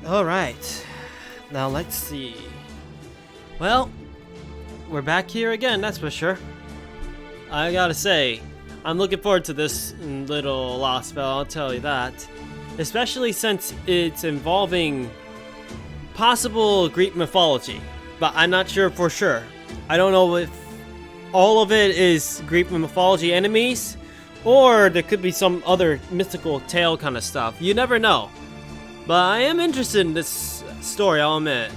Alright, now let's see. Well, we're back here again, that's for sure. I gotta say, I'm looking forward to this little lost spell, I'll tell you that. Especially since it's involving possible Greek mythology, but I'm not sure for sure. I don't know if all of it is Greek mythology enemies, or there could be some other mythical tale kind of stuff. You never know. But I am interested in this story, I'll admit.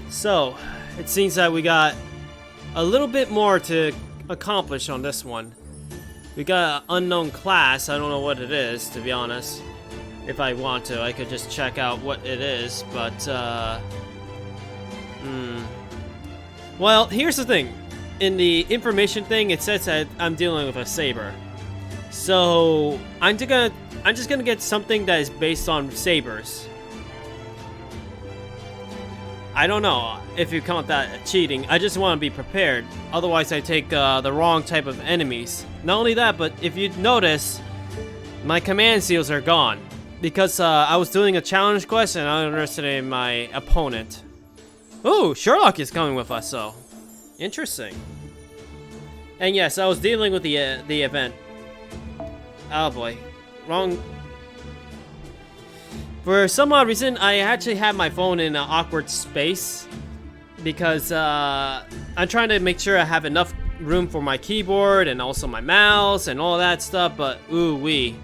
So, it seems that we got a little bit more to accomplish on this one. We got an unknown class, I don't know what it is, to be honest. If I want to, I could just check out what it is, but, Well, here's the thing. In the information thing, it says that I'm dealing with a saber. So, I'm just gonna get something that is based on sabers. I don't know if you count that cheating. I just want to be prepared. Otherwise, I take the wrong type of enemies. Not only that, but if you notice, my command seals are gone. Because I was doing a challenge quest and I underestimated my opponent. Ooh, Sherlock is coming with us, so. Interesting. And yes, I was dealing with the event. Oh boy. Wrong. For some odd reason, I actually have my phone in an awkward space. Because I'm trying to make sure I have enough room for my keyboard and also my mouse and all that stuff, but ooh wee.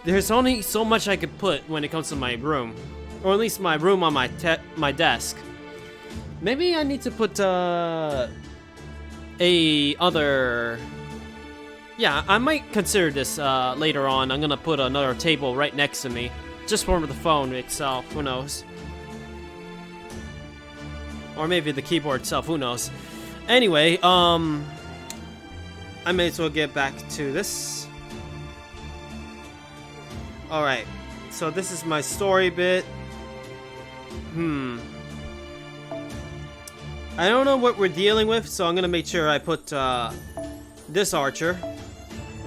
There's only so much I could put when it comes to my room. Or at least my room on my desk. Maybe I need to put Yeah, I might consider this later on. I'm gonna put another table right next to me. Just for the phone itself, who knows. Or maybe the keyboard itself, who knows. Anyway, I may as well get back to this. Alright, so this is my story bit. I don't know what we're dealing with, so I'm gonna make sure I put this archer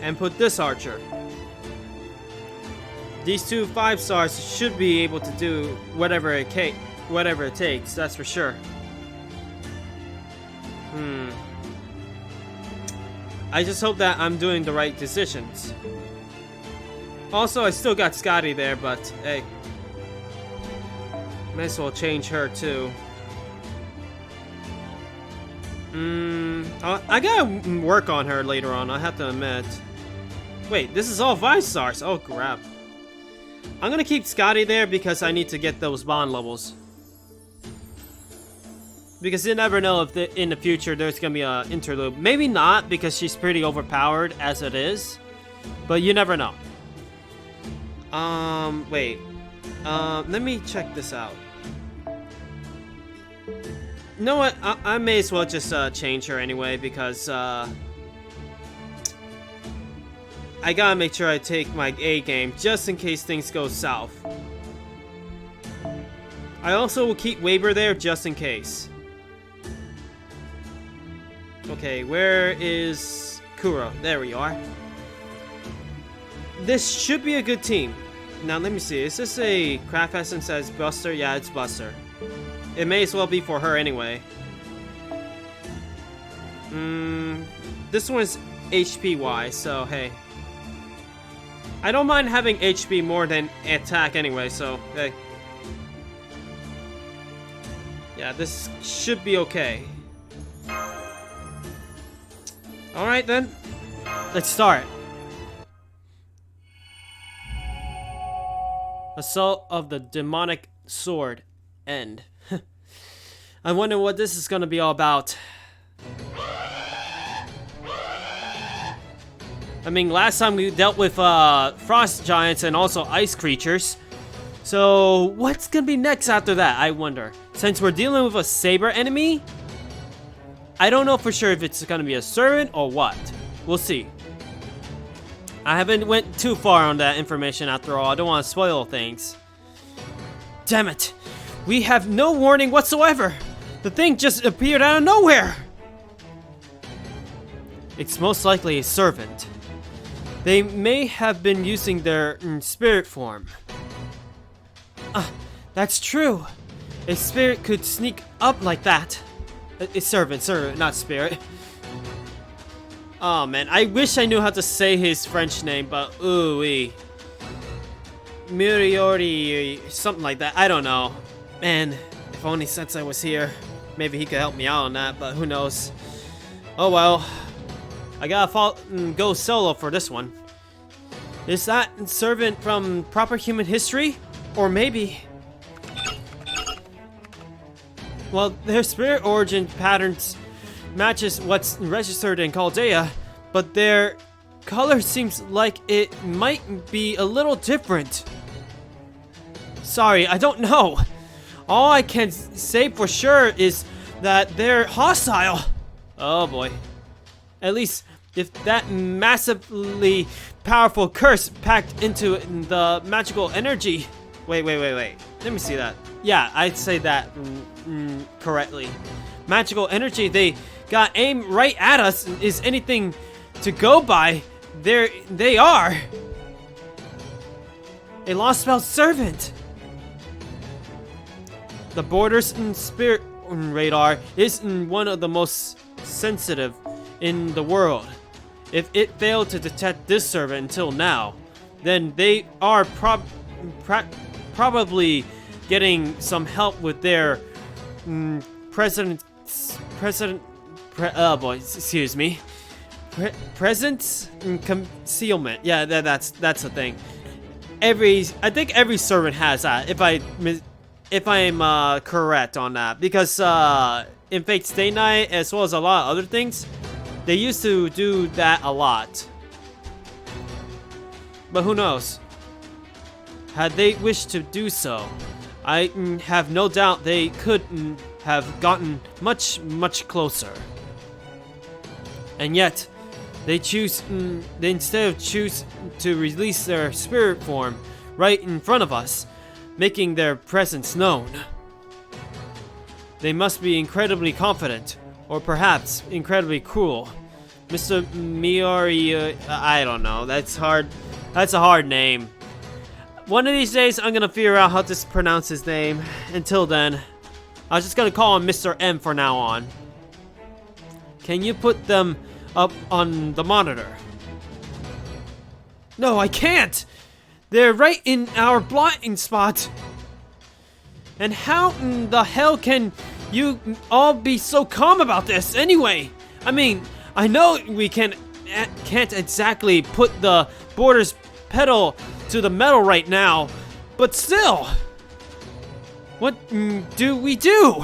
and put this archer. These two 5 stars should be able to do whatever it takes, that's for sure. I just hope that I'm doing the right decisions. Also, I still got Scotty there, but hey. Might as well change her too. I gotta work on her later on, I have to admit. Wait, this is all 5 stars. Oh crap. I'm gonna keep Scotty there because I need to get those bond levels. Because you never know if in the future there's gonna be an interlude. Maybe not, because she's pretty overpowered as it is. But you never know. Wait. Let me check this out. You know what? I may as well just change her anyway, because I gotta make sure I take my A game just in case things go south. I also will keep Weber there just in case. Okay, where is Kuro? There we are. This should be a good team. Now let me see. Is this a craft essence as Buster? Yeah, it's Buster. It may as well be for her anyway. This one is HP-wise, so hey. I don't mind having HP more than attack anyway, so hey. Yeah, this should be okay. Alright then, let's start. Assault of the Demonic Sword. End. I wonder what this is gonna be all about. I mean, last time we dealt with frost giants and also ice creatures. So, what's gonna be next after that, I wonder? Since we're dealing with a saber enemy, I don't know for sure if it's gonna be a servant or what. We'll see. I haven't went too far on that information after all. I don't want to spoil things. Damn it! We have no warning whatsoever! The thing just appeared out of nowhere! It's most likely a servant. They may have been using their spirit form. That's true. A spirit could sneak up like that. A servant, not spirit. Oh man, I wish I knew how to say his French name, but ooh-wee. Muriori, something like that, I don't know. Man, if only Sensei was here. Maybe he could help me out on that, but who knows. Oh well. I gotta go solo for this one. Is that servant from proper human history? Or maybe... Well, their spirit origin patterns matches what's registered in Chaldea, but their color seems like it might be a little different. Sorry, I don't know. All I can say for sure is that they're hostile. Oh boy. At least if that massively powerful curse packed into the magical energy. Wait. Let me see that. Yeah, I'd say that correctly. Magical energy they got aimed right at us is anything to go by. They are a lost spell servant. The Borders Spirit Radar is one of the most sensitive in the world. If it failed to detect this servant until now, then they are probably getting some help with their presence concealment. Yeah, that's the thing. I think every servant has that. If I'm correct on that, because in Fate Stay Night as well as a lot of other things, they used to do that a lot. But who knows? Had they wished to do so, I have no doubt they could have gotten much closer. And yet, they instead choose to release their spirit form right in front of us, making their presence known. They must be incredibly confident, or perhaps incredibly cruel. Mr. Miori, I don't know. That's hard. That's a hard name. One of these days, I'm gonna figure out how to pronounce his name. Until then, I'm just gonna call him Mr. M for now on. Can you put them up on the monitor? No, I can't! They're right in our blind spot. And how in the hell can you all be so calm about this anyway? I mean, I know we can't exactly put the borders pedal to the metal right now, but still. What do we do?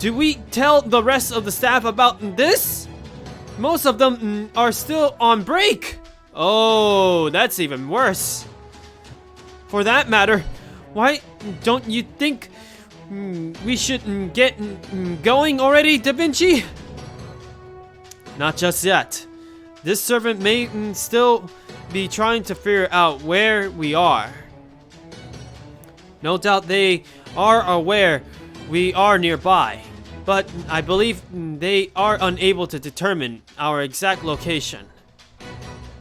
Do we tell the rest of the staff about this? Most of them are still on break. Oh, that's even worse. For that matter, why don't you think we should get going already, Da Vinci? Not just yet. This servant may still be trying to figure out where we are. No doubt they are aware we are nearby, but I believe they are unable to determine our exact location.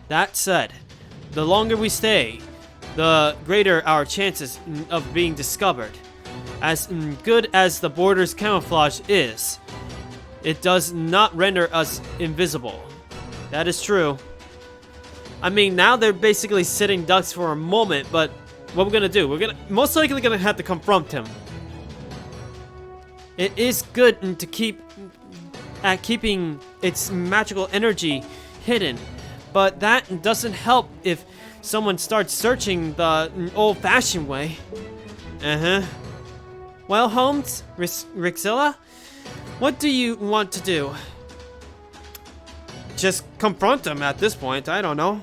That said, the longer we stay, the greater our chances of being discovered. As good as the border's camouflage is, it does not render us invisible. That is true. I mean, now they're basically sitting ducks for a moment, but what we're gonna do? We're most likely gonna have to confront him. It is good to keeping its magical energy hidden, but that doesn't help if someone starts searching the old-fashioned way. Well, Holmes, Rixilla, what do you want to do? Just confront them at this point, I don't know.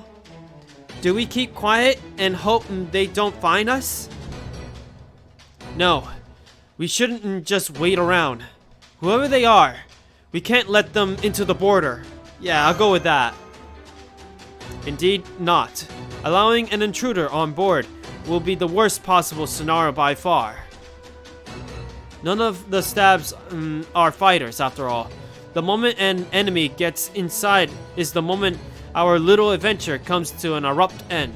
Do we keep quiet and hope they don't find us? No, we shouldn't just wait around. Whoever they are, we can't let them into the border. Yeah, I'll go with that. Indeed not. Allowing an intruder on board will be the worst possible scenario by far. None of the stabs are fighters, after all. The moment an enemy gets inside is the moment our little adventure comes to an abrupt end.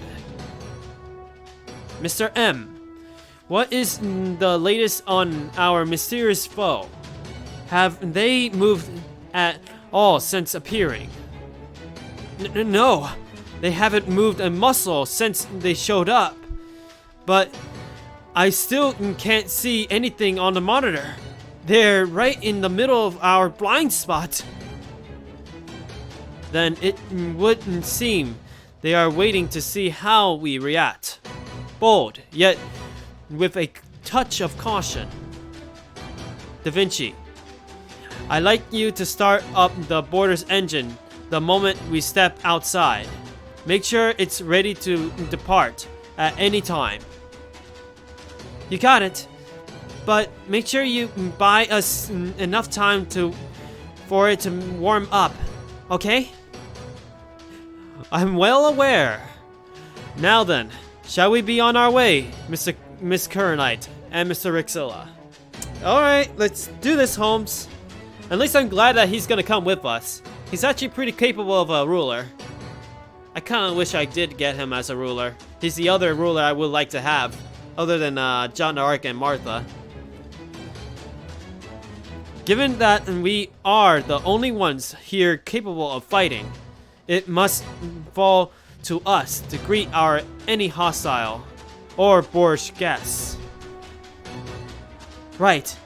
Mr. M, what is the latest on our mysterious foe? Have they moved at all since appearing? No, they haven't moved a muscle since they showed up. But I still can't see anything on the monitor. They're right in the middle of our blind spot. Then it wouldn't seem they are waiting to see how we react. Bold, yet with a touch of caution. Da Vinci, I'd like you to start up the border's engine the moment we step outside. Make sure it's ready to depart at any time. You got it. But make sure you buy us enough time for it to warm up, okay? I'm well aware. Now then, shall we be on our way, Miss Curranite and Mr. Rixilla? Alright, let's do this, Holmes. At least I'm glad that he's gonna come with us. He's actually pretty capable of a ruler. I kinda wish I did get him as a ruler. He's the other ruler I would like to have, other than John d'Arc and Martha. Given that we are the only ones here capable of fighting, it must fall to us to greet any hostile or boorish guests. Right.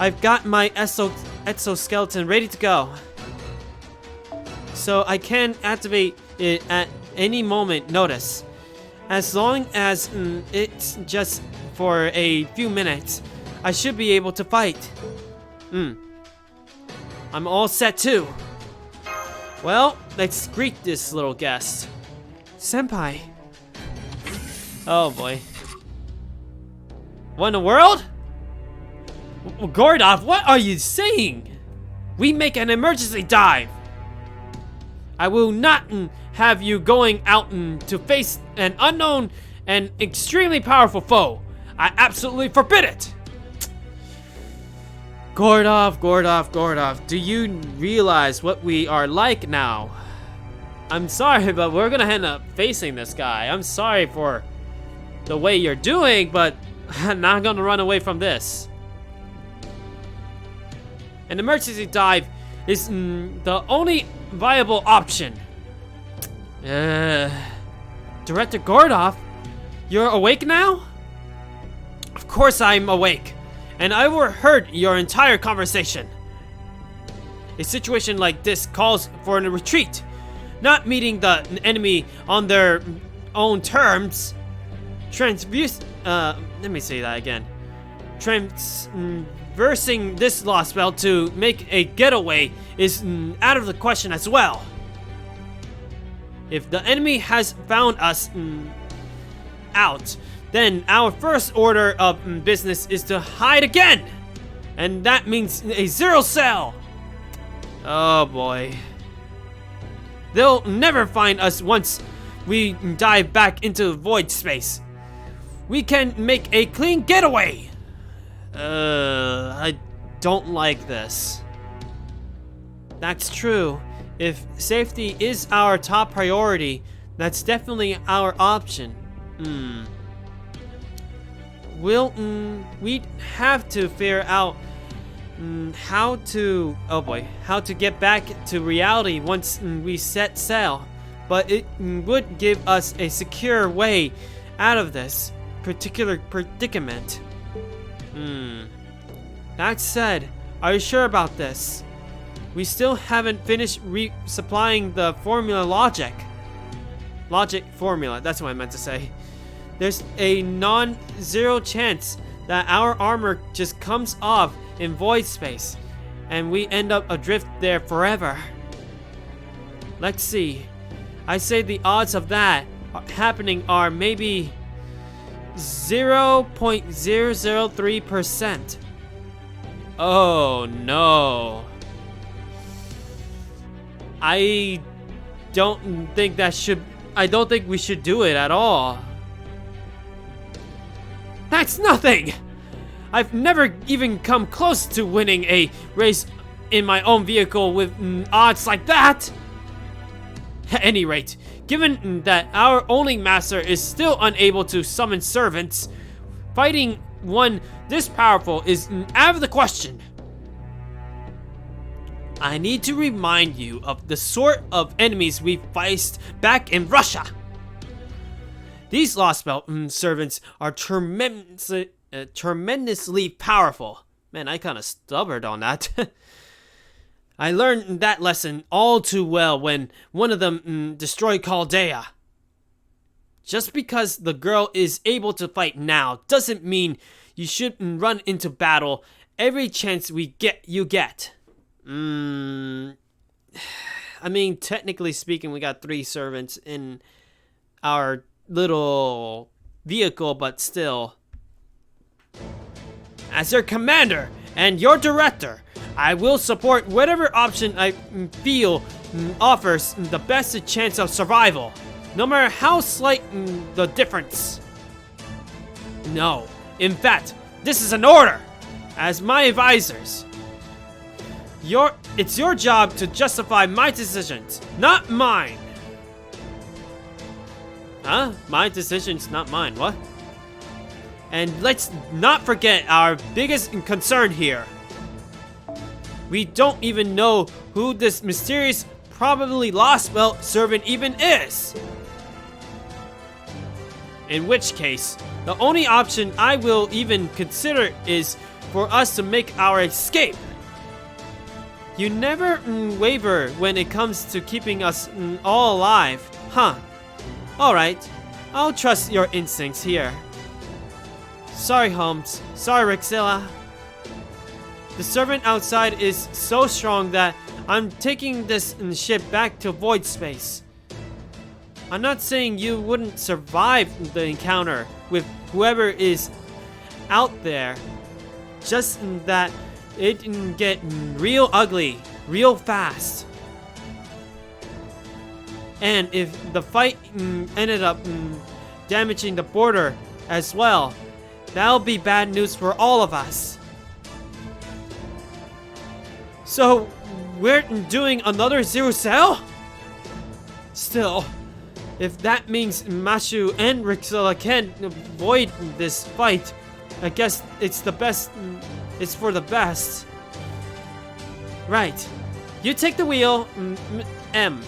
I've got my exoskeleton ready to go. So I can activate it at any moment notice. As long as it's just for a few minutes, I should be able to fight. I'm all set too. Well, let's greet this little guest. Senpai. Oh boy. What in the world? Gordov, what are you saying? We make an emergency dive. I will not have you going out to face an unknown and extremely powerful foe. I absolutely forbid it. Gordov, do you realize what we are like now? I'm sorry, but we're gonna end up facing this guy. I'm sorry for the way you're doing, but I'm not gonna run away from this. An emergency dive is the only viable option. Director Gordoff, you're awake now? Of course I'm awake, and I overheard your entire conversation. A situation like this calls for a retreat, not meeting the enemy on their own terms. Let me say that again. Transversing this lost belt to make a getaway is out of the question as well. If the enemy has found us out, then our first order of business is to hide again! And that means a zero cell! Oh boy. They'll never find us once we dive back into void space. We can make a clean getaway! I don't like this. That's true. If safety is our top priority, that's definitely our option. We'd have to figure out how to get back to reality once we set sail. But it would give us a secure way out of this particular predicament. That said, are you sure about this? We still haven't finished resupplying the formula logic. Logic formula, that's what I meant to say. There's a non-zero chance that our armor just comes off in void space, and we end up adrift there forever. Let's see. I say the odds of that happening are maybe 0.003%. Oh no. I don't think we should do it at all. That's nothing! I've never even come close to winning a race in my own vehicle with odds like that! At any rate, given that our only master is still unable to summon servants, fighting one this powerful is out of the question. I need to remind you of the sort of enemies we faced back in Russia. These Lost Belt servants are tremendously powerful. Man, I kind of stubborn on that. I learned that lesson all too well when one of them destroyed Chaldea. Just because the girl is able to fight now doesn't mean you shouldn't run into battle every chance you get. I mean, technically speaking, we got 3 servants in our little vehicle, but still. As your commander and your director, I will support whatever option I feel offers the best chance of survival, no matter how slight the difference. No, in fact, this is an order. As my advisors, it's your job to justify my decisions, not mine. Huh? My decisions, not mine. What? And let's not forget our biggest concern here. We don't even know who this mysterious, probably Lost Belt servant even is. In which case, the only option I will even consider is for us to make our escape. You never waver when it comes to keeping us all alive, huh? Alright, I'll trust your instincts here. Sorry, Holmes. Sorry, Rexilla. The servant outside is so strong that I'm taking this ship back to void space. I'm not saying you wouldn't survive the encounter with whoever is out there. Just that it can get real ugly, real fast. And if the fight ended up damaging the border as well, that'll be bad news for all of us. So, we're doing another Zero Cell? Still, If that means Mashu and Rixella can avoid this fight, I guess it's the best. It's for the best. Right. You take the wheel, M.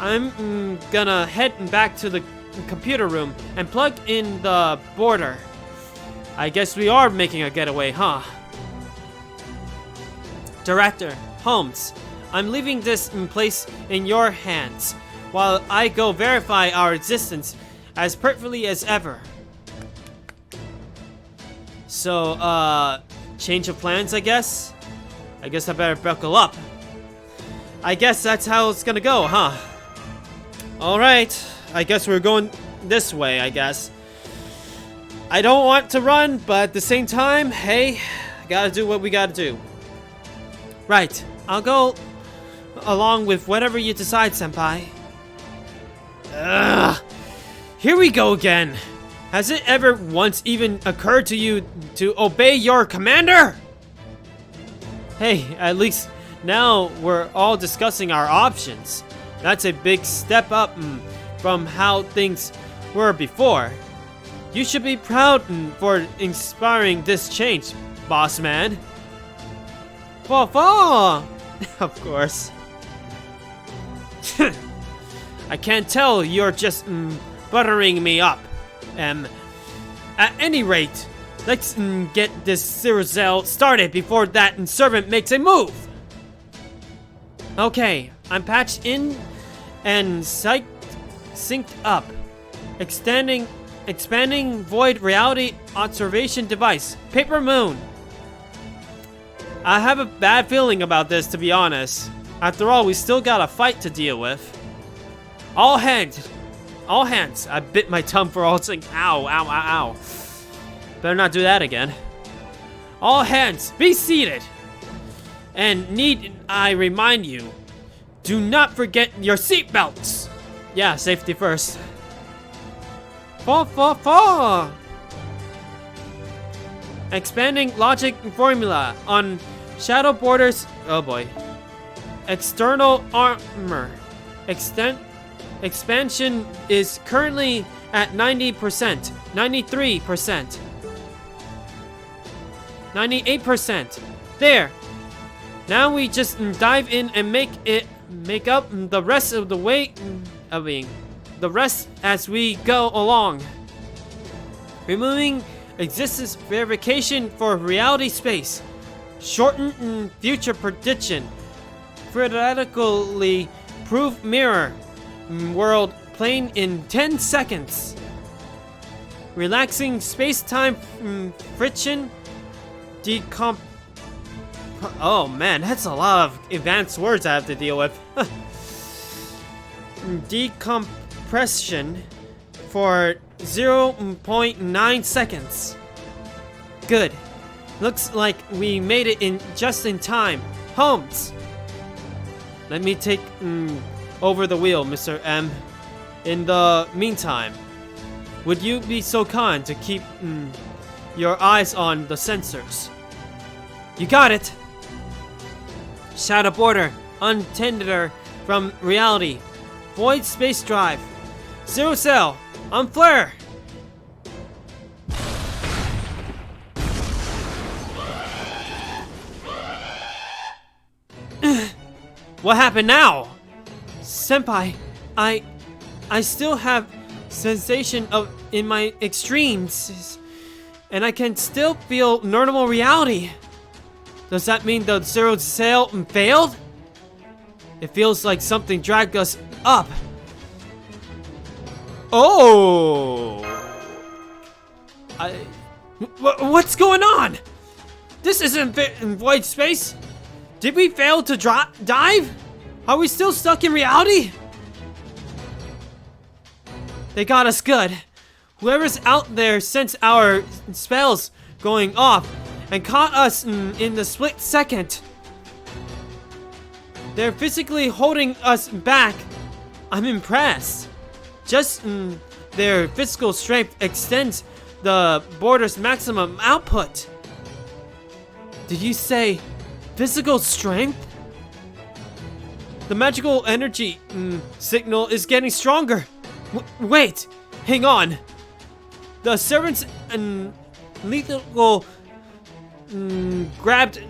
I'm gonna head back to the computer room and plug in the boarder. I guess we are making a getaway, huh? Director, Holmes, I'm leaving this place in your hands while I go verify our existence as perfectly as ever. So, change of plans, I guess? I guess I better buckle up. I guess that's how it's gonna go, huh? Alright, I guess we're going this way, I guess. I don't want to run, but at the same time, hey, gotta do what we gotta do. Right, I'll go along with whatever you decide, Senpai. Ugh, here we go again. Has it ever once even occurred to you to obey your commander? Hey, at least now we're all discussing our options. That's a big step up from how things were before. You should be proud for inspiring this change, boss man. Fa. Of course. I can't tell you're just buttering me up. At any rate, let's get this Cyrzel started before that servant makes a move. Okay, I'm patched in and synced up. Expanding void reality observation device. Paper Moon. I have a bad feeling about this, to be honest. After all, we still got a fight to deal with. All hands. All hands. I bit my tongue for all saying ow, ow, ow, ow. Better not do that again. All hands, be seated. And need I remind you, do not forget your seatbelts. Yeah, safety first. Fa. Expanding logic formula on shadow borders. Oh boy. External armor. Expansion is currently at 90%, 93%, 98%. There. Now we just dive in and make up the rest of the way. The rest as we go along. Removing existence verification for reality space. Shorten future prediction. Theoretically prove mirror world plane in 10 seconds. Relaxing space-time friction. Oh man, that's a lot of advanced words I have to deal with. Decompression for 0.9 seconds. Good. Looks like we made it just in time. Holmes, let me take over the wheel, Mr. M. In the meantime, would you be so kind to keep your eyes on the sensors? You got it. Shadow border, untended from reality. Void space drive. Zero cell, on flare. What happened now? Senpai, I still have sensation in my extremes, and I can still feel normal reality. Does that mean the zero sail failed? It feels like something dragged us up. Oh! What's going on? This isn't in void space. Did we fail to dive? Are we still stuck in reality? They got us good. Whoever's out there sensed our spells going off and caught us in the split second. They're physically holding us back. I'm impressed. Just their physical strength extends the border's maximum output. Did you say physical strength? The magical energy signal is getting stronger. Wait! Hang on! The servants and lethal grabbed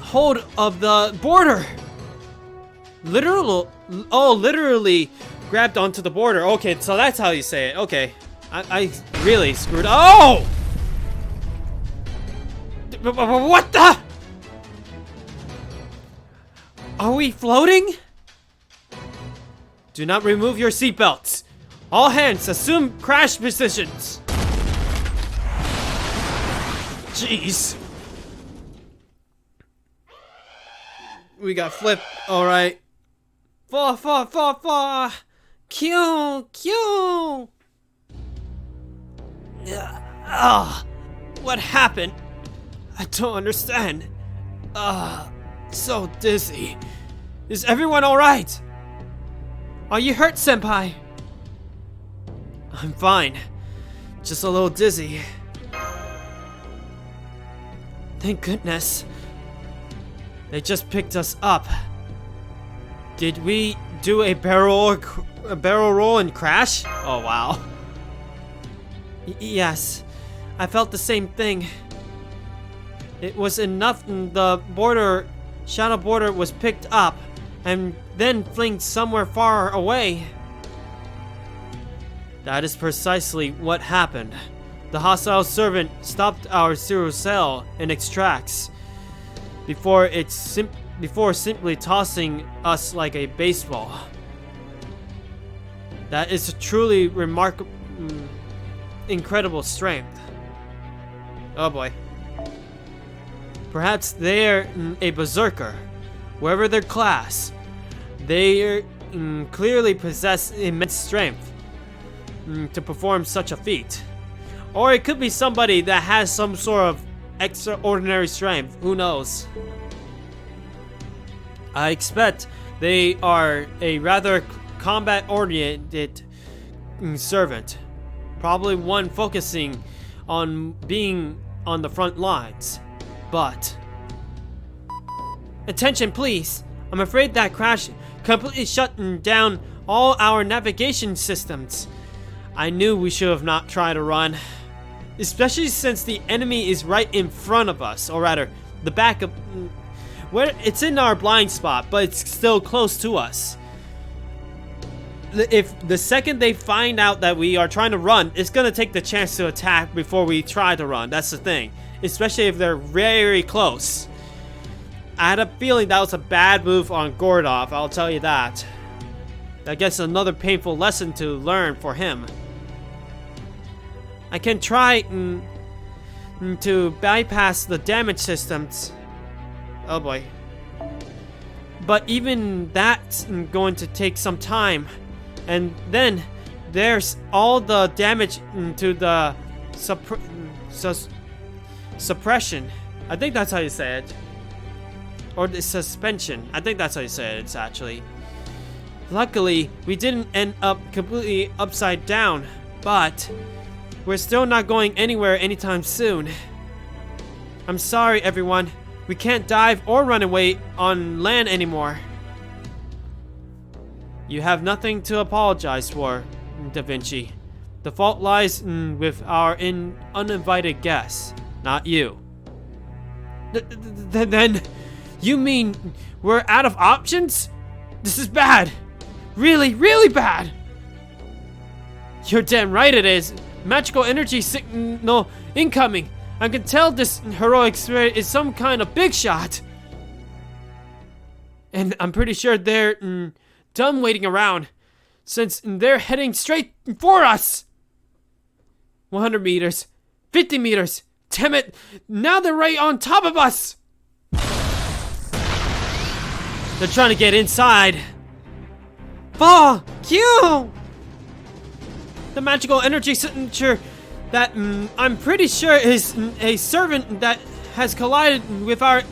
hold of the border! Literally grabbed onto the border. Okay, so that's how you say it. Okay. I really screwed up. Oh! What the? Are we floating? Do not remove your seatbelts. All hands, assume crash positions. Jeez. We got flipped. Alright. Fall. Q. What happened? I don't understand. So dizzy. Is everyone alright? Are you hurt, senpai? I'm fine. Just a little dizzy. Thank goodness. They just picked us up. Did we do a barrel roll and crash? Oh wow. Yes, I felt the same thing. It was enough the shadow border was picked up and then flinged somewhere far away. That is precisely what happened. The hostile servant stopped our zero cell in its tracks before simply tossing us like a baseball. That is a truly remarkable, incredible strength. Oh boy. Perhaps they're a berserker. Wherever their class, they clearly possess immense strength to perform such a feat. Or it could be somebody that has some sort of extraordinary strength. Who knows? I expect they are a rather combat-oriented servant. Probably one focusing on being on the front lines. But... Attention, please! I'm afraid that crash completely shut down all our navigation systems. I knew we should have not tried to run. Especially since the enemy is right in front of us. Or rather, the back of... where it's in our blind spot, but it's still close to us. If the second they find out that we are trying to run, it's gonna take the chance to attack before we try to run. That's the thing. Especially if they're very close. I had a feeling that was a bad move on Gordov, I'll tell you that. I guess another painful lesson to learn for him. I can try to bypass the damage systems. Oh boy. But even that's going to take some time. And then there's all the damage to the suppression. I think that's how you say it. Or the suspension. I think that's how you say it, it's actually. Luckily, we didn't end up completely upside down. But we're still not going anywhere anytime soon. I'm sorry, everyone. We can't dive or run away on land anymore. You have nothing to apologize for, Da Vinci. The fault lies with our uninvited guests, not you. Then, you mean we're out of options? This is bad. Really, really bad. You're damn right it is. Magical energy signal incoming. I can tell this heroic spirit is some kind of big shot. And I'm pretty sure they're done waiting around, since they're heading straight for us. 100 meters, 50 meters, damn it, now they're right on top of us. They're trying to get inside. Fuck you! The magical energy signature that I'm pretty sure is a servant that has collided with our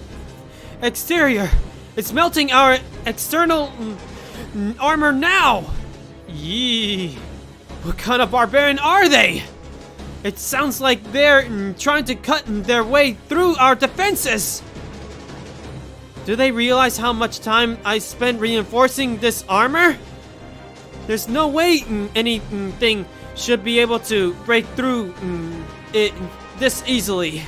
exterior. It's melting our external armor now. Yee. What kind of barbarian are they? It sounds like they're trying to cut their way through our defenses. Do they realize how much time I spent reinforcing this armor? There's no way anything should be able to break through it this easily.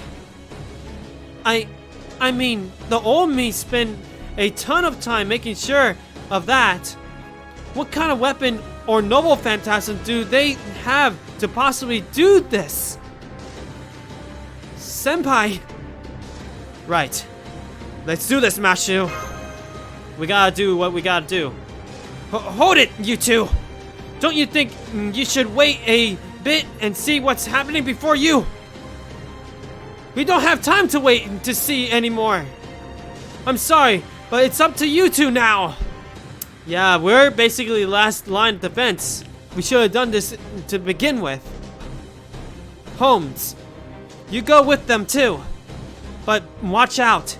I mean, the old me spent a ton of time making sure of that. What kind of weapon or noble phantasm do they have to possibly do this? Senpai! Right. Let's do this, Mashu. We gotta do what we gotta do. Hold it, you two! Don't you think you should wait a bit and see what's happening before you? We don't have time to wait to see anymore. I'm sorry, but it's up to you two now. Yeah, we're basically last line of defense. We should have done this to begin with. Holmes, you go with them too. But watch out.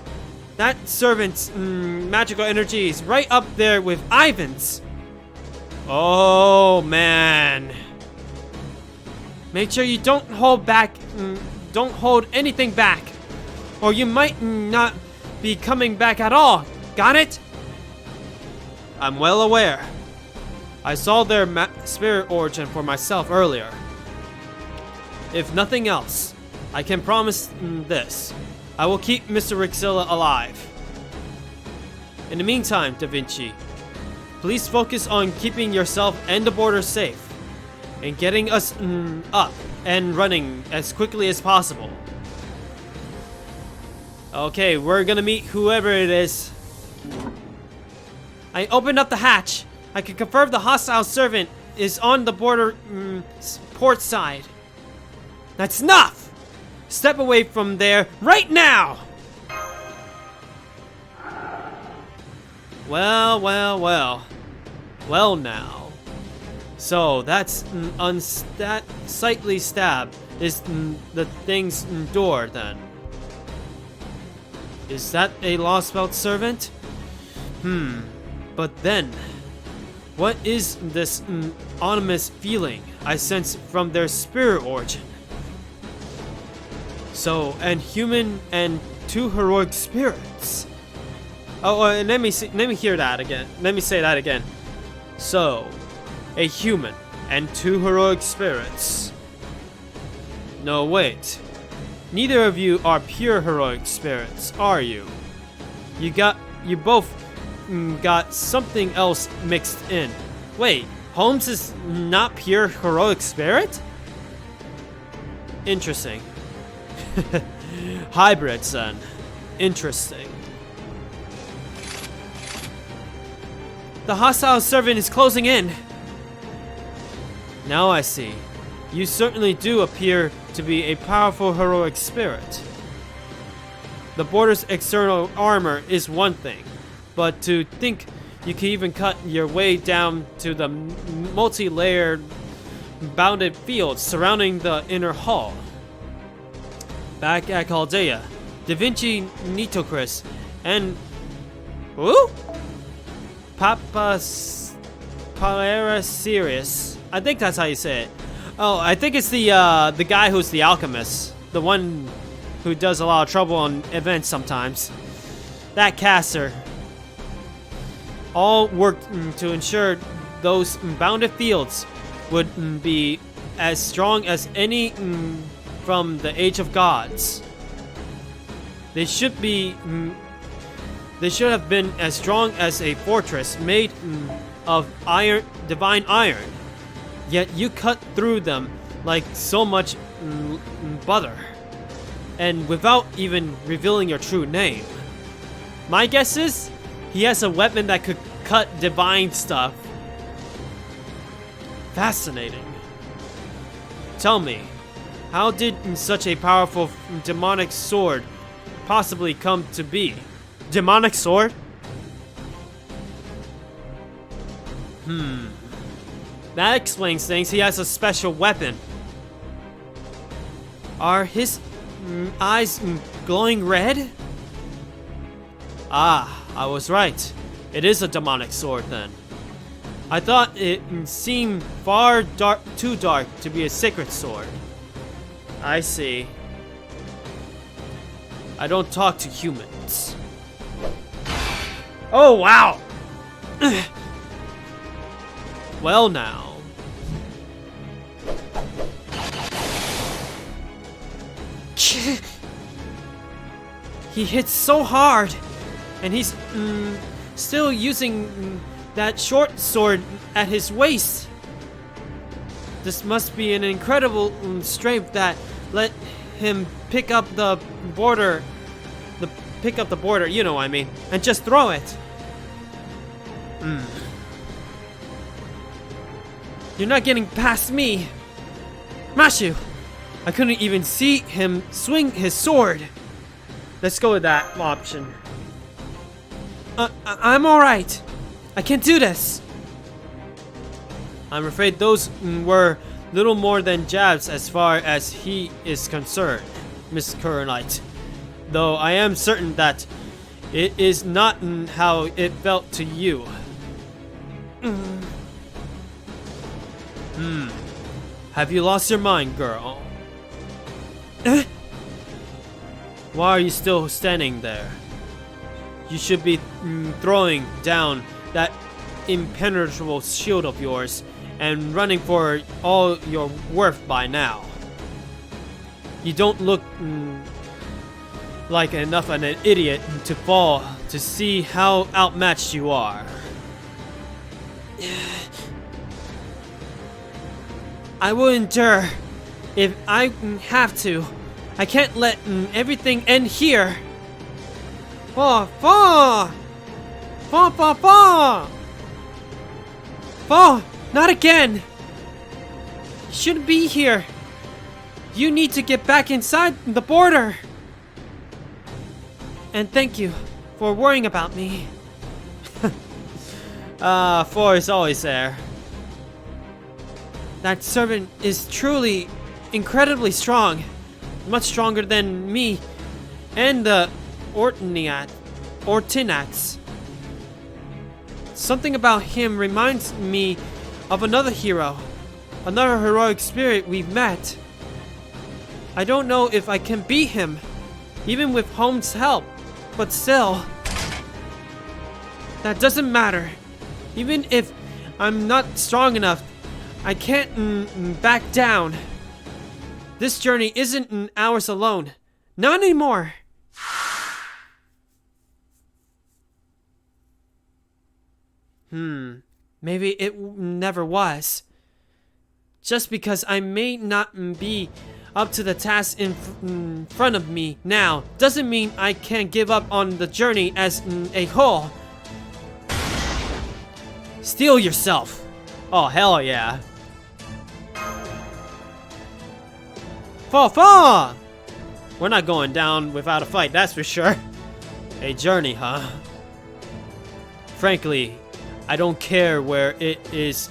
That servant's magical energy is right up there with Ivan's. Oh, man. Make sure you don't hold back. Don't hold anything back. Or you might not be coming back at all. Got it? I'm well aware. I saw their spirit origin for myself earlier. If nothing else, I can promise this. I will keep Mr. Rixilla alive. In the meantime, Da Vinci, please focus on keeping yourself and the border safe, and getting us up and running as quickly as possible. Okay, we're gonna meet whoever it is. I opened up the hatch. I can confirm the hostile servant is on the border port side. That's enough! Step away from there right now! Well. Well now. So that's unsightly stab is the thing's door then. Is that a lost belt servant? But then, what is this ominous feeling I sense from their spirit origin? So, and human and two heroic spirits. Oh, and let me hear that again. Let me say that again. So, a human and two heroic spirits. No, wait. Neither of you are pure heroic spirits, are you? You both got something else mixed in. Wait, Holmes is not pure heroic spirit? Interesting. Hybrids then. Interesting. The hostile servant is closing in. Now I see. You certainly do appear to be a powerful heroic spirit. The border's external armor is one thing, but to think you can even cut your way down to the multi-layered bounded fields surrounding the inner hall. Back at Chaldea, Da Vinci, Nitocris, and who? Palera Sirius. I think that's how you say it. Oh, I think it's the guy who's the alchemist, the one who does a lot of trouble on events sometimes. That caster. All worked to ensure those bounded fields would be as strong as any from the Age of Gods. They should have been as strong as a fortress made of iron, divine iron. Yet you cut through them like so much butter, and without even revealing your true name. My guess is he has a weapon that could cut divine stuff. Fascinating. Tell me, how did such a powerful demonic sword possibly come to be? Demonic sword? That explains things. He has a special weapon. Are his eyes glowing red? Ah, I was right. It is a demonic sword then. I thought it seemed too dark to be a sacred sword. I see. I don't talk to humans. Oh, wow! Well now. He hits so hard, and he's still using that short sword at his waist. This must be an incredible strength that let him pick up the border, you know what I mean, and just throw it. You're not getting past me. Mashu! I couldn't even see him swing his sword. Let's go with that option. I'm alright. I can do this. I'm afraid those were little more than jabs as far as he is concerned, Miss Curlite. Though I am certain that it is not how it felt to you. Have you lost your mind, girl? Why are you still standing there? You should be throwing down that impenetrable shield of yours and running for all your worth by now. You don't look like enough of an idiot to fall to see how outmatched you are. I will endure if I have to. I can't let everything end here. Fall! Fall! Fall! Fall! Fall! Fall! Not again! You shouldn't be here. You need to get back inside the border. And thank you for worrying about me. 4 is always there. That servant is truly incredibly strong. Much stronger than me and the Ortinats. Something about him reminds me of another hero. Another heroic spirit we've met. I don't know if I can beat him, even with Home's help, but still. That doesn't matter. Even if I'm not strong enough, I can't back down. This journey isn't ours alone. Not anymore. Maybe it never was. Just because I may not be up to the task in front of me now doesn't mean I can't give up on the journey as a whole. Steel yourself. Oh, hell yeah. Fall, fall! We're not going down without a fight, that's for sure. A journey, huh? Frankly, I don't care where it is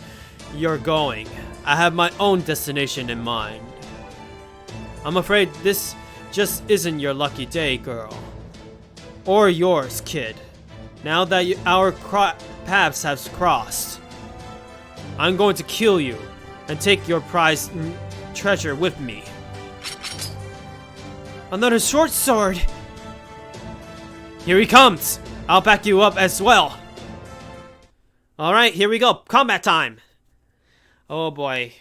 you're going. I have my own destination in mind. I'm afraid this just isn't your lucky day, girl. Or yours, kid. Now that our paths have crossed, I'm going to kill you and take your prized treasure with me. Another short sword! Here he comes! I'll back you up as well! Alright, here we go. Combat time! Oh boy.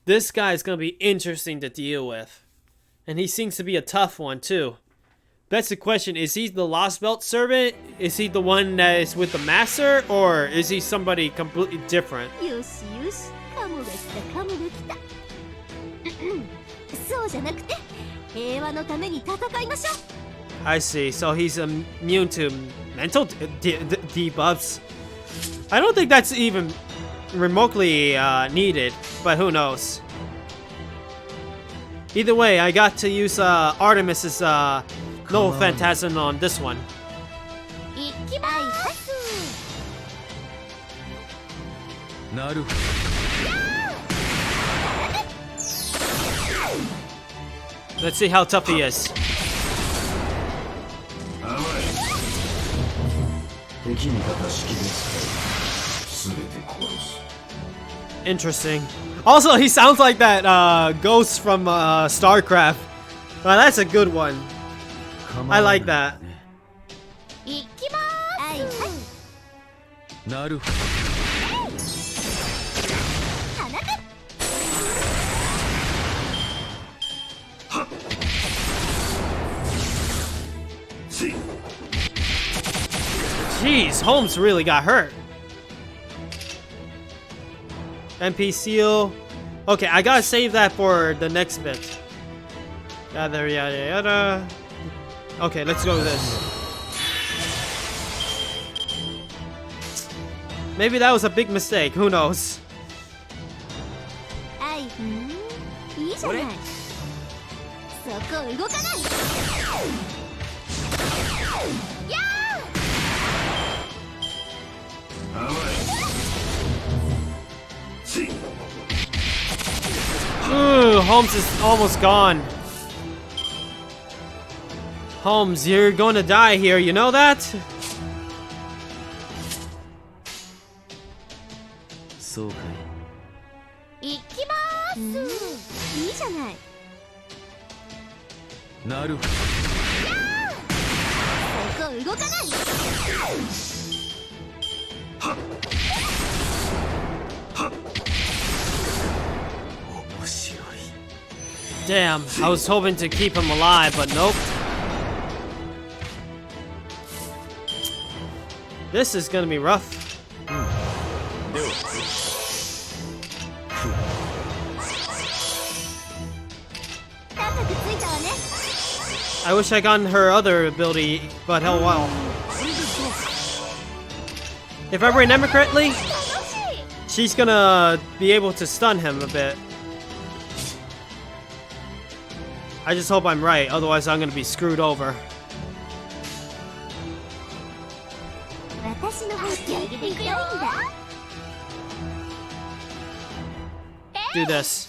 This guy is gonna be interesting to deal with. And he seems to be a tough one too. That's the question. Is he the Lost Belt servant? Is he the one that is with the master? Or is he somebody completely different? I see. So he's immune to mental debuffs. I don't think that's even remotely needed, but who knows. Either way, I got to use Artemis's no phantasm on this one. Let's see how tough he is. Interesting. Also, he sounds like that ghost from StarCraft. Well, that's a good one. I like that. Jeez, Holmes really got hurt. MP seal. Okay, I gotta save that for the next bit. Yada yada yada. Okay, let's go with this. Maybe that was a big mistake. Who knows? Ooh, Holmes is almost gone. Holmes, you're going to die here, you know that? So damn, I was hoping to keep him alive, but nope. This is gonna be rough. I wish I gotten her other ability, but hell well. If I remember correctly, she's gonna be able to stun him a bit. I just hope I'm right, otherwise I'm gonna be screwed over. Do this.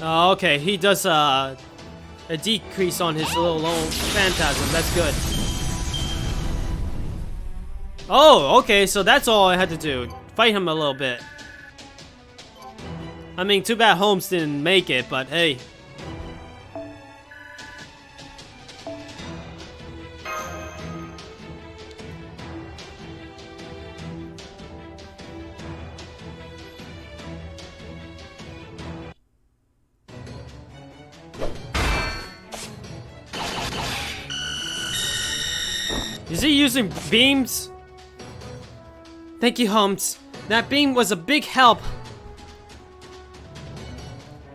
Oh, okay, he does a decrease on his little phantasm. That's good. Oh, okay, so that's all I had to do. Fight him a little bit. I mean, too bad Holmes didn't make it, but hey. Is he using beams? Thank you, Holmes. That beam was a big help.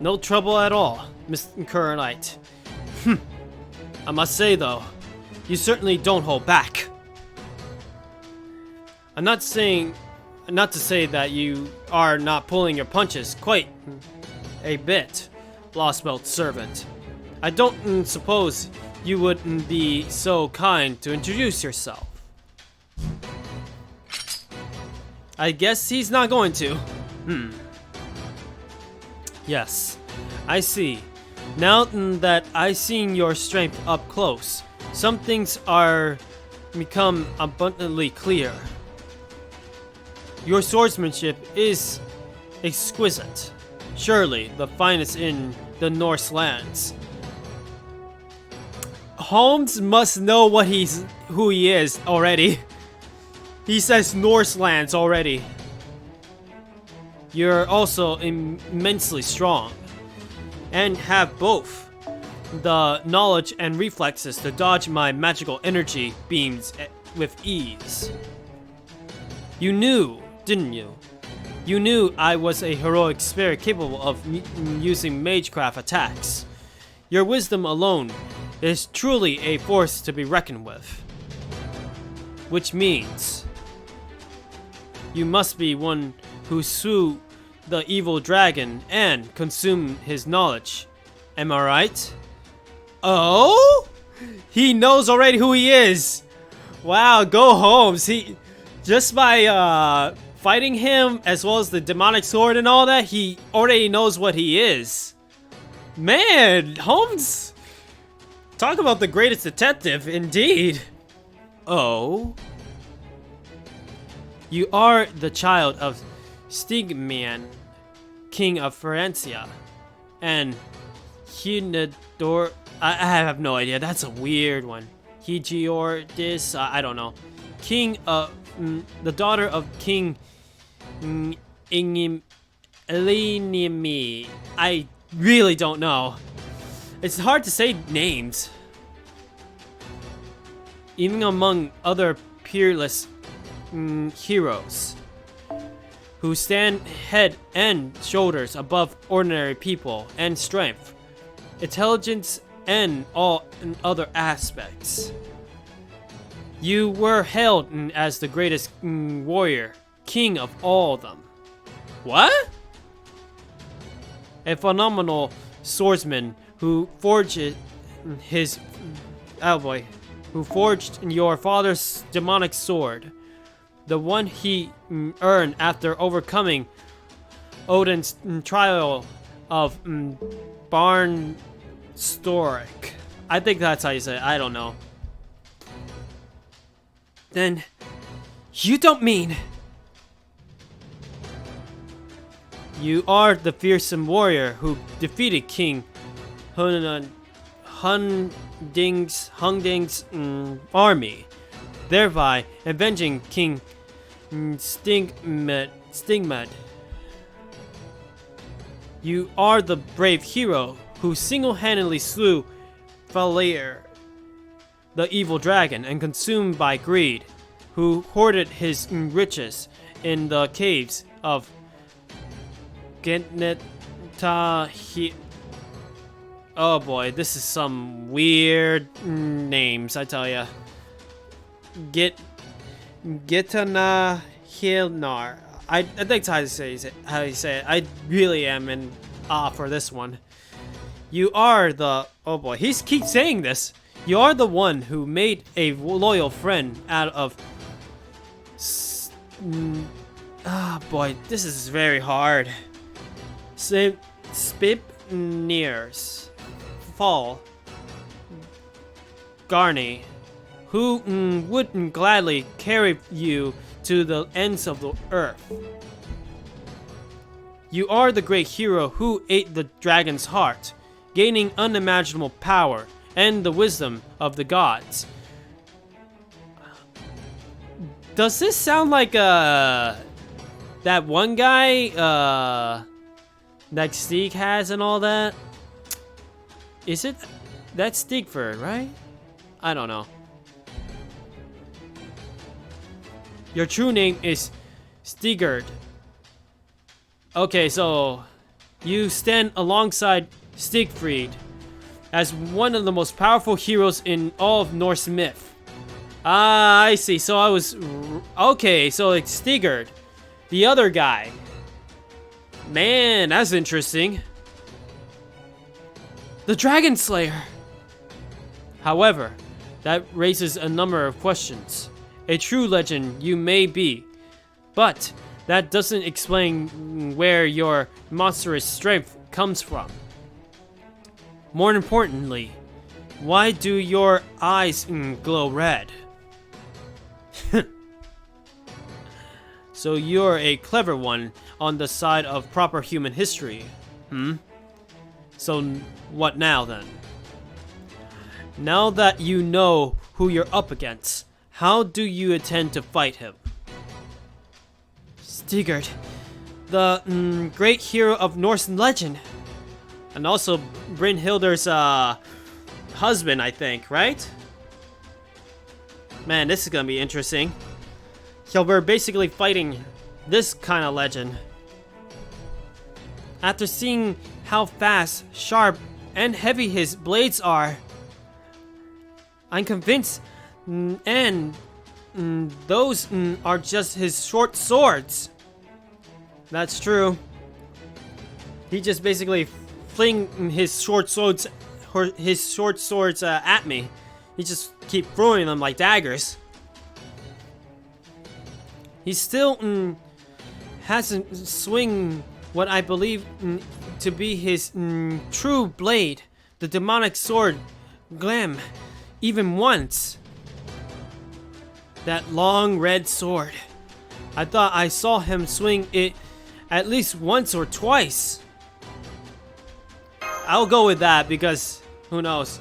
No trouble at all, Mr. Current. I must say, though, you certainly don't hold back. I'm not to say that you are not pulling your punches quite a bit, Lost Belt servant. I don't suppose you wouldn't be so kind to introduce yourself. I guess he's not going to. Yes, I see. Now that I've seen your strength up close, some things are become abundantly clear. Your swordsmanship is exquisite, surely the finest in the Norse lands. Holmes must know who he is already. He says Norse lands already. You're also immensely strong, and have both the knowledge and reflexes to dodge my magical energy beams with ease. You knew, didn't you? You knew I was a heroic spirit capable of using magecraft attacks. Your wisdom alone is truly a force to be reckoned with. Which means you must be one who slew the evil dragon and consume his knowledge. Am I right? Oh? He knows already who he is. Wow, go Holmes. He just by fighting him as well as the demonic sword and all that, he already knows what he is. Man, Holmes, talk about the greatest detective indeed. Oh? You are the child of Stigman, king of Florencia, and Hinador. I have no idea. That's a weird one. Higiordis, I don't know. King of the daughter of King Elinimi. I really don't know. It's hard to say names. Even among other peerless heroes who stand head and shoulders above ordinary people and strength, intelligence, and all other aspects. You were hailed as the greatest warrior, king of all of them. What? A phenomenal swordsman who forged your father's demonic sword, the one he earned after overcoming Odin's trial of Barnstork. I think that's how you say it. I don't know. Then, you don't mean... You are the fearsome warrior who defeated King Hunding's army, thereby avenging King Stigmad. You are the brave hero who single-handedly slew Falir, the evil dragon, and consumed by greed, who hoarded his riches in the caves of Geneta. Oh boy, this is some weird names, I tell ya. Gitana Hilnar. I think that's how you say it. I really am in awe for this one. You are the... Oh boy, he keeps saying this. You are the one who made a loyal friend out of... Ah, boy, this is very hard. Spipnir's Fall Garney, who would gladly carry you to the ends of the earth. You are the great hero who ate the dragon's heart, gaining unimaginable power and the wisdom of the gods. Does this sound like that one guy that Stieg has and all that? Is it? That's Stigford, right? I don't know. Your true name is Stigurd. Okay, so you stand alongside Stigfried as one of the most powerful heroes in all of Norse myth. Ah, I see. So I was... Okay, so it's Stigurd, the other guy. Man, that's interesting. The Dragon Slayer! However, that raises a number of questions. A true legend you may be, but that doesn't explain where your monstrous strength comes from. More importantly, why do your eyes glow red? So you're a clever one on the side of proper human history, So what now then? Now that you know who you're up against, how do you intend to fight him? Stigurd, the great hero of Norse legend. And also Brynhilder's husband, I think, right? Man, this is gonna be interesting. So we're basically fighting this kind of legend. After seeing how fast, sharp, and heavy his blades are, I'm convinced, those are just his short swords. That's true. He just basically fling his short swords at me. He just keep throwing them like daggers. He still hasn't swing what I believe to be his true blade, the demonic sword, Glam, even once. That long red sword. I thought I saw him swing it at least once or twice. I'll go with that because who knows?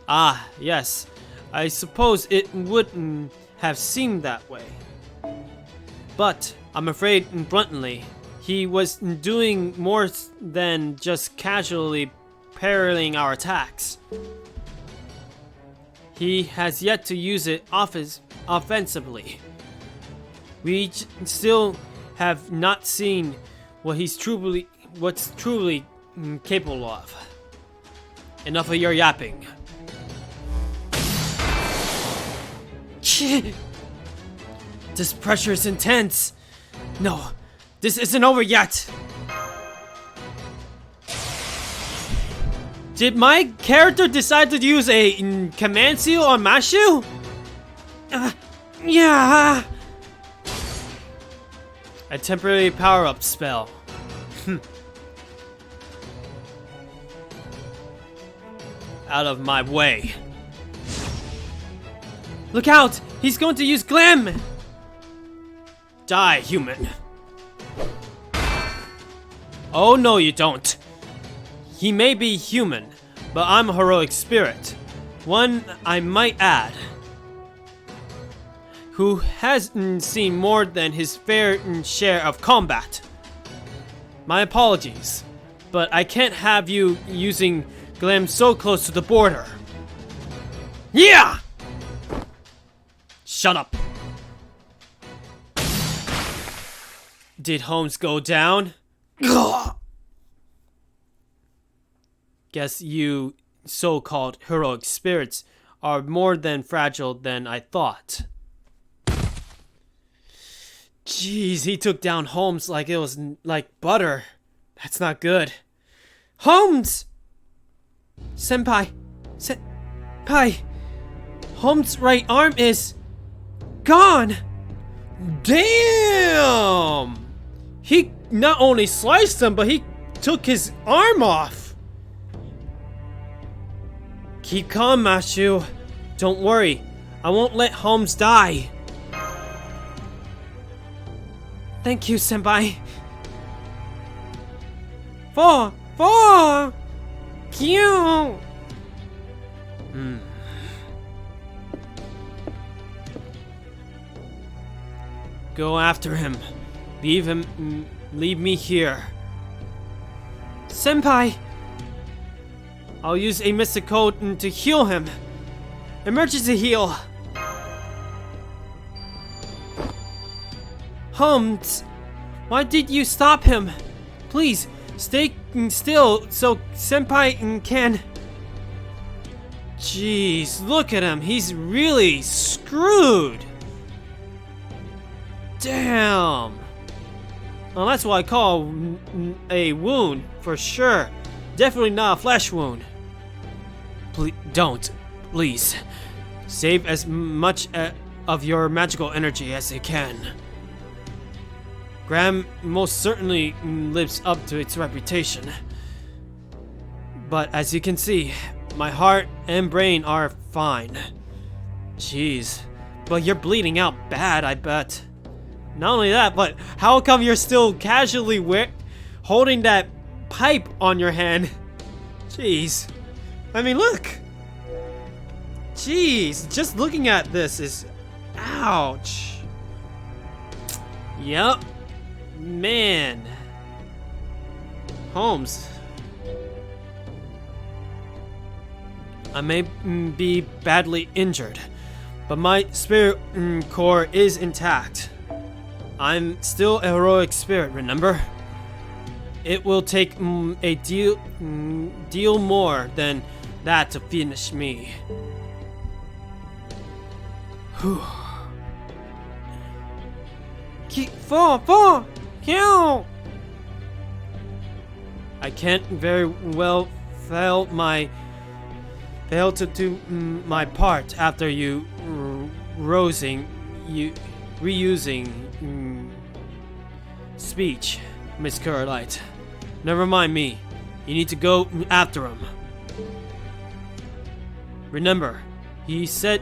Ah, yes. I suppose it wouldn't have seemed that way. But I'm afraid, bluntly, he was doing more than just casually parrying our attacks. He has yet to use it offensively. We still have not seen what's truly capable of. Enough of your yapping. This pressure is intense. No, this isn't over yet. Did my character decide to use a command seal on Mashu? Yeah. A temporary power-up spell. Out of my way. Look out! He's going to use Glam! Die, human. Oh no, you don't. He may be human, but I'm a heroic spirit. One, I might add, who has seen more than his fair share of combat. My apologies, but I can't have you using Glam so close to the border. Yeah! Shut up. Did Holmes go down? Guess you so-called heroic spirits are more than fragile than I thought. Jeez, he took down Holmes like it was like butter. That's not good. Holmes! Senpai! Holmes' right arm is gone! Damn! He not only sliced him, but he took his arm off. Keep calm, Mashu. Don't worry. I won't let Holmes die. Thank you, Senpai. Four! Cute! Go after him. Leave me here. Senpai! I'll use a mystic code to heal him. Emergency heal! Holmes! Why did you stop him? Please, stay still so Senpai can... Jeez, look at him. He's really screwed. Damn. Well, that's what I call a wound, for sure. Definitely not a flesh wound. Please, don't. Please. Save as much of your magical energy as you can. Graham most certainly lives up to its reputation. But as you can see, my heart and brain are fine. Jeez. But you're bleeding out bad, I bet. Not only that, but how come you're still casually holding that pipe on your hand? Jeez. I mean, look. Jeez, just looking at this is... Ouch. Yep. Man. Holmes. I may be badly injured, but my spirit core is intact. I'm still a heroic spirit, remember? It will take a deal more than that to finish me. Whew. Four, kill! I can't very well fail to do my part after you reusing speech, Miss Curlight. Never mind me. You need to go after him. Remember, he said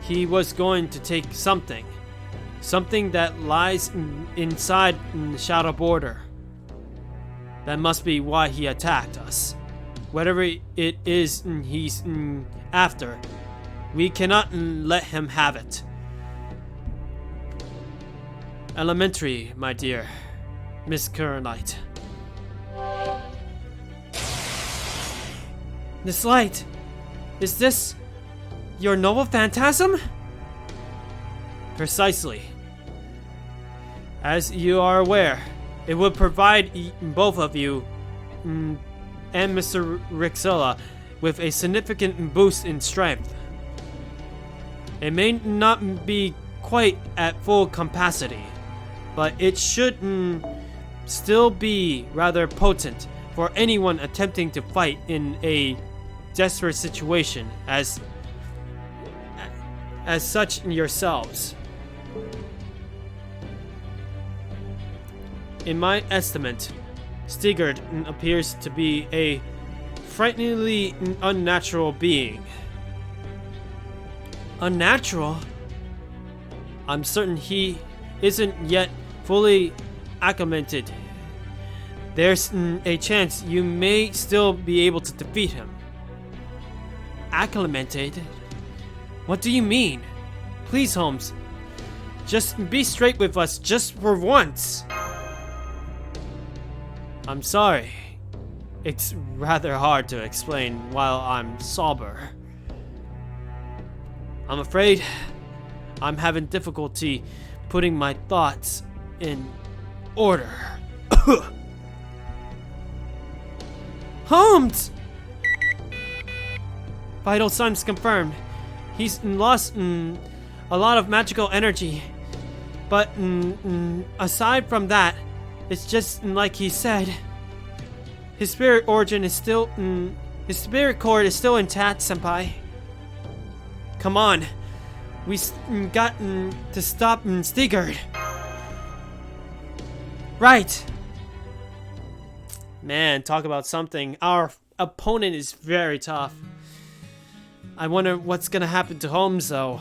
he was going to take something that lies inside the Shadow Border. That must be why he attacked us. Whatever it is he's after, we cannot let him have it. Elementary, my dear Miss Curlight. This light, is this your noble phantasm? Precisely. As you are aware, it would provide both of you and Mr. Rixella with a significant boost in strength. It may not be quite at full capacity, but it should still be rather potent for anyone attempting to fight in a desperate situation as such yourselves. In my estimate, Stigard appears to be a frighteningly unnatural being. Unnatural? I'm certain he isn't yet fully acclimated. There's a chance you may still be able to defeat him. Acclimated? What do you mean? Please, Holmes, just be straight with us just for once. I'm sorry. It's rather hard to explain while I'm sober. I'm afraid I'm having difficulty putting my thoughts in order. Holmes! Vital signs confirmed. He's lost a lot of magical energy. But aside from that, it's just like he said. His spirit origin is still... his spirit cord is still intact, Senpai. Come on. We got to stop Stigard. Right. Man, talk about something. Our opponent is very tough. I wonder what's gonna happen to Holmes, though.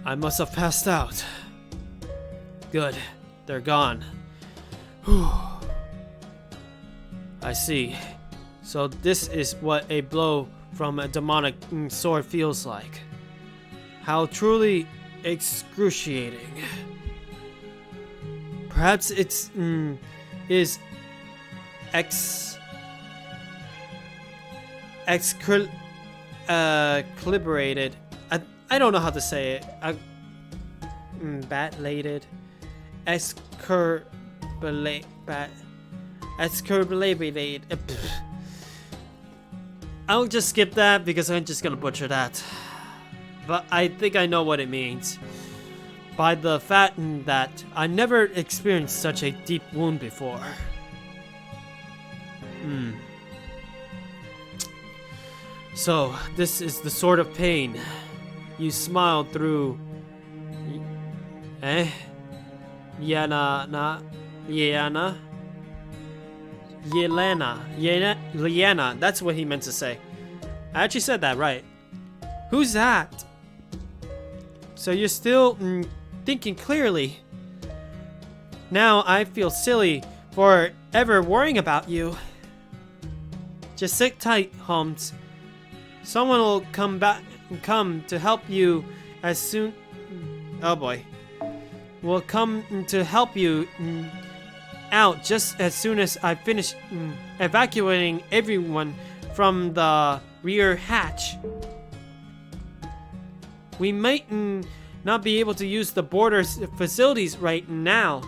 I must have passed out. Good. They're gone. Whew. I see. So this is what a blow from a demonic sword feels like. How truly excruciating. Perhaps it's is excalibrated. I don't know how to say it. Batlated. Excalibrated. I'll just skip that because I'm just gonna butcher that. But I think I know what it means. By the fact that I never experienced such a deep wound before. So, this is the sort of pain you smiled through. Yelena. That's what he meant to say. I actually said that right. Who's that? So you're still thinking clearly. Now I feel silly for ever worrying about you. Just sit tight, Holmes. Someone will come to help you as soon. Oh boy. Will come to help you out just as soon as I finish evacuating everyone from the rear hatch. We might not be able to use the border's facilities right now,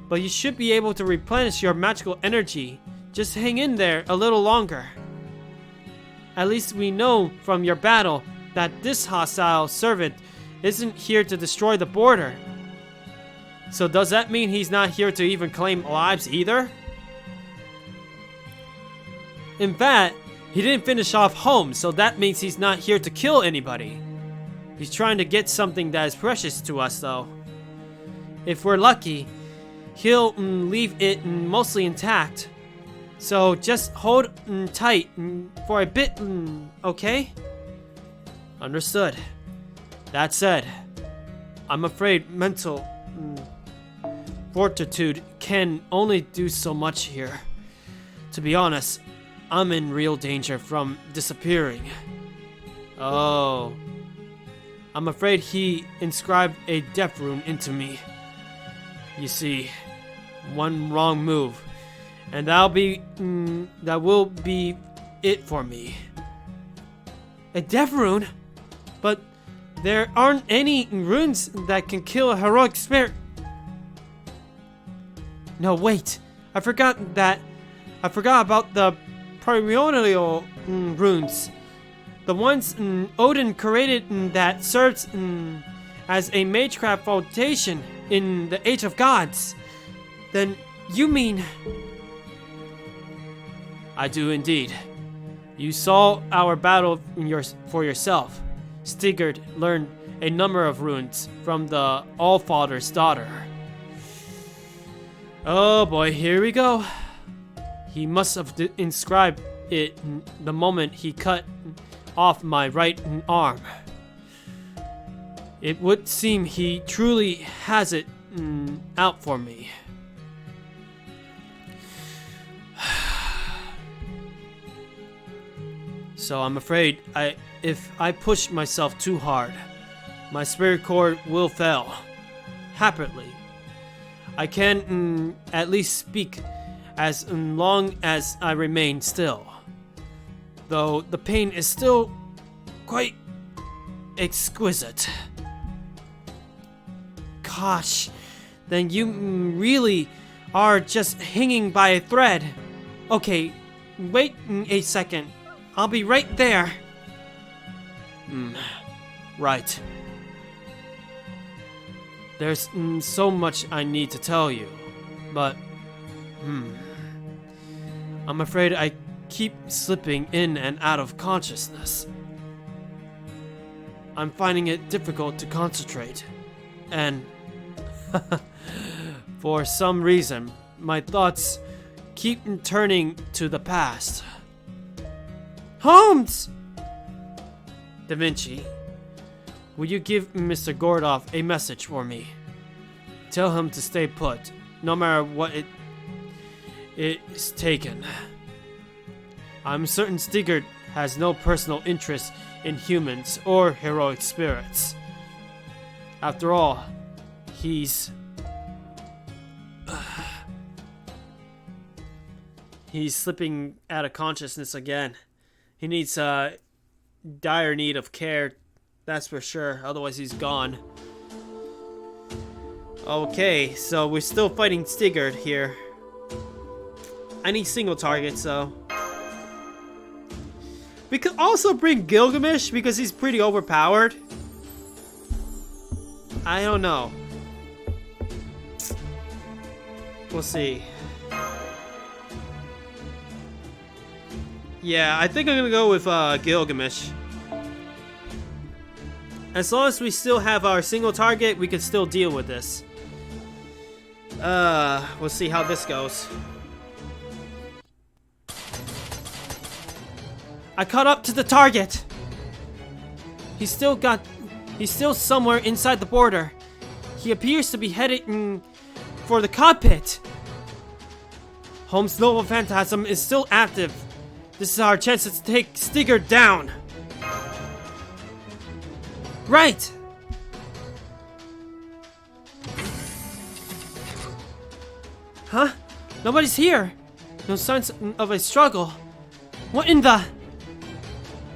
but you should be able to replenish your magical energy. Just hang in there a little longer. At least we know from your battle that this hostile servant isn't here to destroy the border. So does that mean he's not here to even claim lives either? In fact, he didn't finish off Holmes, so that means he's not here to kill anybody. He's trying to get something that is precious to us, though. If we're lucky, he'll leave it mostly intact. So just hold tight for a bit, okay? Understood. That said, I'm afraid mental fortitude can only do so much here. To be honest, I'm in real danger from disappearing. Oh. I'm afraid he inscribed a death rune into me. You see, one wrong move, and that will be it for me. A death rune? But there aren't any runes that can kill a heroic spirit. No, wait. I forgot about the primordial runes. The ones Odin created that serves as a magecraft foundation in the Age of Gods. Then you mean... I do indeed. You saw our battle for yourself. Sigurd learned a number of runes from the Allfather's daughter. Oh boy, here we go. He must have inscribed it the moment he cut off my right arm. It would seem he truly has it out for me. So I'm afraid if I push myself too hard, my spirit core will fail. Happily, I can at least speak as long as I remain still. Though the pain is still quite exquisite. Gosh, then you really are just hanging by a thread. Okay, wait a second. I'll be right there. Right. There's so much I need to tell you, but I'm afraid I keep slipping in and out of consciousness. I'm finding it difficult to concentrate, and for some reason, my thoughts keep turning to the past. Holmes! Da Vinci, will you give Mr. Gordoff a message for me? Tell him to stay put, no matter what it is taken. I'm certain Sigurd has no personal interest in humans or heroic spirits. After all, he's slipping out of consciousness again. He needs dire need of care, that's for sure. Otherwise, he's gone. Okay, so we're still fighting Sigurd here. I need single targets, though. We could also bring Gilgamesh because he's pretty overpowered. I don't know. We'll see. Yeah, I think I'm gonna go with Gilgamesh. As long as we still have our single target, we can still deal with this. We'll see how this goes. I caught up to the target. He's still somewhere inside the border. He appears to be heading for the cockpit. Holmes' noble phantasm is still active. This is our chance to take Sigurd down. Right. Huh? Nobody's here. No signs of a struggle. What in the...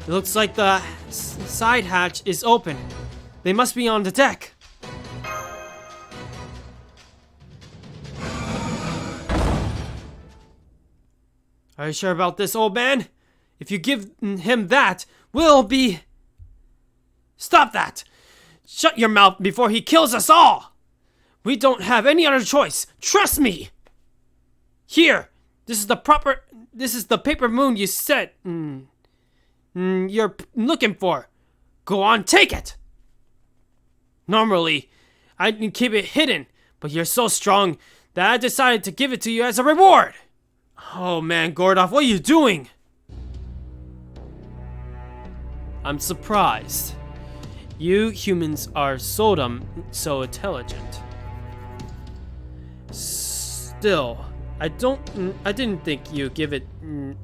It looks like the side hatch is open. They must be on the deck. Are you sure about this, old man? If you give him that, we'll be... Stop that! Shut your mouth before he kills us all! We don't have any other choice. Trust me. Here, this is the paper moon you said you're looking for. Go on, take it. Normally, I'd keep it hidden, but you're so strong that I decided to give it to you as a reward. Oh man, Gordoff, what are you doing? I'm surprised. You humans are seldom so intelligent. Still, I didn't think you give it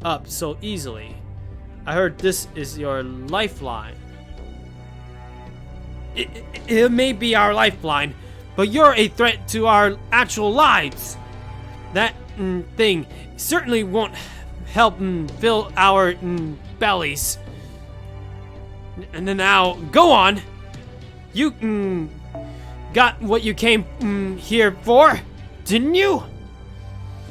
up so easily. I heard this is your lifeline. It may be our lifeline, but you're a threat to our actual lives. That thing certainly won't help fill our bellies. And then now, go on. You got what you came here for, didn't you?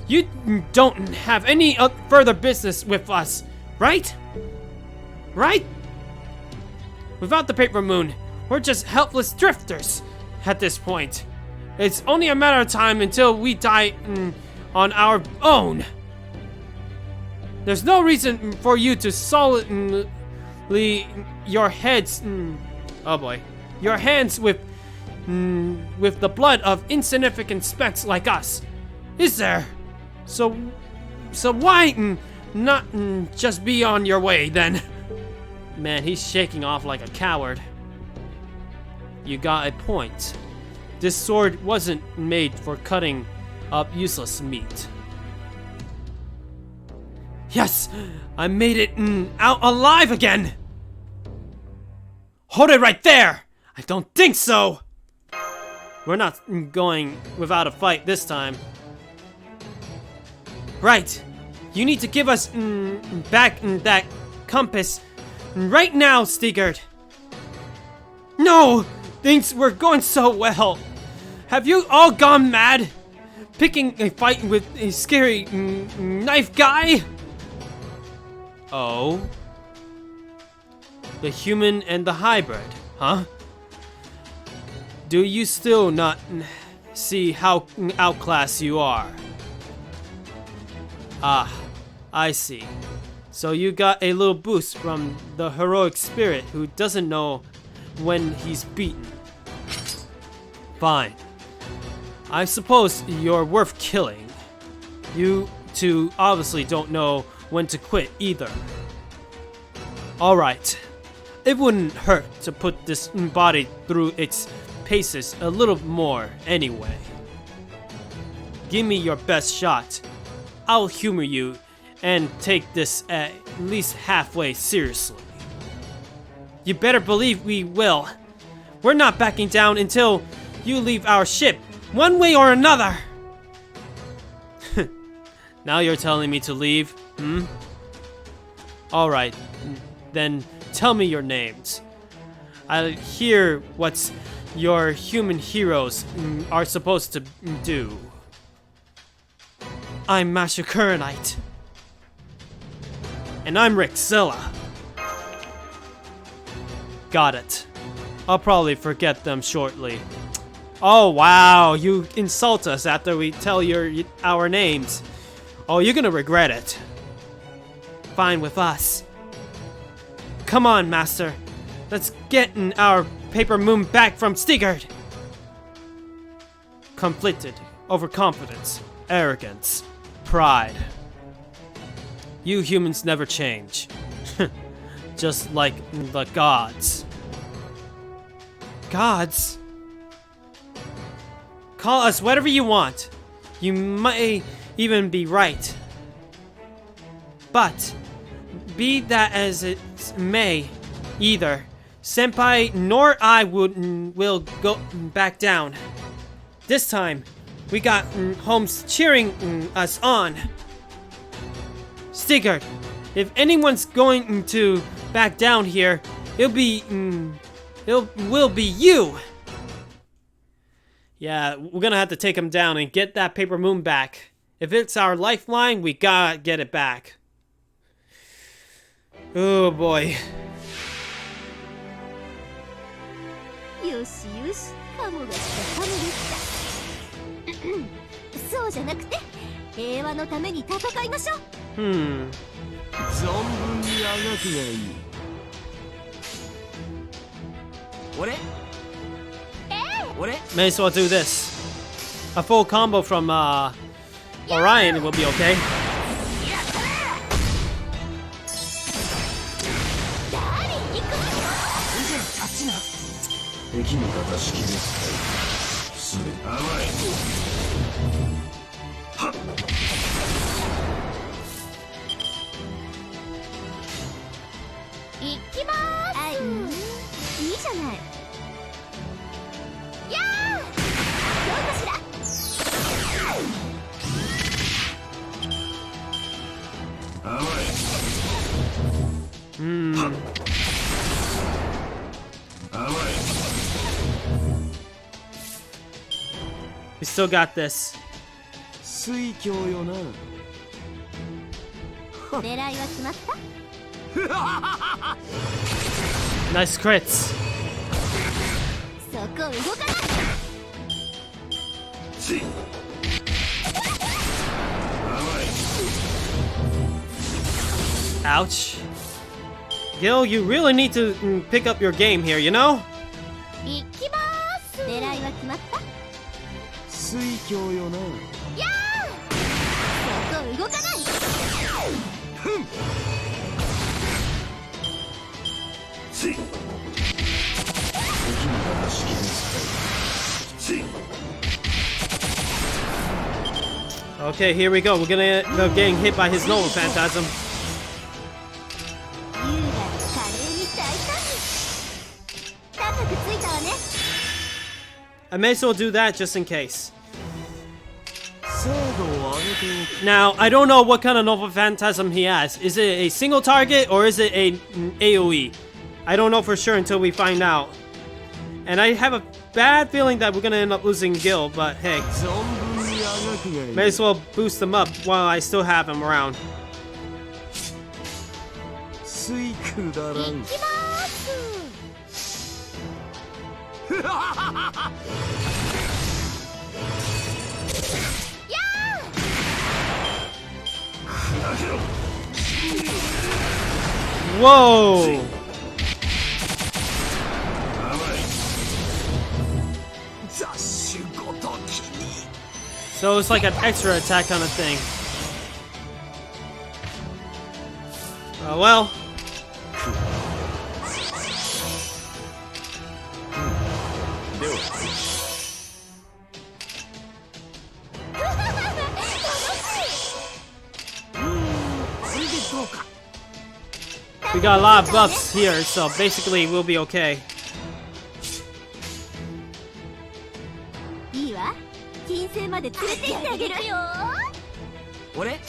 You don't have any further business with us, right? Right? Without the paper moon, we're just helpless drifters at this point. It's only a matter of time until we die on our own. There's no reason for you to solidly your heads oh boy, your hands with the blood of insignificant specks like us, is there? So why not just be on your way then? Man, he's shaking off like a coward. You got a point. This sword wasn't made for cutting up useless meat. Yes, I made it out alive again. Hold it right there. I don't think so. We're not going without a fight this time. Right. You need to give us back that compass right now, Stigard. No! Things were going so well. Have you all gone mad? Picking a fight with a scary knife guy? Oh? The human and the hybrid, huh? Do you still not see how outclassed you are? Ah, I see. So you got a little boost from the heroic spirit who doesn't know when he's beaten. Fine. I suppose you're worth killing. You two obviously don't know when to quit either. Alright. It wouldn't hurt to put this body through its paces a little more anyway. Give me your best shot. I'll humor you and take this at least halfway seriously. You better believe we will. We're not backing down until you leave our ship, one way or another. Now you're telling me to leave, hmm? Alright, then tell me your names. I hear what your human heroes are supposed to do. I'm Master Kuranite. And I'm Rexilla. Got it. I'll probably forget them shortly. Oh wow, you insult us after we tell our names. Oh, you're gonna regret it. Fine with us. Come on, Master. Let's get our paper moon back from Stigard. Conflicted, overconfidence, arrogance, pride. You humans never change. Just like the gods. Gods? Call us whatever you want. You may even be right. But, be that as it may, either Senpai nor I will go back down. This time, we got Holmes cheering us on. Stigard, if anyone's going to back down here, it will be you. Yeah, we're gonna have to take him down and get that paper moon back. If it's our lifeline, we gotta get it back. Oh boy. よしよし、カモがしたカモでした。そうじゃなくて平和のために戦いましょう。存分にあがくがいい。俺 May as well do this. A full combo from Orion will be okay. 敵味方式ですすべて甘いはっ行きまーす。いいじゃない。やーどうかしら。甘い 甘い We still got this. 水郷よな。狙いは決まった。 Nice crits. そこ動かない。甘い Ouch. Gil, you really need to pick up your game here, you know? 行きまーす。狙いは決まった。水郷よな。やーそこ動かない。ふんつい敵味方式ですつい Okay, here we go. We're gonna end up getting hit by his Nova Phantasm. 優雅に華麗に大胆に。高くついたわね。 I may as well do that just in case. 精度を上げておく Now, I don't know what kind of Nova Phantasm he has. Is it a single target or is it a AoE? I don't know for sure until we find out. And I have a bad feeling that we're gonna end up losing Gil, but hey. 存分にあがくがいい May as well boost him up while I still have him around. 水くだらん行きまーす。や砕けろ Whoa! 甘い雑種ごときに So it's like an extra attack kind of thing. Well. では これでどうか We got a lot of buffs here, so basically we'll be okay. いいわ。金星まで連れて行ってあげるよ。俺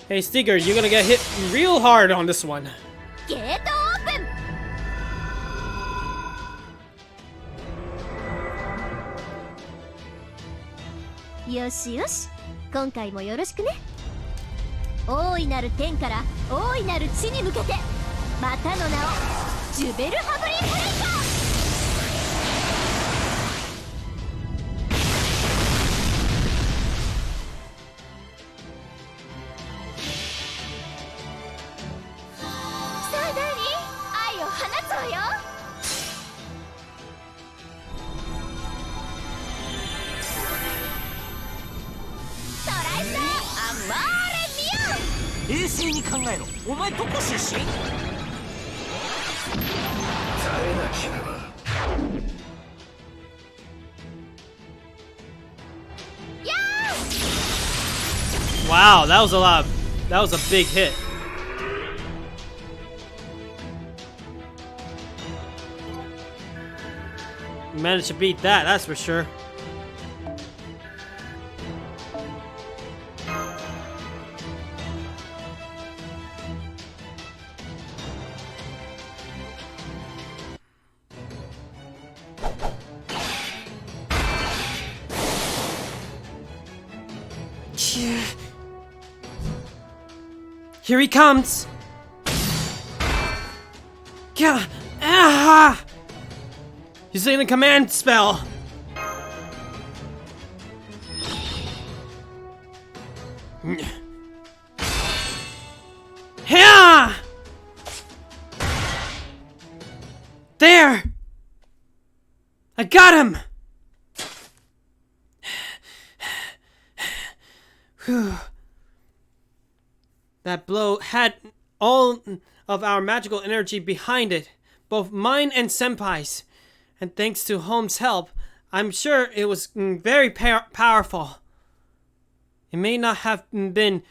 Hey Stiger, you're gonna get hit real hard on this one. ゲートオープン。よしよし、今回もよろしくね。大いなる天から大いなる地に向けて、またの名をジュベルハブリンブレイカー。さあダーリン、愛を放つわよ。トライスアマーレミュー。冷静に考えろお前どこ出身耐えなければ Wow, that was a lot. That was a big hit. You managed to beat that, that's for sure. Here he comes! Yeah. Ah! Using a command spell! Yeah! There! I got him! Whew. That blow had all of our magical energy behind it, both mine and Senpai's. And thanks to Home's help, I'm sure it was very powerful. It may not have been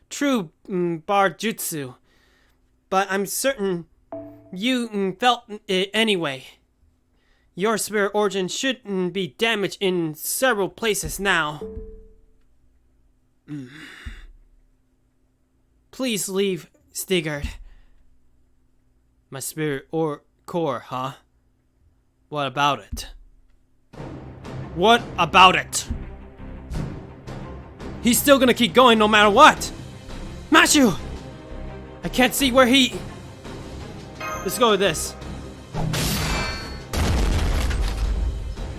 true bar jutsu, but I'm certain you felt it anyway. Your spirit origin should be damaged in several places now. Please leave, Stigard. My spirit or core, huh? What about it? What about it? He's still gonna keep going no matter what! Mashu! I can't see where he... Let's go with this.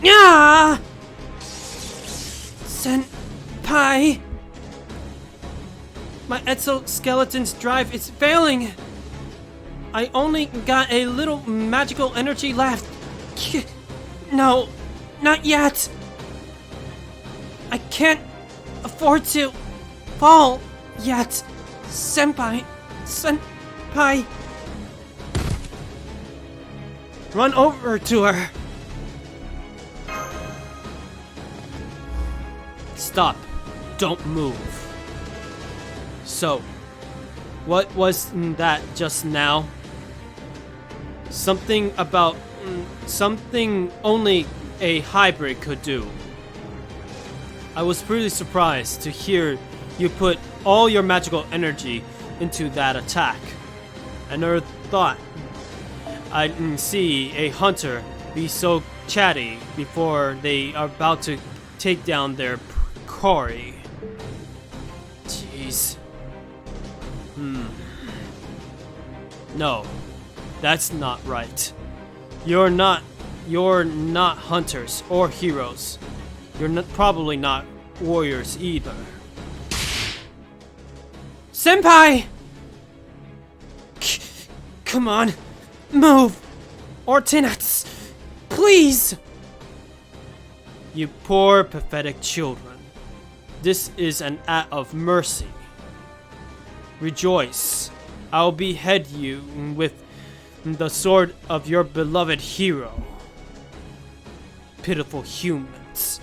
Yeah! Senpai! My exoskeleton's drive is failing! I only got a little magical energy left. No, not yet! I can't afford to fall yet. Senpai! Run over to her! Stop. Don't move. So, what was that just now? Something about... something only a hybrid could do. I was pretty surprised to hear you put all your magical energy into that attack. I never thought I'd see a hunter be so chatty before they are about to take down their quarry. Jeez. No, that's not right. You're not hunters or heroes. You're probably not warriors either. Senpai! Come on, move! Or Tenats, please! You poor, pathetic children. This is an act of mercy. Rejoice. I'll behead you with the sword of your beloved hero. Pitiful humans.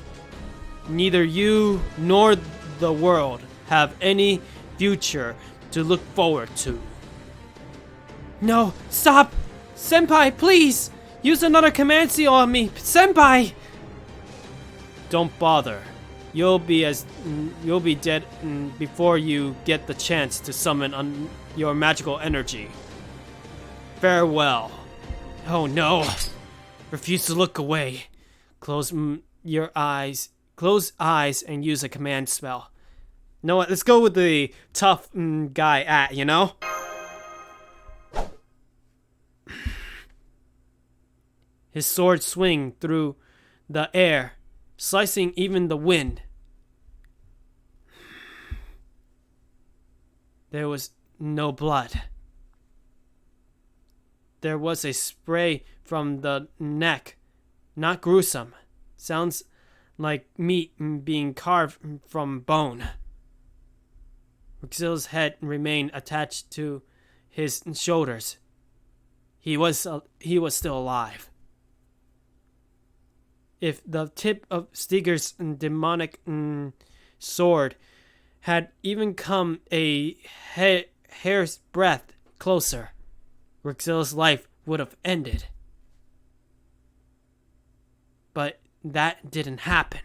Neither you nor the world have any future to look forward to. No, stop! Senpai, please! Use another command seal on me! Senpai! Don't bother. You'll be dead before you get the chance to summon your magical energy. Farewell. Oh no! Refuse to look away. Close your eyes. Close eyes and use a command spell. You know what? Let's go with the tough guy you know? His sword swing through the air, slicing even the wind. There was no blood. There was a spray from the neck. Not gruesome. Sounds like meat being carved from bone. Ruxil's head remained attached to his shoulders. He was still alive. If the tip of Stiger's demonic sword had even come a hair's breadth closer, Ruxil's life would have ended. But that didn't happen.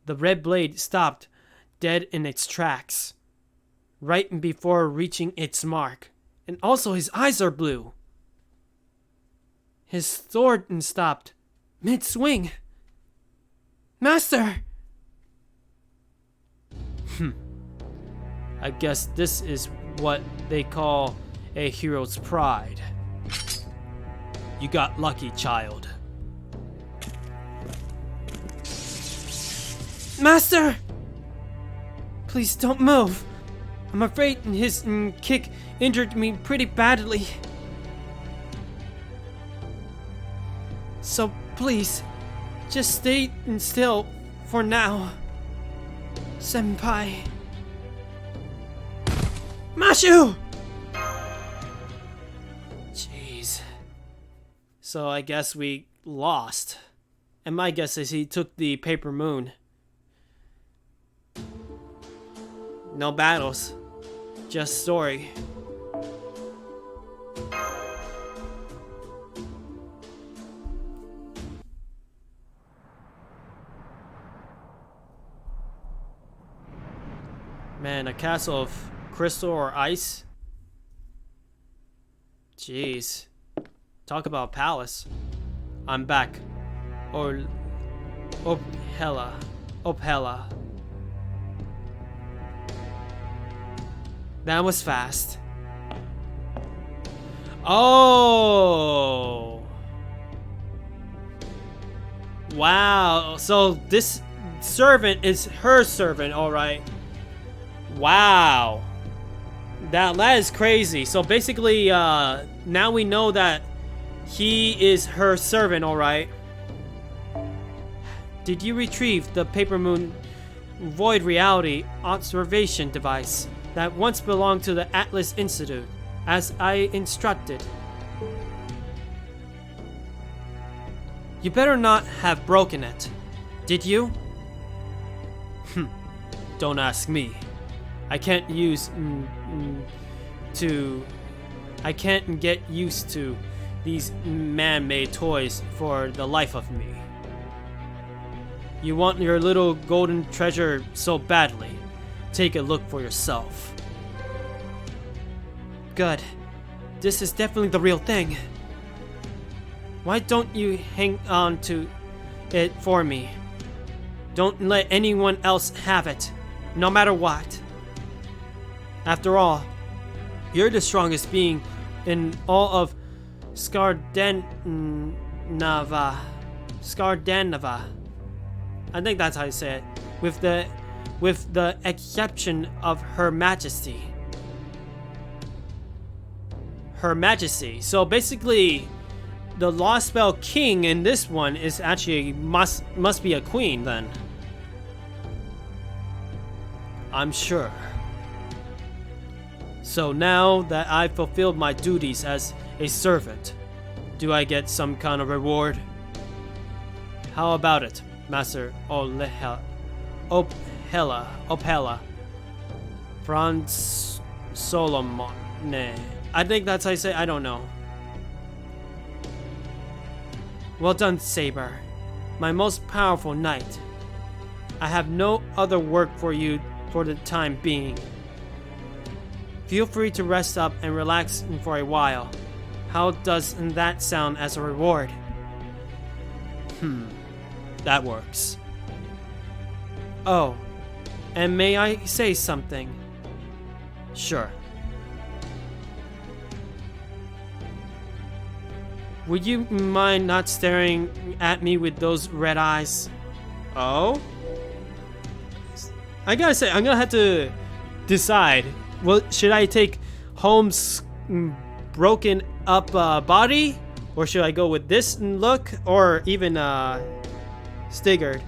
The red blade stopped dead in its tracks, right before reaching its mark, and also his eyes are blue. His sword stopped mid-swing. Master! I guess this is what they call a hero's pride. You got lucky, child. Master! Please don't move. I'm afraid his kick injured me pretty badly. So please, just stay still for now. Senpai. Mashu! Jeez. So I guess we lost. And my guess is he took the paper moon. No battles. Just story. Man, a castle of crystal or ice? Jeez. Talk about palace. I'm back. Ophela. That was fast. Oh! Wow. So this servant is her servant, alright. Wow. That is crazy. So basically, now we know that he is her servant, alright. Did you retrieve the Paper Moon Void Reality observation device that once belonged to the Atlas Institute, as I instructed? You better not have broken it. Did you? Don't ask me. I can't get used to these man-made toys for the life of me. You want your little golden treasure so badly. Take a look for yourself. Good. This is definitely the real thing. Why don't you hang on to it for me? Don't let anyone else have it, no matter what. After all, you're the strongest being in all of Skardanava. I think that's how you say it. With the exception of Her Majesty. Her Majesty. So basically, the Lost Spell King in this one is actually must be a queen then. I'm sure. So now that I've fulfilled my duties as a servant, do I get some kind of reward? How about it, Master Ophela? Franz Solomon. I think that's how you say it. I don't know. Well done, Saber. My most powerful knight. I have no other work for you for the time being. Feel free to rest up and relax for a while. How does that sound as a reward? That works. Oh, and may I say something? Sure. Would you mind not staring at me with those red eyes? Oh? I gotta say, I'm gonna have to decide. Well, should I take Holmes' broken up body? Or should I go with this look? Or even Stigard?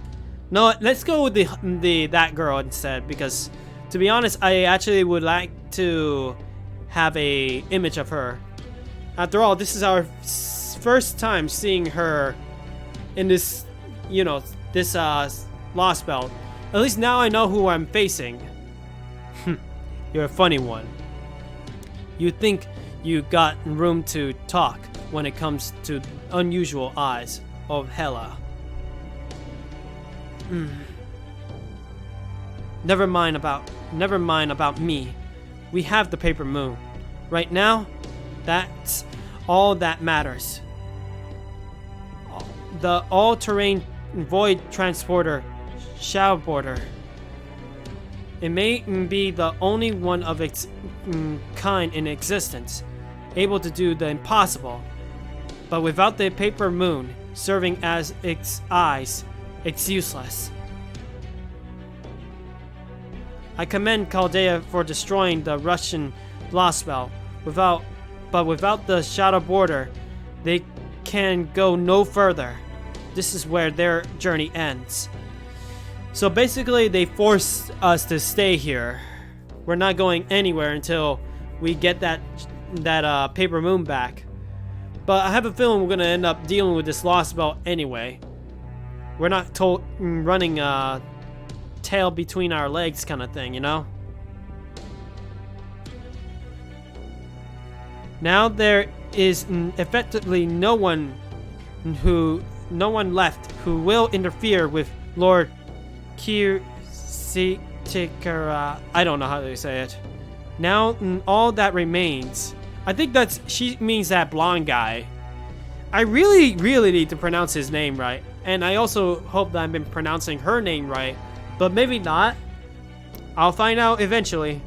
No, let's go with that girl instead. Because, to be honest, I actually would like to have a image of her. After all, this is our first time seeing her in this, this Lost Spell. At least now I know who I'm facing. You're a funny one. You think you got room to talk when it comes to unusual eyes of Hela. Never mind about me. We have the Paper Moon. Right now, that's all that matters. The all-terrain void transporter, Shadowboarder. It may be the only one of its kind in existence, able to do the impossible. but without the paper moon serving as its eyes, it's useless. I commend Chaldea for destroying the Russian Lost Belt. But without the Shadow Border, they can go no further. This is where their journey ends. So basically, they forced us to stay here. We're not going anywhere until we get that paper moon back. But I have a feeling we're gonna end up dealing with this Lost Belt anyway. We're not running tail between our legs kind of thing, you know? Now there is effectively no one left who will interfere with Lord Kirsitikara. I don't know how to say it. Now all that remains. I think she means that blonde guy. I really need to pronounce his name right. And I also hope that I've been pronouncing her name right. But maybe not. I'll find out eventually.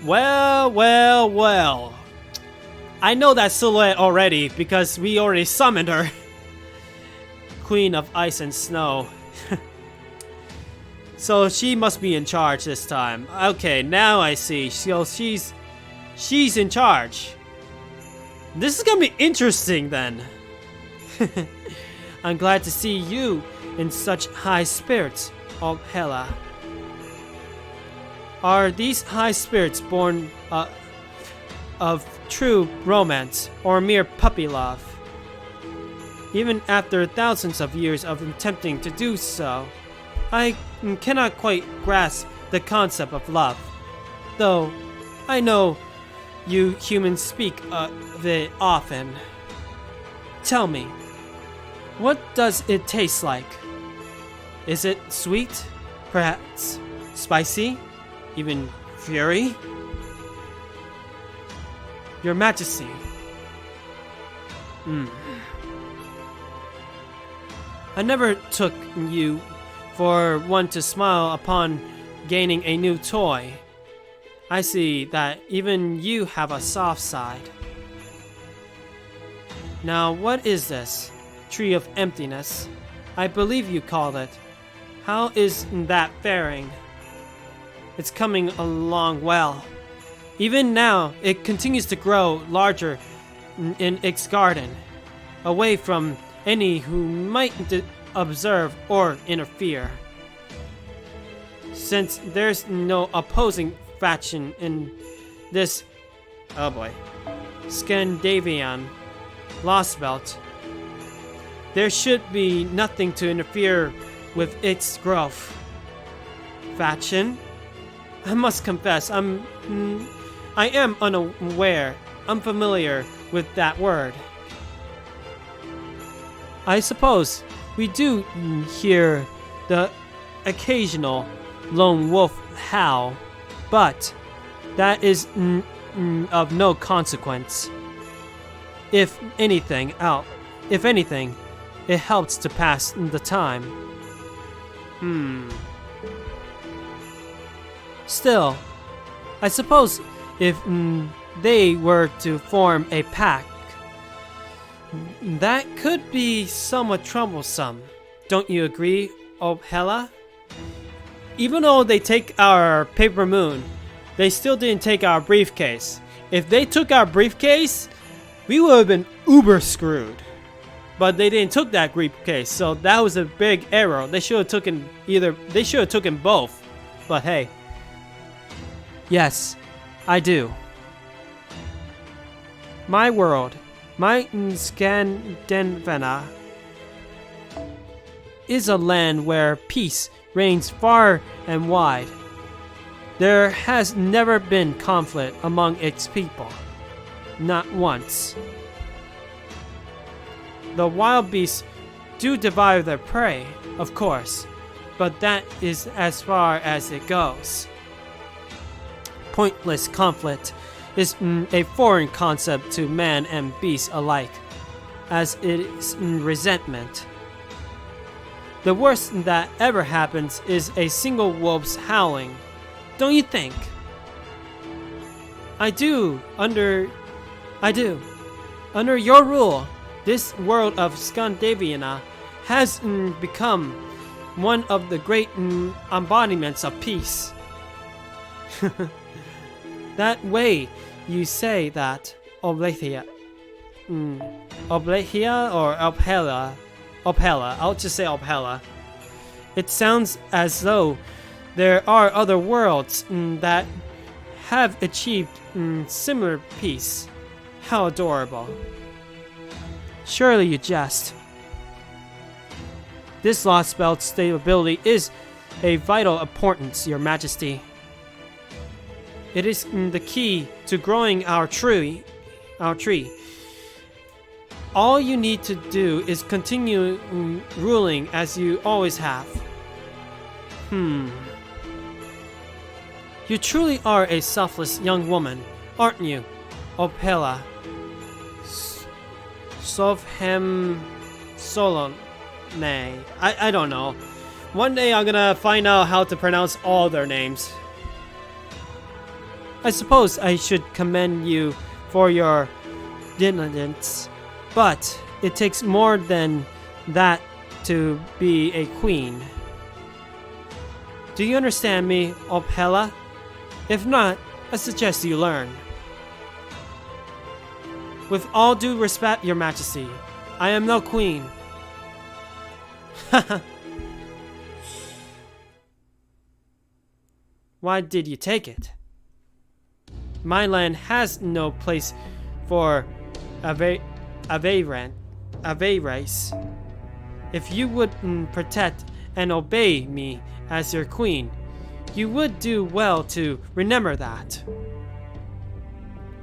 Well. I know that silhouette already because we already summoned her. Queen of Ice and Snow. So she must be in charge this time. Okay, now I see. So she's in charge. This is gonna be interesting then. I'm glad to see you in such high spirits, oh Hela. Are these high spirits born of true romance or mere puppy love? Even after thousands of years of attempting to do so, I cannot quite grasp the concept of love. Though, I know you humans speak of it often. Tell me, what does it taste like? Is it sweet? Perhaps spicy? Even fury? Your Majesty. I never took you for one to smile upon gaining a new toy. I see that even you have a soft side. Now, what is this? Tree of Emptiness, I believe you called it. How is that faring? It's coming along well. Even now, it continues to grow larger in its garden, away from any who might observe or interfere. Since there's no opposing faction in this, oh boy, Scandinavian Lost Belt, there should be nothing to interfere with its growth. Faction? I must confess, I am unfamiliar with that word. I suppose we do hear the occasional lone wolf howl, but that is of no consequence. If anything, it helps to pass the time. Still, I suppose if they were to form a pack, that could be somewhat troublesome. Don't you agree, oh Hela? Even though they take our paper moon, they still didn't take our briefcase. If they took our briefcase, we would have been uber screwed. But they didn't took that briefcase, so that was a big error. They should have taken both. But hey. Yes, I do. My world, my Scandinavia, is a land where peace reigns far and wide. There has never been conflict among its people. Not once. The wild beasts do devour their prey, of course, but that is as far as it goes. Pointless conflict is a foreign concept to man and beast alike, as it is resentment. The worst that ever happens is a single wolf's howling, don't you think? I do. Under your rule, this world of Scandinavia has become one of the great embodiments of peace. That way, you say that Oblehia or Opella. I'll just say Opella. It sounds as though there are other worlds that have achieved similar peace. How adorable. Surely you jest. This lost belt's stability is a vital importance, Your Majesty. It is the key to growing our tree. All you need to do is continue ruling as you always have. You truly are a selfless young woman, aren't you, Opella? Sovhem Solon. Nay, I don't know. One day I'm gonna find out how to pronounce all their names. I suppose I should commend you for your diligence, but it takes more than that to be a queen. Do you understand me, Opella? If not, I suggest you learn. With all due respect, Your Majesty, I am no queen. Why did you take it? My land has no place for a race. If you would protect and obey me as your queen, you would do well to remember that.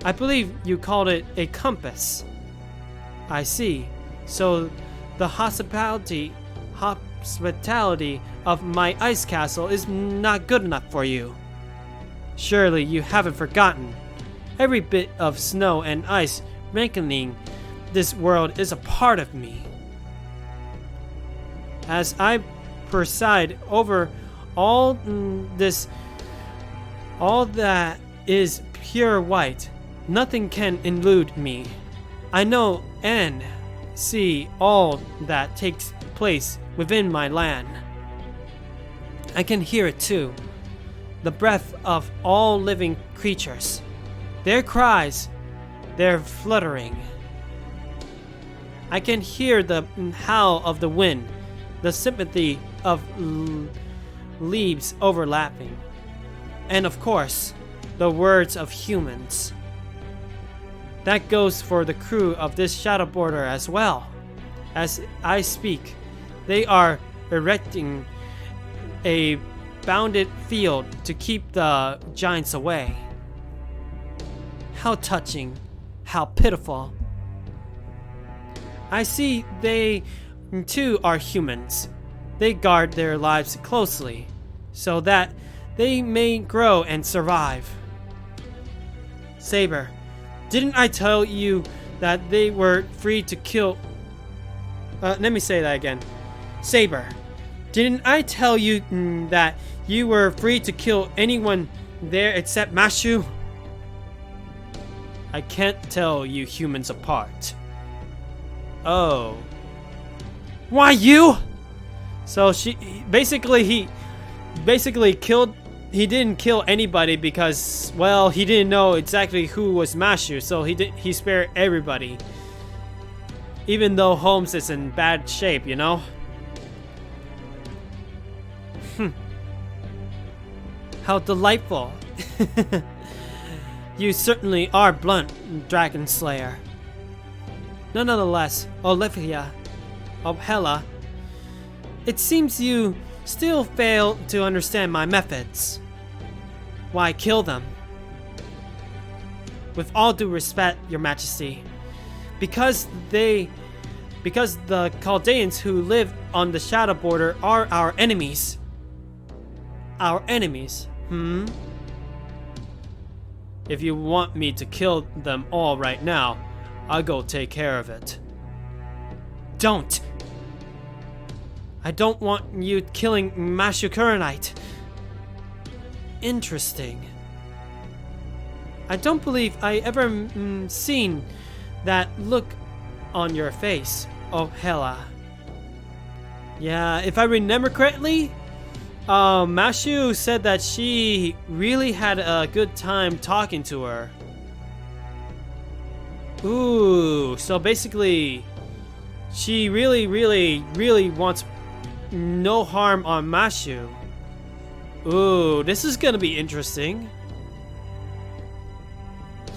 I believe you called it a compass. I see. So the hospitality of my ice castle is not good enough for you. Surely you haven't forgotten. Every bit of snow and ice making this world is a part of me. As I preside over all that is pure white, nothing can elude me. I know and see all that takes place within my land. I can hear it too. The breath of all living creatures. Their cries, their fluttering. I can hear the howl of the wind, the sympathy of leaves overlapping, and of course, the words of humans. That goes for the crew of this shadow border as well. As I speak, they are erecting a bounded field to keep the giants away. How touching, how pitiful. I see they too are humans. They guard their lives closely so that they may grow and survive. Saber, didn't I tell you that they were free to kill? Let me say that again. Saber, didn't I tell you that you were free to kill anyone there except Mashu? I can't tell you humans apart. Oh. Why you? So he didn't kill anybody because, well, he didn't know exactly who was Mashu, so he spared everybody. Even though Holmes is in bad shape, you know? How delightful. You certainly are blunt, Dragon Slayer. Nonetheless, Olivia, Opella, it seems you still fail to understand my methods. Why kill them? With all due respect, Your Majesty, because the Chaldeans who live on the shadow border are our enemies. Our enemies, If you want me to kill them all right now, I'll go take care of it. Don't! I don't want you killing Mashu Kuranite. Interesting. I don't believe I ever seen that look on your face, oh Hela. Yeah, if I remember correctly, Mashu said that she really had a good time talking to her. Ooh, so basically, she really wants no harm on Mashu. Ooh, this is gonna be interesting.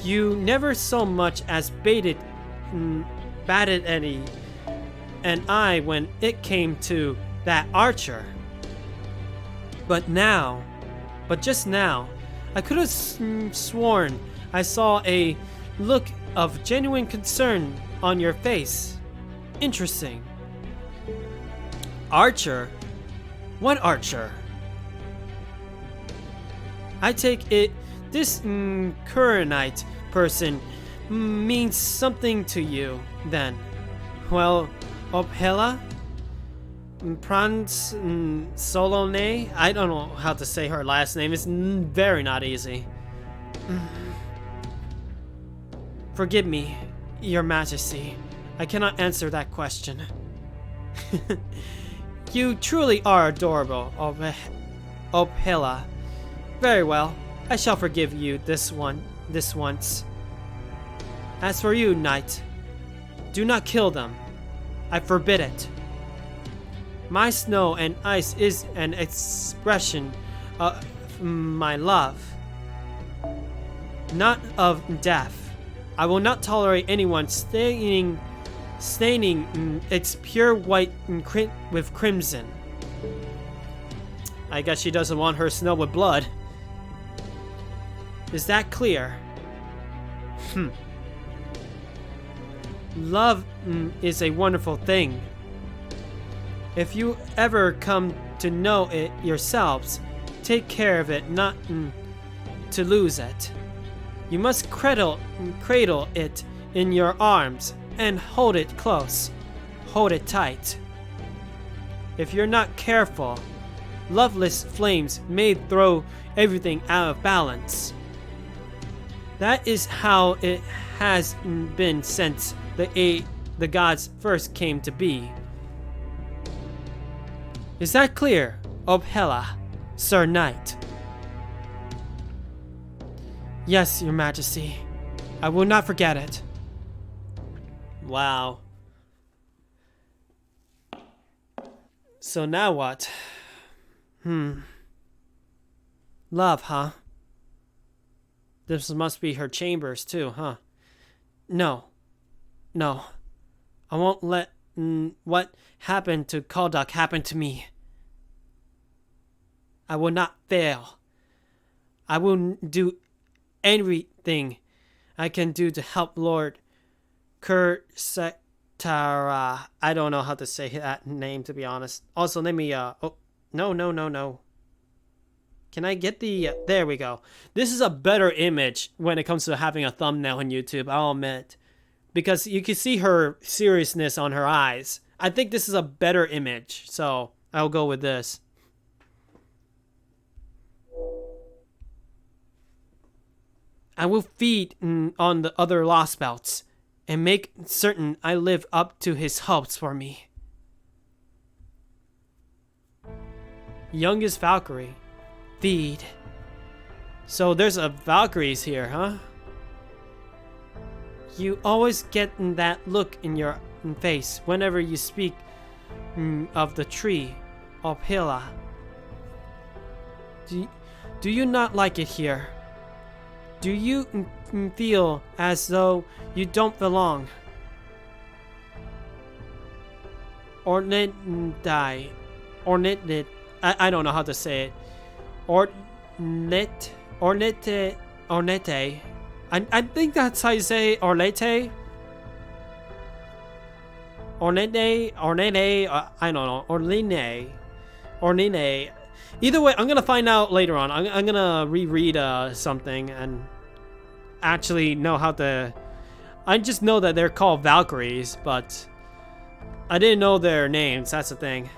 You never so much as batted an eye when it came to that archer. But just now, I could have sworn I saw a look of genuine concern on your face. Interesting. Archer? What archer? I take it this Kuranite person means something to you, then. Well, Ophela? Prans Solone? I don't know how to say her last name. It's very not easy. Forgive me, Your Majesty. I cannot answer that question. You truly are adorable, Ophela. Very well. I shall forgive you this once. As for you, knight, do not kill them. I forbid it. My snow and ice is an expression of my love, not of death. I will not tolerate anyone staining its pure white with crimson. I guess she doesn't want her snow with blood. Is that clear? Love is a wonderful thing. If you ever come to know it yourselves, take care of it not to lose it. You must cradle it in your arms and hold it close. Hold it tight. If you're not careful, loveless flames may throw everything out of balance. That is how it has been since the gods first came to be. Is that clear, Ophela, Sir Knight? Yes, Your Majesty. I will not forget it. Wow. So now what? Love, huh? This must be her chambers too, huh? No. I won't let what happened to Kodak happen to me. I will not fail. I will do everything I can do to help Lord Kursetara. I don't know how to say that name, to be honest. Also, let me, oh, no. Can I get the, there we go. This is a better image when it comes to having a thumbnail on YouTube, I'll admit. Because you can see her seriousness on her eyes. I think this is a better image, so I'll go with this. I will feed on the other lost belts and make certain I live up to his hopes for me. Youngest Valkyrie. Feed. So there's a Valkyries here, huh? You always get that look in your face whenever you speak of the tree, Ophela. Do you not like it here? Do you feel as though you don't belong? Ornate. I don't know how to say it. Ornate. I think that's how you say Ornate. Ornate. I don't know. Ornine. Either way, I'm gonna find out later on. I'm gonna reread something and actually know how to. I just know that they're called Valkyries, but I didn't know their names. That's the thing.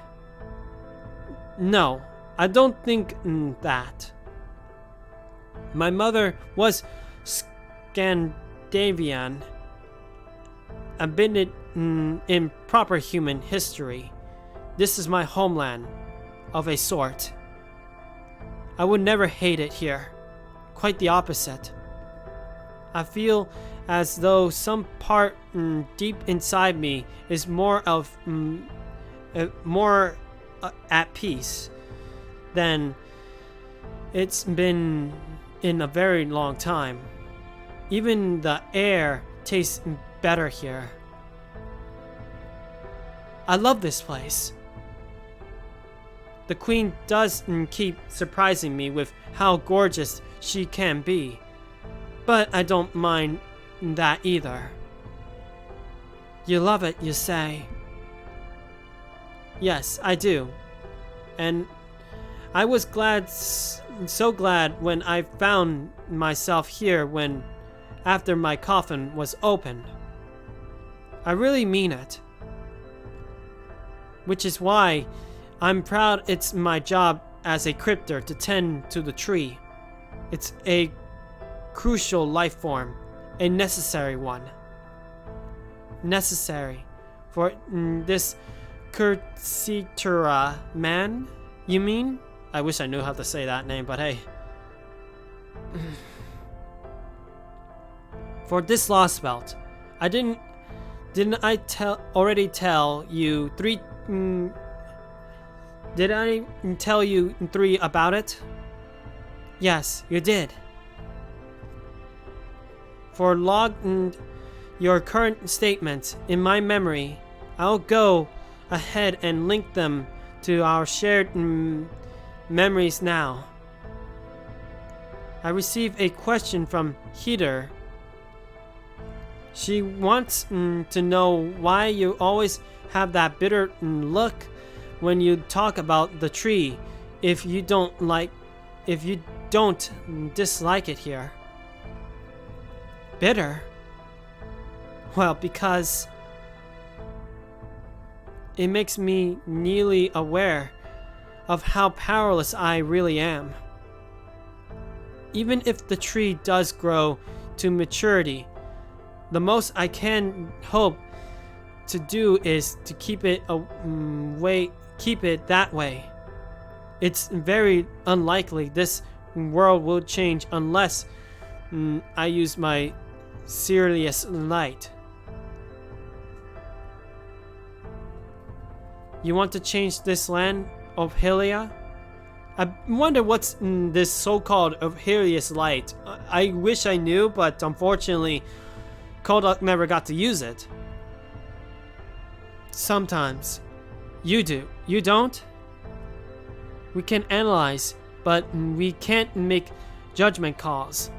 No, I don't think that. My mother was Scandinavian, abandoned in proper human history. This is my homeland, of a sort. I would never hate it here. Quite the opposite. I feel as though some part deep inside me is more at peace than it's been in a very long time. Even the air tastes better here. I love this place. The Queen does keep surprising me with how gorgeous she can be, but I don't mind that either. You love it, you say? Yes, I do. And I was so glad when I found myself here after my coffin was opened. I really mean it. Which is why I'm proud it's my job as a crypter to tend to the tree. It's a crucial life form, a necessary one. Necessary for this Kurtsitura man, you mean? I wish I knew how to say that name, but hey. For this lost belt, didn't I already tell you three? Did I tell you three about it? Yes, you did. For logging your current statements in my memory, I'll go ahead and link them to our shared memories now. I received a question from Heater. She wants to know why you always have that bitter look when you talk about the tree if you don't dislike it here. Bitter? Well, because it makes me nearly aware of how powerless I really am. Even if the tree does grow to maturity, the most I can hope to do is to keep it that way. It's very unlikely this world will change unless I use my serious light. You want to change this land of Hylia? I wonder what's this so-called Hylia's light. I wish I knew, but unfortunately, Kodak never got to use it. Sometimes. You do. You don't? We can analyze, but we can't make judgment calls.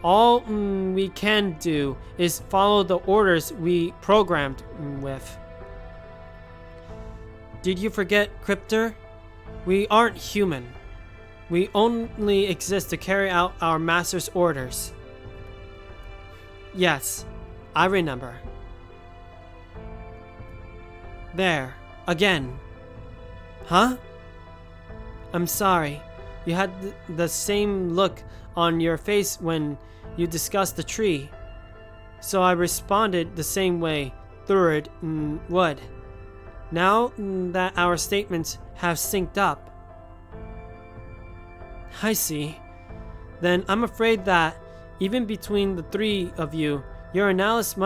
All we can do is follow the orders we programmed with. Did you forget, Crypter? We aren't human. We only exist to carry out our master's orders. Yes, I remember. There, again. Huh? I'm sorry. You had the same look on your face when you discussed the tree. So I responded the same way Thurid would. Now that our statements have synced up. I see. Then I'm afraid that even between the three of you, your analysis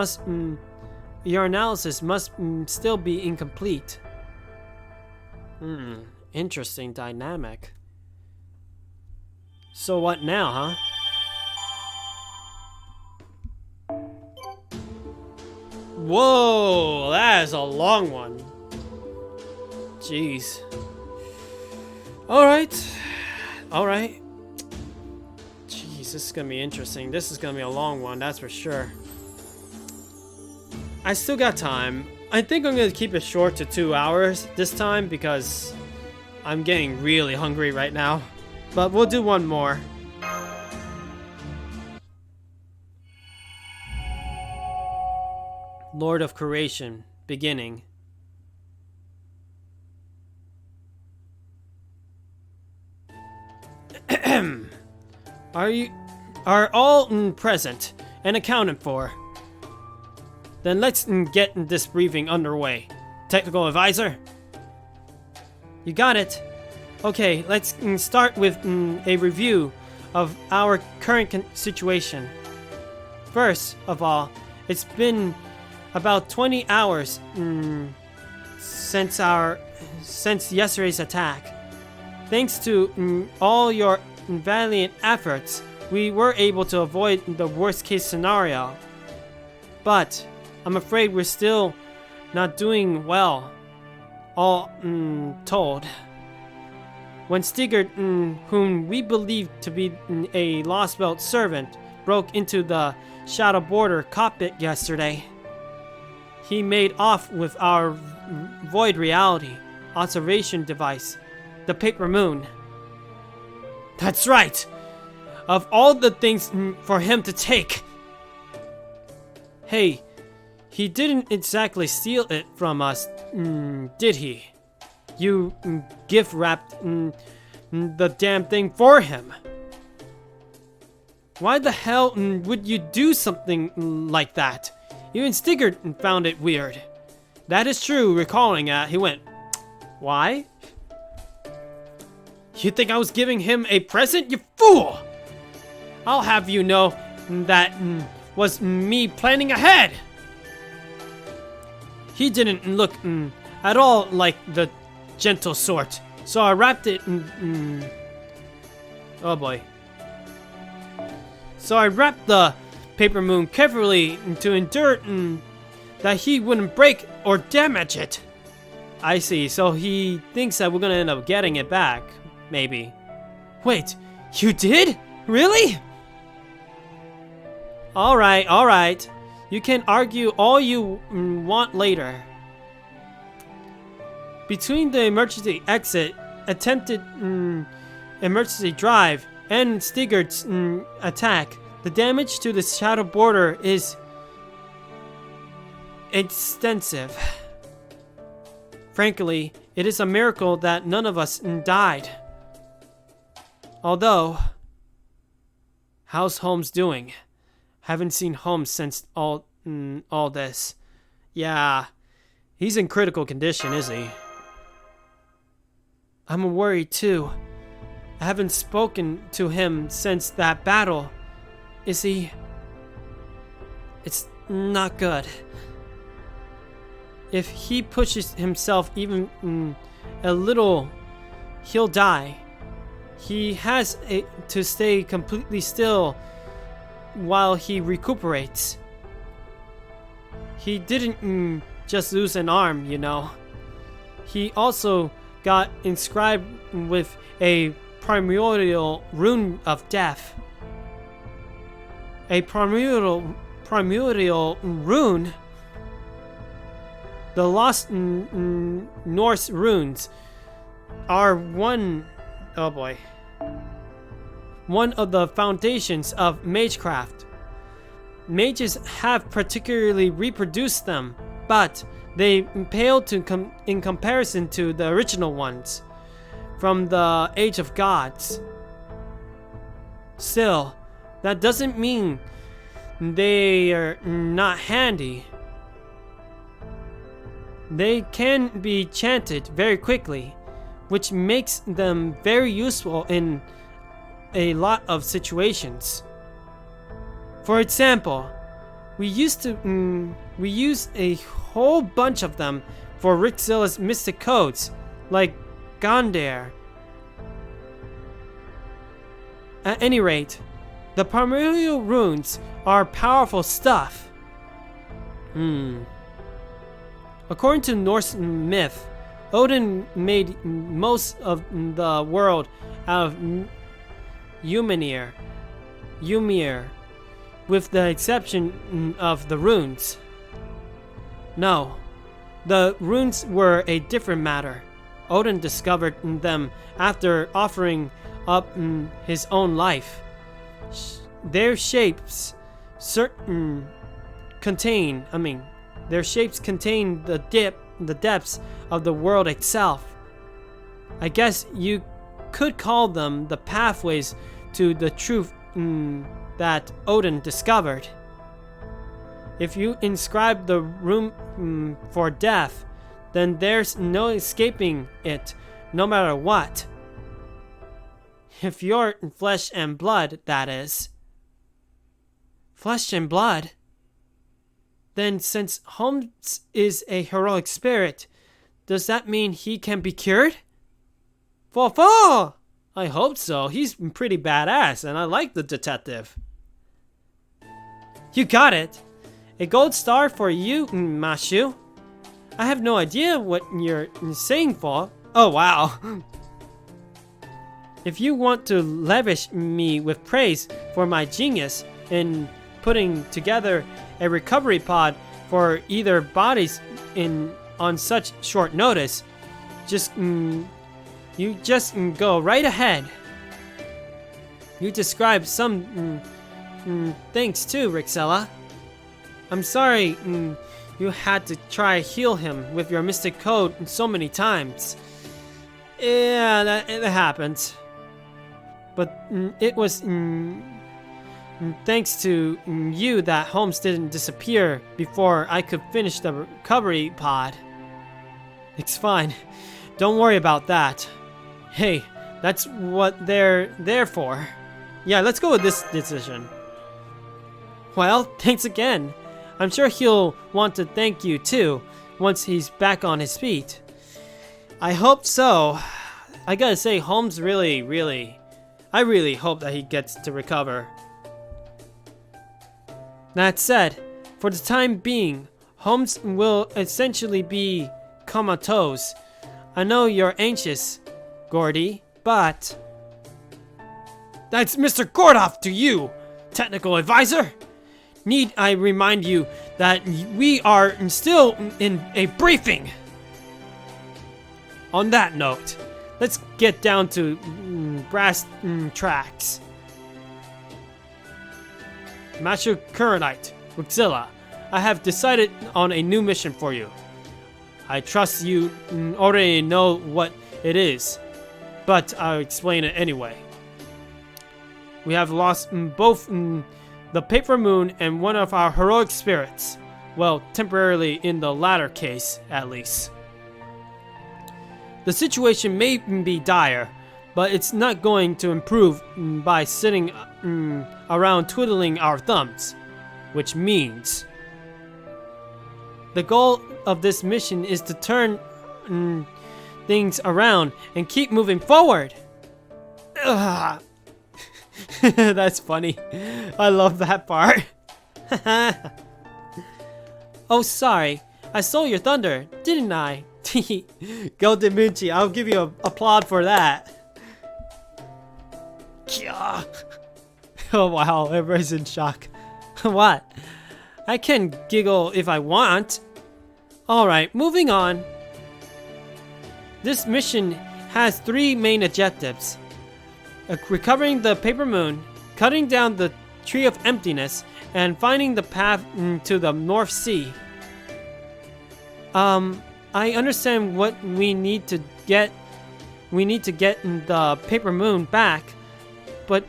must still be incomplete. Interesting dynamic. So what now, huh? Whoa, that is a long one. Jeez. Alright. Jeez, this is gonna be interesting. This is gonna be a long one, that's for sure. I still got time. I think I'm gonna keep it short to 2 hours this time because I'm getting really hungry right now. But we'll do one more. Lord of Creation, beginning. Are all present and accounted for. Then let's get this briefing underway. Technical advisor? You got it. Okay, let's start with a review of our current situation. First of all, it's been about 20 hours since yesterday's attack. Thanks to all your valiant efforts, we were able to avoid the worst case scenario. But I'm afraid we're still not doing well, all told. When Stigert, whom we believed to be a Lost Belt servant, broke into the Shadow Border cockpit yesterday, he made off with our Void Reality observation device, the Paper Moon. That's right! Of all the things for him to take! Hey, he didn't exactly steal it from us, did he? You gift wrapped the damn thing for him. Why the hell would you do something like that? Even Stigert found it weird. That is true, recalling he went, why? You think I was giving him a present, you fool? I'll have you know that was me planning ahead. He didn't look at all like the gentle sort, so I wrapped it oh boy. So I wrapped the Paper Moon carefully to endure that he wouldn't break or damage it. I see, so he thinks that we're gonna end up getting it back, maybe. Wait, you did? Really? Alright. You can argue all you want later. Between the emergency exit, attempted emergency drive, and Stigert's attack, the damage to the Shadow Border is extensive. Frankly, it is a miracle that none of us died. Although, how's Holmes doing? Haven't seen Holmes since all this. Yeah, he's in critical condition, is he? I'm worried too. I haven't spoken to him since that battle. Is he? It's not good. If he pushes himself even a little, he'll die. He has to stay completely still while he recuperates. He didn't just lose an arm, you know. He also got inscribed with a primordial rune of death. A primordial rune? The lost Norse runes are one of the foundations of magecraft. Mages have particularly reproduced them, but they pale in comparison to the original ones from the Age of Gods. Still, that doesn't mean they are not handy. They can be chanted very quickly, which makes them very useful in a lot of situations. For example, we used a whole bunch of them for Rickzilla's mystic codes, like Gondar. At any rate, the primordial runes are powerful stuff. According to Norse myth, Odin made most of the world out of Ymir, with the exception of the runes. No, the runes were a different matter. Odin discovered them after offering up his own life. Their shapes contain the depths of the world itself. I guess you could call them the pathways to the truth that Odin discovered. If you inscribe the room for death, then there's no escaping it, no matter what. If you're flesh and blood, that is. Flesh and blood? Then since Holmes is a heroic spirit, does that mean he can be cured? Fo! I hope so. He's pretty badass, and I like the detective. You got it. A gold star for you, Mashu. I have no idea what you're saying for. Oh, wow. If you want to lavish me with praise for my genius in putting together a recovery pod for either bodies on such short notice, you just go right ahead. You describe some things too, Rixella. I'm sorry you had to try heal him with your mystic code so many times. Yeah, that happens. But it was thanks to you that Holmes didn't disappear before I could finish the recovery pod. It's fine. Don't worry about that. Hey, that's what they're there for. Yeah, let's go with this decision. Well, thanks again. I'm sure he'll want to thank you too, once he's back on his feet. I hope so. I gotta say, Holmes I really hope that he gets to recover. That said, for the time being, Holmes will essentially be comatose. I know you're anxious, Gordy, but... That's Mr. Gordoff to you, technical advisor! Need I remind you that we are still in a briefing? On that note, let's get down to brass tracks. Master Currentite, Wixilla, I have decided on a new mission for you. I trust you already know what it is, but I'll explain it anyway. We have lost both the Paper Moon and one of our heroic spirits. Well, temporarily in the latter case, at least. The situation may be dire, but it's not going to improve by sitting around twiddling our thumbs. Which means... the goal of this mission is to turn things around and keep moving forward. Ugh. That's funny. I love that part. Oh, sorry. I stole your thunder, didn't I? Go Dimucci, I'll give you an applaud for that. Oh wow, everybody's in shock. What? I can giggle if I want. Alright, moving on. This mission has 3 main objectives. Recovering the Paper Moon, cutting down the Tree of Emptiness, and finding the path to the North Sea. I understand what we need to get. We need to get the Paper Moon back, but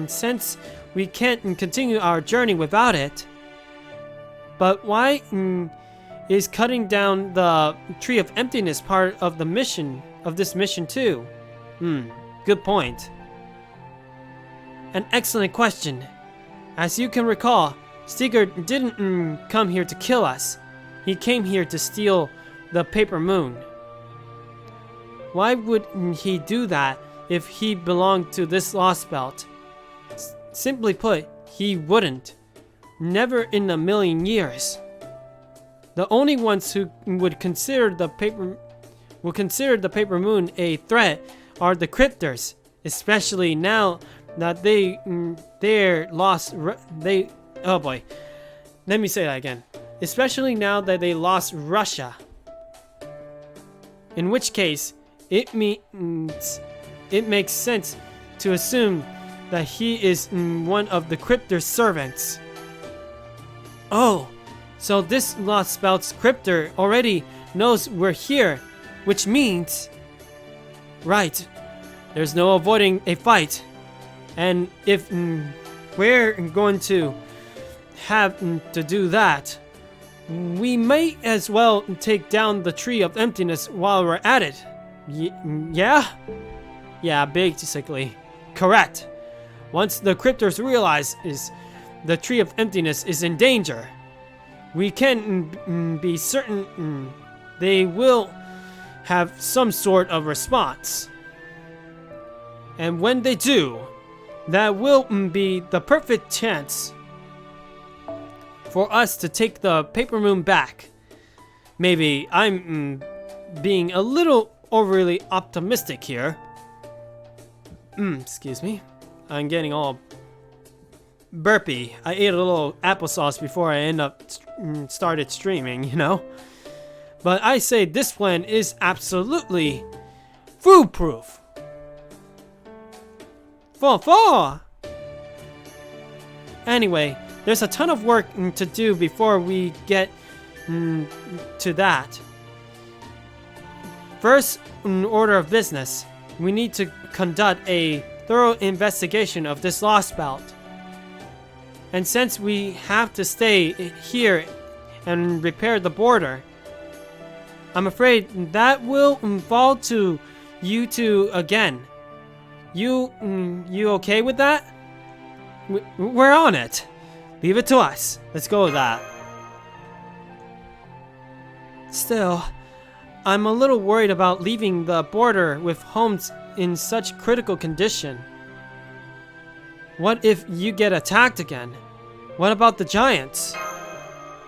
since we can't continue our journey without it. But why is cutting down the Tree of Emptiness part of the mission, of this mission too? Good point. An excellent question. As you can recall, Stiger didn't come here to kill us. He came here to steal the Paper Moon. Why would he do that if he belonged to this lost belt? Simply put, he wouldn't. Never in a million years. The only ones who would consider the Paper Moon a threat are the cryptors, especially now that they're lost. Oh boy, let me say that again. Especially now that they lost Russia. In which case, it makes sense to assume that he is one of the cryptor's servants. Oh, so this lost belt's cryptor already knows we're here, which means... Right, there's no avoiding a fight. And if we're going to have to do that, we may as well take down the Tree of Emptiness while we're at it. Yeah? Yeah, basically. Correct. Once the cryptors realize the Tree of Emptiness is in danger, we can be certain they will have some sort of response. And when they do, that will be the perfect chance for us to take the Paper Moon back. Maybe I'm being a little overly optimistic here. Excuse me. I'm getting all burpy. I ate a little applesauce before I started streaming, you know? But I say this plan is absolutely foolproof. Anyway, there's a ton of work to do before we get to that. First, in order of business, we need to conduct a thorough investigation of this lost belt. And since we have to stay here and repair the border, I'm afraid that will fall to you two again. You okay with that? We're on it. Leave it to us. Let's go with that. Still, I'm a little worried about leaving the border with homes in such critical condition. What if you get attacked again? What about the giants?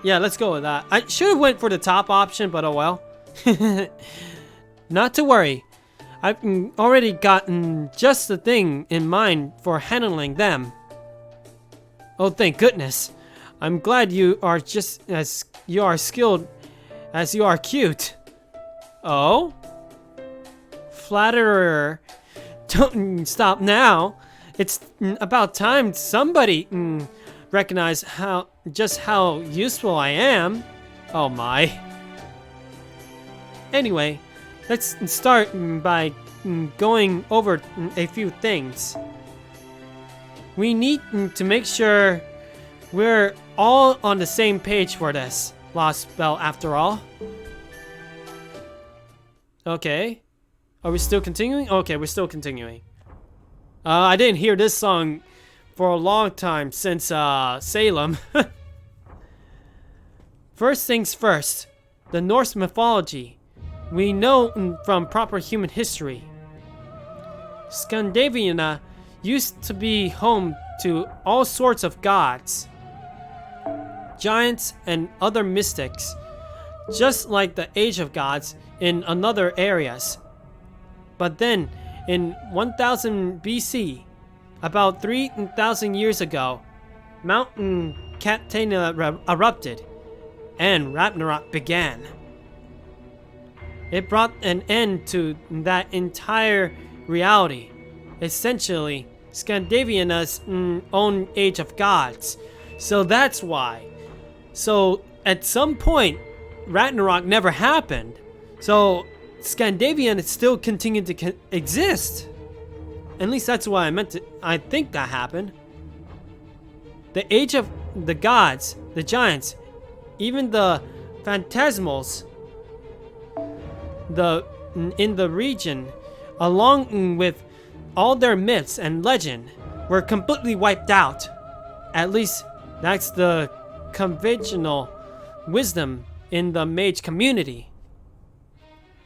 Yeah, let's go with that. I should have went for the top option, but oh well. Not to worry. I've already gotten just the thing in mind for handling them. Oh, thank goodness. I'm glad you are just as you are skilled as you are cute. Oh? Flatterer. Don't stop now. It's about time somebody recognize just how useful I am. Oh my. Anyway, let's start by going over a few things. We need to make sure we're all on the same page for this lost belt after all. Okay. Are we still continuing? Okay, we're still continuing. I didn't hear this song for a long time since Salem. First things first, the Norse mythology. We know from proper human history. Scandinavia used to be home to all sorts of gods, giants, and other mystics, just like the Age of Gods in other areas. But then, in 1000 BC, about 3,000 years ago, Mount Catena erupted, and Ragnarok began. It brought an end to that entire reality. Essentially, Scandinavia's own Age of Gods. So that's why. So at some point, Ragnarok never happened. So Scandinavian still continued to exist. At least that's why I think that happened. The Age of the Gods, the giants, even the phantasmals, in the region, along with all their myths and legend, were completely wiped out. At least that's the conventional wisdom in the mage community.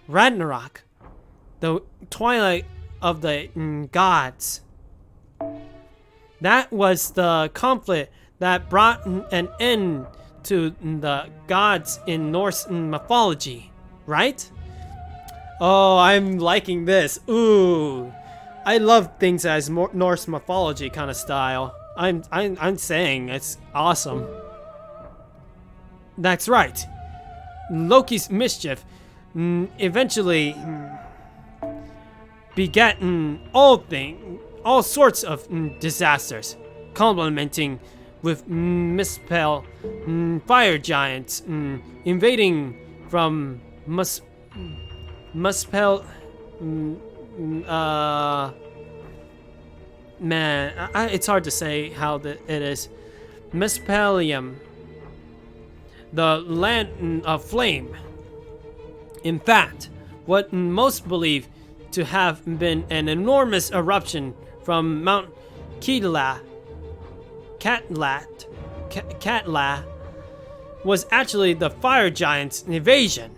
Ragnarok, the twilight of the gods. That was the conflict that brought an end to the gods in Norse mythology, right? Oh, I'm liking this. Ooh, I love things as Norse mythology kind of style. I'm saying it's awesome. That's right. Loki's mischief eventually begat all sorts of disasters, culminating with misspell fire giants invading from Muspel. Man, it's hard to say how it is, Mespalium, the land of flame. In fact, what most believe to have been an enormous eruption from Mount Catla was actually the fire giant's invasion.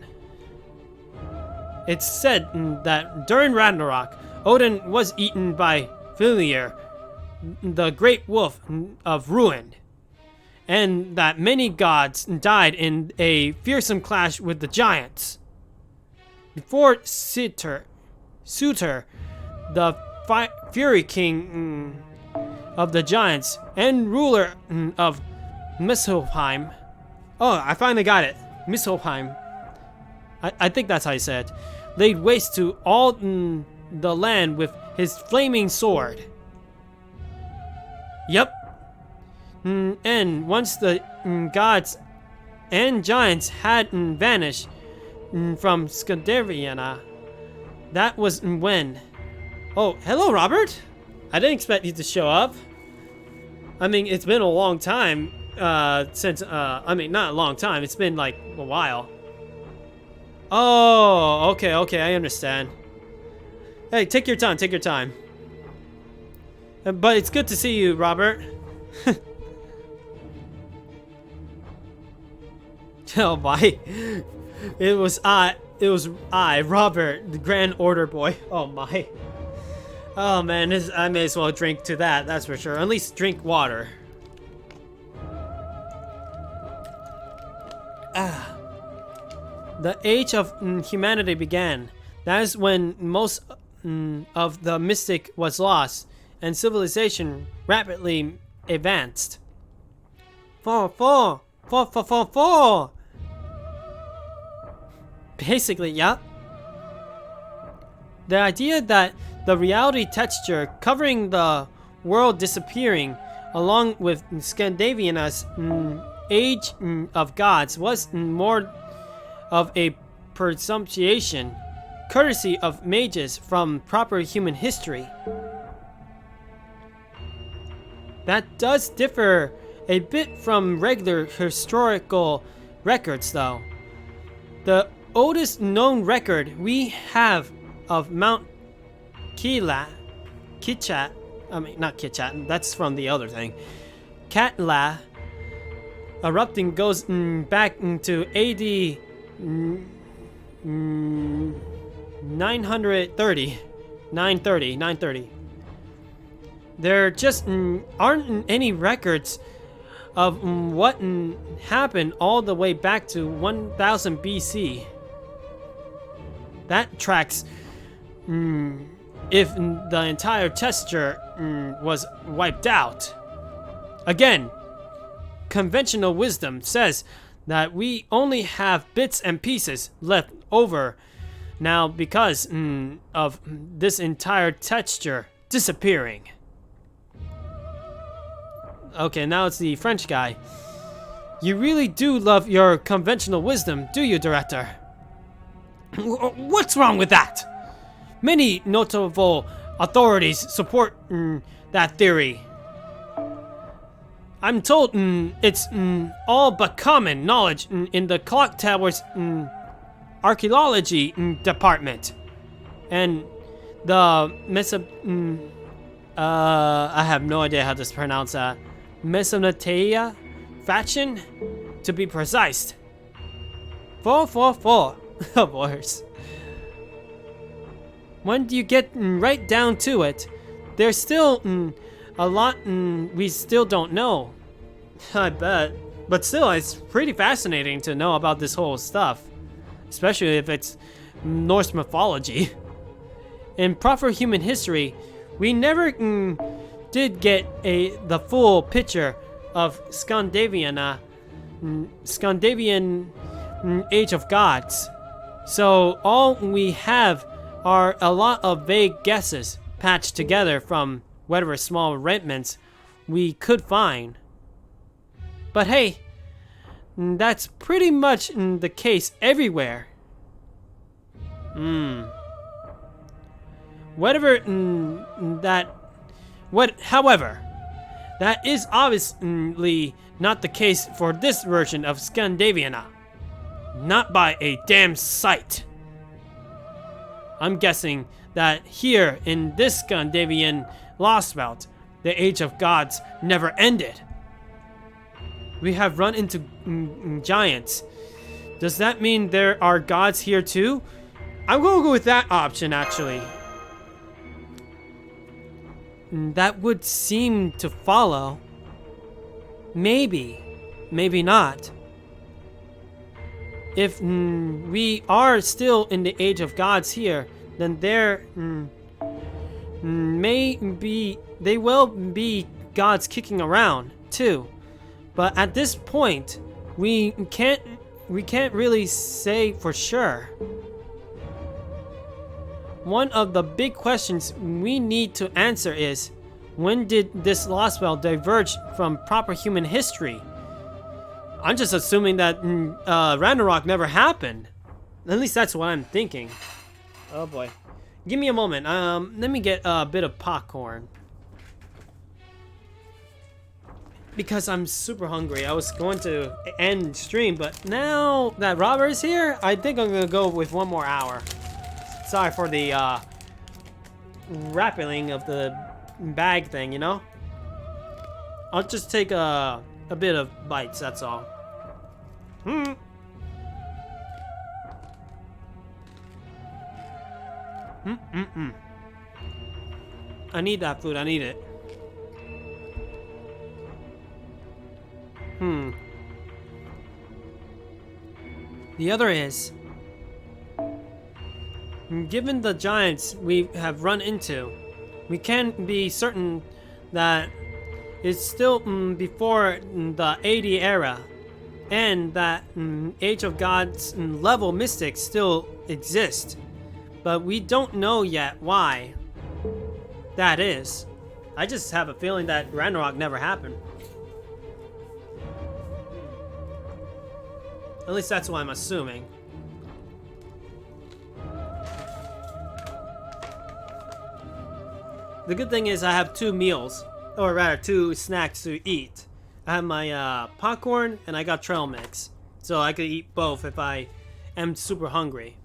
It's said that during Ragnarok, Odin was eaten by Filier, the great wolf of ruin, and that many gods died in a fearsome clash with the giants. Before Sutur, the Fury King of the giants and ruler of Misselheim. Oh, I finally got it. Misselheim. I think that's how you say it. Laid waste to all the land with his flaming sword. Yep. And once the gods and giants had vanished from Scandinavia, that was when... Oh, hello, Robert. I didn't expect you to show up. I mean, it's been a long time since... I mean, not a long time. It's been, like, a while. Oh, okay, I understand. Hey, take your time, take your time. But it's good to see you, Robert. Oh my. It was I, Robert, the Grand Order Boy. Oh my. Oh man, I may as well drink to that, that's for sure. At least drink water. The age of humanity began. That is when most of the mystic was lost and civilization rapidly advanced. Four. Basically, yeah. The idea that the reality texture covering the world disappearing, along with Scandinavia's age of gods, was more of a presumption, courtesy of mages from proper human history. That does differ a bit from regular historical records, though. The oldest known record we have of Mount Catla, that's from the other thing. Catla erupting goes back into AD 930. There just aren't any records of what happened all the way back to 1000 BC. That tracks if the entire texture was wiped out. Again, conventional wisdom says that we only have bits and pieces left over now because of this entire texture disappearing. Okay, now it's the French guy. You really do love your conventional wisdom, do you, Director? What's wrong with that? Many notable authorities support that theory. I'm told it's all but common knowledge in the clock tower's archaeology department, and the I have no idea how to pronounce that. Mesonetia faction, to be precise. 444. Of course. When you get right down to it, there's still a lot we still don't know. I bet. But still, it's pretty fascinating to know about this whole stuff. Especially if it's Norse mythology. In proper human history, we never did get the full picture of Scandinavian Age of Gods. So all we have are a lot of vague guesses patched together from whatever small remnants we could find. But hey, that's pretty much the case everywhere. However, That is obviously not the case for this version of Scandinavia. Not by a damn sight. I'm guessing that here in this Scandinavian Lost Belt, the Age of Gods never ended. We have run into giants. Does that mean there are gods here too? I'm gonna go with that option actually. That would seem to follow. Maybe. Maybe not. If we are still in the Age of Gods here, then there they will be gods kicking around too. But at this point, we can't really say for sure. One of the big questions we need to answer is, when did this Lost Belt diverge from proper human history? I'm just assuming that Ragnarok never happened. At least that's what I'm thinking. Oh boy. Give me a moment. Let me get a bit of popcorn. Because I'm super hungry. I was going to end stream, but now that Robert is here, I think I'm gonna go with 1 more hour. Sorry for the wrapping of the bag thing, you know? I'll just take a bit of bites, that's all. I need that food, I need it. The other is, given the giants we have run into, we can be certain that it's still before the 80 era, and that Age of Gods level mystics still exist. But we don't know yet why that is. I just have a feeling that Ragnarok never happened. At least that's what I'm assuming. The good thing is I have 2 meals, or rather 2 snacks to eat. I have my popcorn and I got trail mix, so I could eat both if I am super hungry.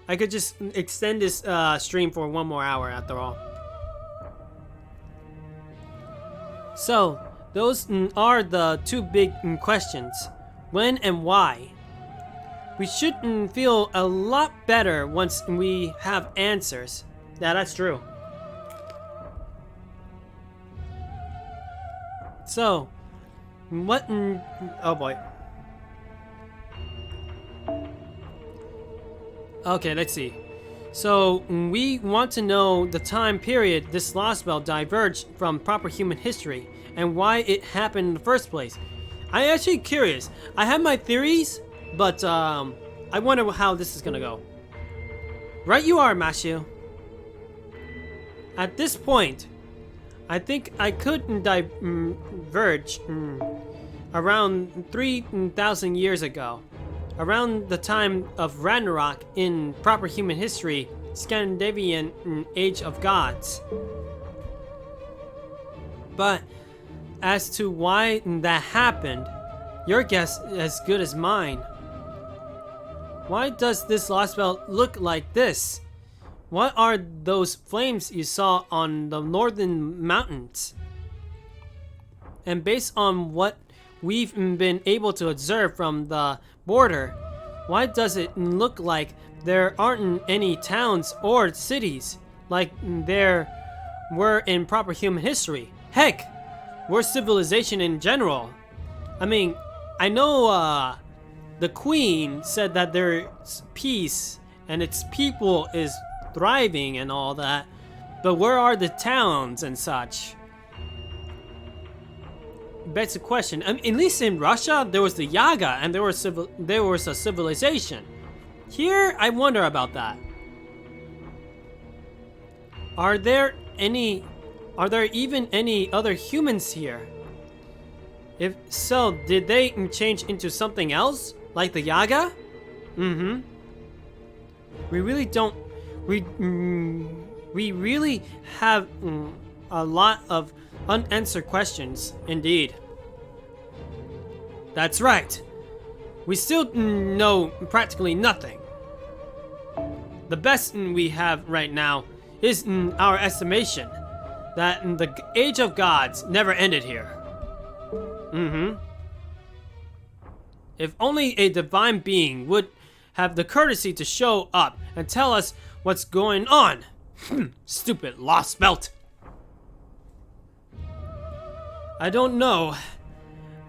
I could just extend this stream for 1 more hour after all. So, those are the 2 big questions. When and why? We should feel a lot better once we have answers. Yeah, that's true. So, what oh boy. Okay, let's see. So, we want to know the time period this Lost Belt diverged from proper human history and why it happened in the first place. I'm actually curious. I have my theories, but I wonder how this is gonna go. Right you are, Mashu. At this point, I think I could diverge around 3,000 years ago, around the time of Ragnarok in proper human history, Scandinavian Age of Gods. But as to why that happened, your guess is as good as mine. Why does this Lost Belt look like this? What are those flames you saw on the northern mountains? And based on what we've been able to observe from the border, why does it look like there aren't any towns or cities like there were in proper human history? Heck, we're civilization in general. I mean, I know the Queen said that there's peace and its people is thriving and all that, but where are the towns and such? Begs the question. I mean, at least in Russia, there was the Yaga and there was a civilization. Here, I wonder about that. Are there even any other humans here? If so, did they change into something else? Like the Yaga? We really don't... We really have a lot of Unanswered questions, indeed. That's right. We still know practically nothing. The best we have right now is our estimation that the Age of Gods never ended here. If only a divine being would have the courtesy to show up and tell us what's going on. Stupid lost belt. I don't know.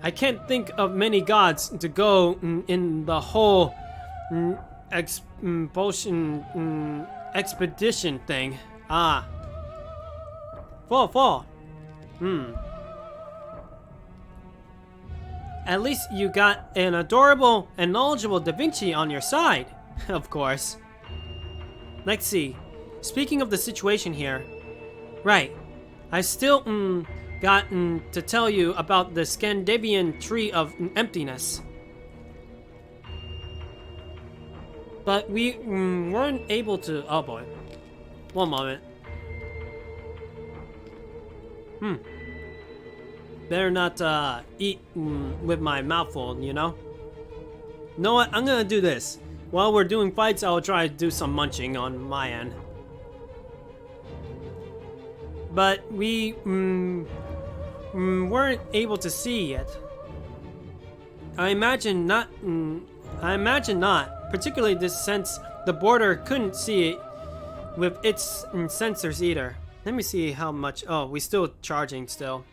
I can't think of many gods to go in the whole expedition thing. Fall. At least you got an adorable and knowledgeable Da Vinci on your side, of course. Let's see. Speaking of the situation here, right? I still got to tell you about the Scandinavian Tree of Emptiness. But we weren't able to... Oh boy. One moment. Better not eat with my mouth full, you know? You know what? I'm gonna do this. While we're doing fights, I'll try to do some munching on my end. But we weren't able to see yet. I imagine not. Particularly this since the border couldn't see it with its sensors either. Let me see how much. Oh, we're still charging still.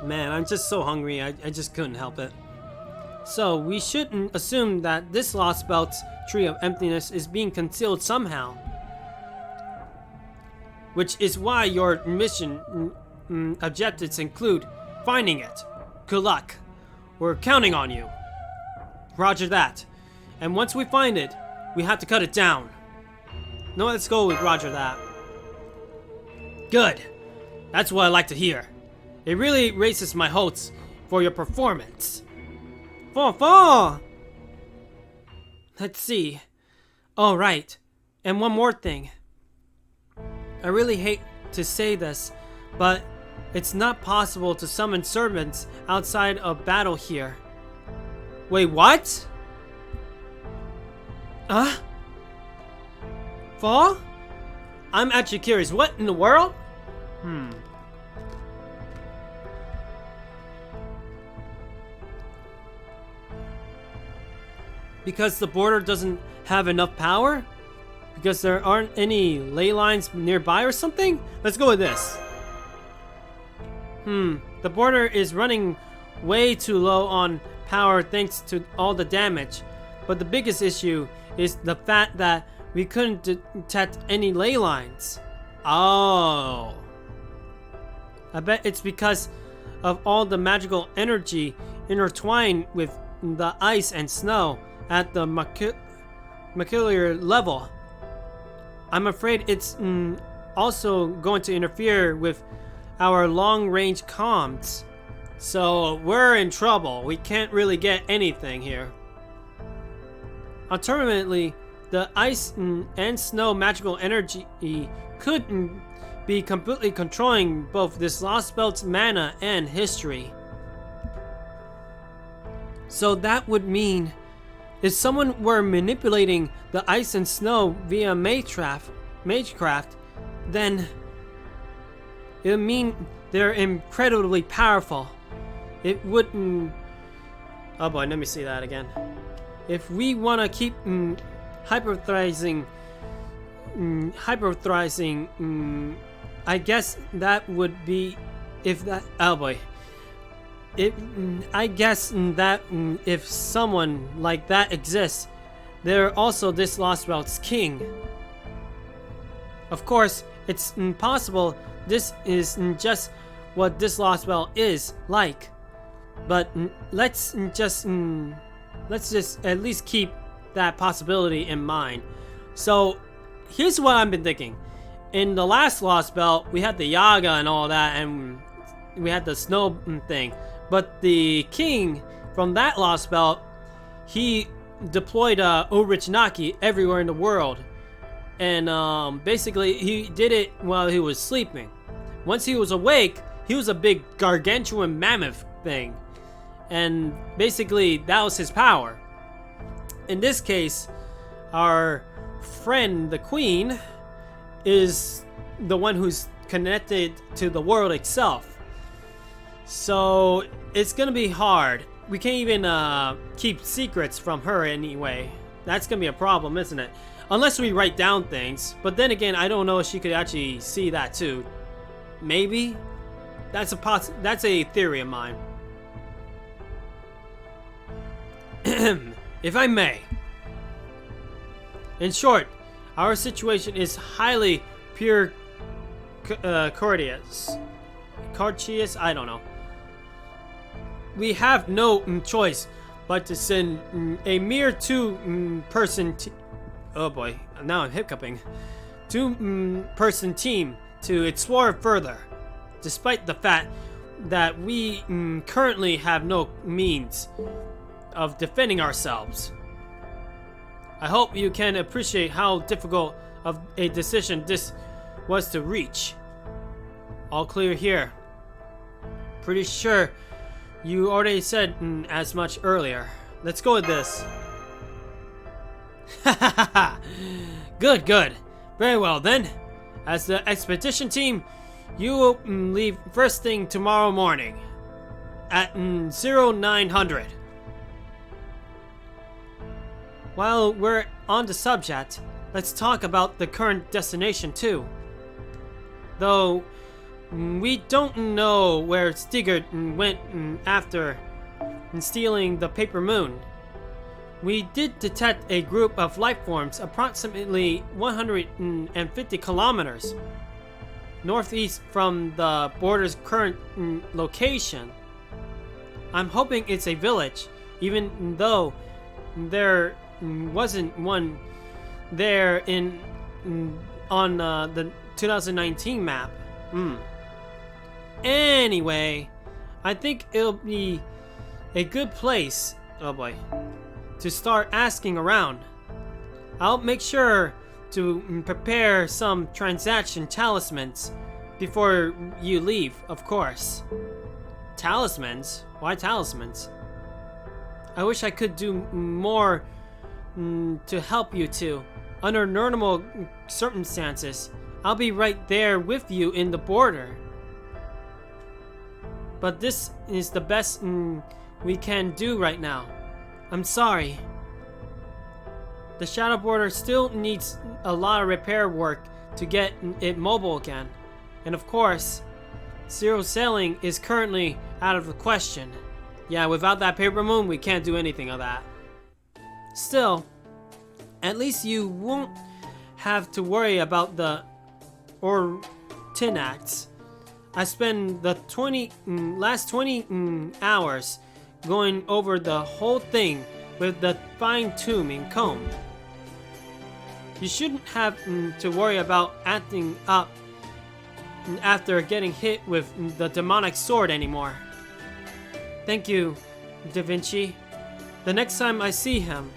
Man, I'm just so hungry. I just couldn't help it. So we shouldn't assume that this Lost Belt's Tree of Emptiness is being concealed somehow. Which is why your mission objectives include finding it. Good luck. We're counting on you. Roger that. And once we find it, we have to cut it down. No, let's go with Roger that. Good. That's what I like to hear. It really raises my hopes for your performance. Fall. Let's see. Oh, right. And one more thing. I really hate to say this, but it's not possible to summon servants outside of battle here. Wait, what? Fall? I'm actually curious. What in the world? Because the border doesn't have enough power? Because there aren't any ley lines nearby or something? Let's go with this. The border is running way too low on power thanks to all the damage. But the biggest issue is the fact that we couldn't detect any ley lines. Oh. I bet it's because of all the magical energy intertwined with the ice and snow at the molecular level. I'm afraid it's also going to interfere with our long-range comms. So we're in trouble. We can't really get anything here. Alternatively, the ice and snow magical energy could be completely controlling both this Lost Belt's mana and history. So that would mean if someone were manipulating the ice and snow via magecraft, then it would mean they're incredibly powerful. It wouldn't... Oh boy, let me see that again. If we want to keep hyperthriving, I guess that would be if that... Oh boy. I guess that if someone like that exists, they're also this Lost Belt's king. Of course, it's impossible this is just what this Lost Belt is like. But let's just at least keep that possibility in mind. So here's what I've been thinking. In the last Lost Belt, we had the Yaga and all that, and we had the snow thing. But the king from that Lost Belt, he deployed Urichinaki everywhere in the world. And basically, he did it while he was sleeping. Once he was awake, he was a big gargantuan mammoth thing. And basically, that was his power. In this case, our friend, the Queen, is the one who's connected to the world itself. So, it's gonna be hard. We can't even keep secrets from her anyway. That's gonna be a problem, isn't it? Unless we write down things. But then again, I don't know if she could actually see that too. Maybe? That's a theory of mine. If I may. In short, our situation is highly courteous. Courteous? I don't know. We have no choice but to send a mere two-person oh boy, now I'm hiccuping. Two-person team to explore further, despite the fact that we currently have no means of defending ourselves. I hope you can appreciate how difficult of a decision this was to reach. All clear here. Pretty sure you already said as much earlier. Let's go with this. Good, good. Very well then. As the expedition team, you will leave first thing tomorrow morning at 0900. While we're on the subject, let's talk about the current destination too. Though we don't know where Stigert went after stealing the paper moon. We did detect a group of life forms approximately 150 kilometers northeast from the border's current location. I'm hoping it's a village, even though there wasn't one there on the 2019 map. Anyway, I think it'll be a good place, oh boy, to start asking around. I'll make sure to prepare some transaction talismans before you leave, of course. Talismans? Why talismans? I wish I could do more to help you two. Under normal circumstances, I'll be right there with you in the border. But this is the best we can do right now. I'm sorry. The Shadow Border still needs a lot of repair work to get it mobile again. And of course, zero sailing is currently out of the question. Yeah, without that paper moon, we can't do anything of that. Still, at least you won't have to worry about the Tinax. I spent the last 20 hours going over the whole thing with the fine-tuning comb. You shouldn't have to worry about acting up after getting hit with the demonic sword anymore. Thank you, Da Vinci. The next time I see him...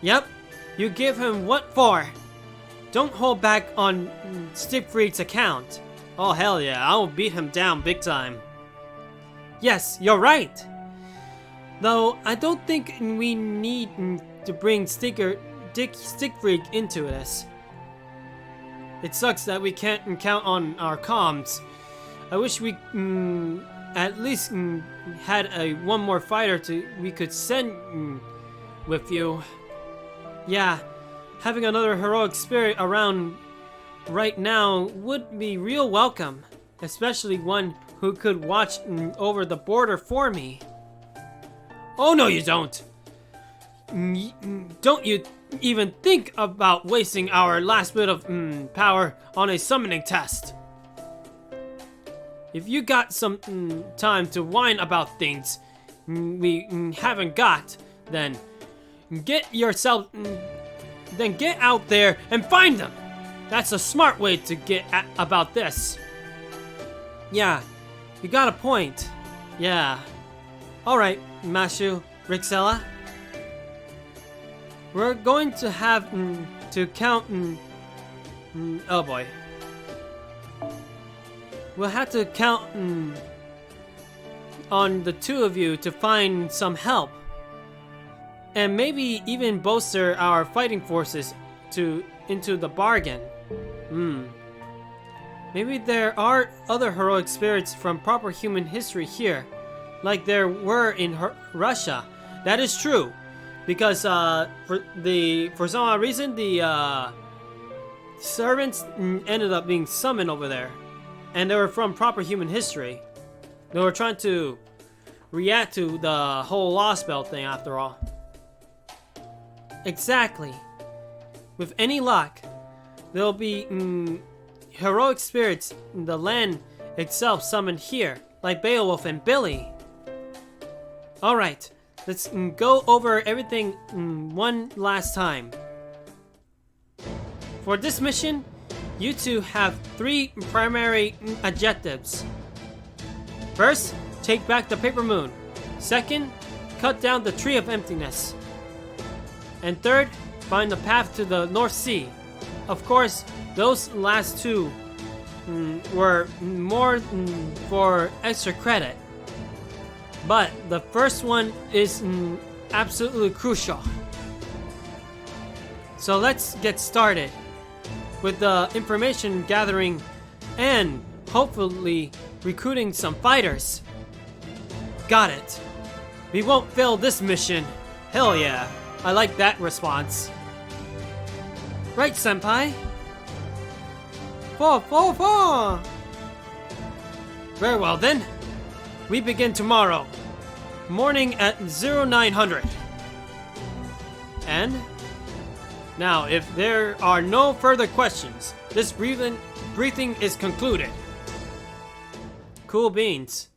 Yep, you give him what for. Don't hold back on Siegfried's account. Oh hell yeah, I will beat him down big time. Yes, you're right. Though I don't think we need to bring Siegfried into this. It sucks that we can't count on our comms. I wish we at least had one more fighter we could send with you. Yeah, having another heroic spirit around right now would be real welcome, especially one who could watch over the border for me. Oh no you don't! Don't you even think about wasting our last bit of power on a summoning test. If you got some time to whine about things we haven't got, then get out there and find them. That's a smart way to get about this. Yeah, you got a point. Yeah. Alright, Mashu, Rixella. we're going to have to count. Oh boy. We'll have to count on the two of you to find some help. And maybe even bolster our fighting forces into the bargain. Maybe there are other heroic spirits from proper human history here, like there were in Russia. That is true, because for some odd reason the servants ended up being summoned over there, and they were from proper human history. They were trying to react to the whole Lost Belt thing, after all. Exactly. With any luck, there'll be heroic spirits in the land itself summoned here, like Beowulf and Billy. Alright, let's go over everything one last time. For this mission, you two have 3 primary objectives. First, take back the Paper Moon. Second, cut down the Tree of Emptiness. And third, find the path to the North Sea. Of course, those last 2 were more for extra credit. But the first one is absolutely crucial. So let's get started with the information gathering and hopefully recruiting some fighters. Got it. We won't fail this mission. Hell yeah. I like that response. Right, senpai? 4. Very well then. We begin tomorrow. Morning at 0900. And? Now, if there are no further questions, this briefing is concluded. Cool beans.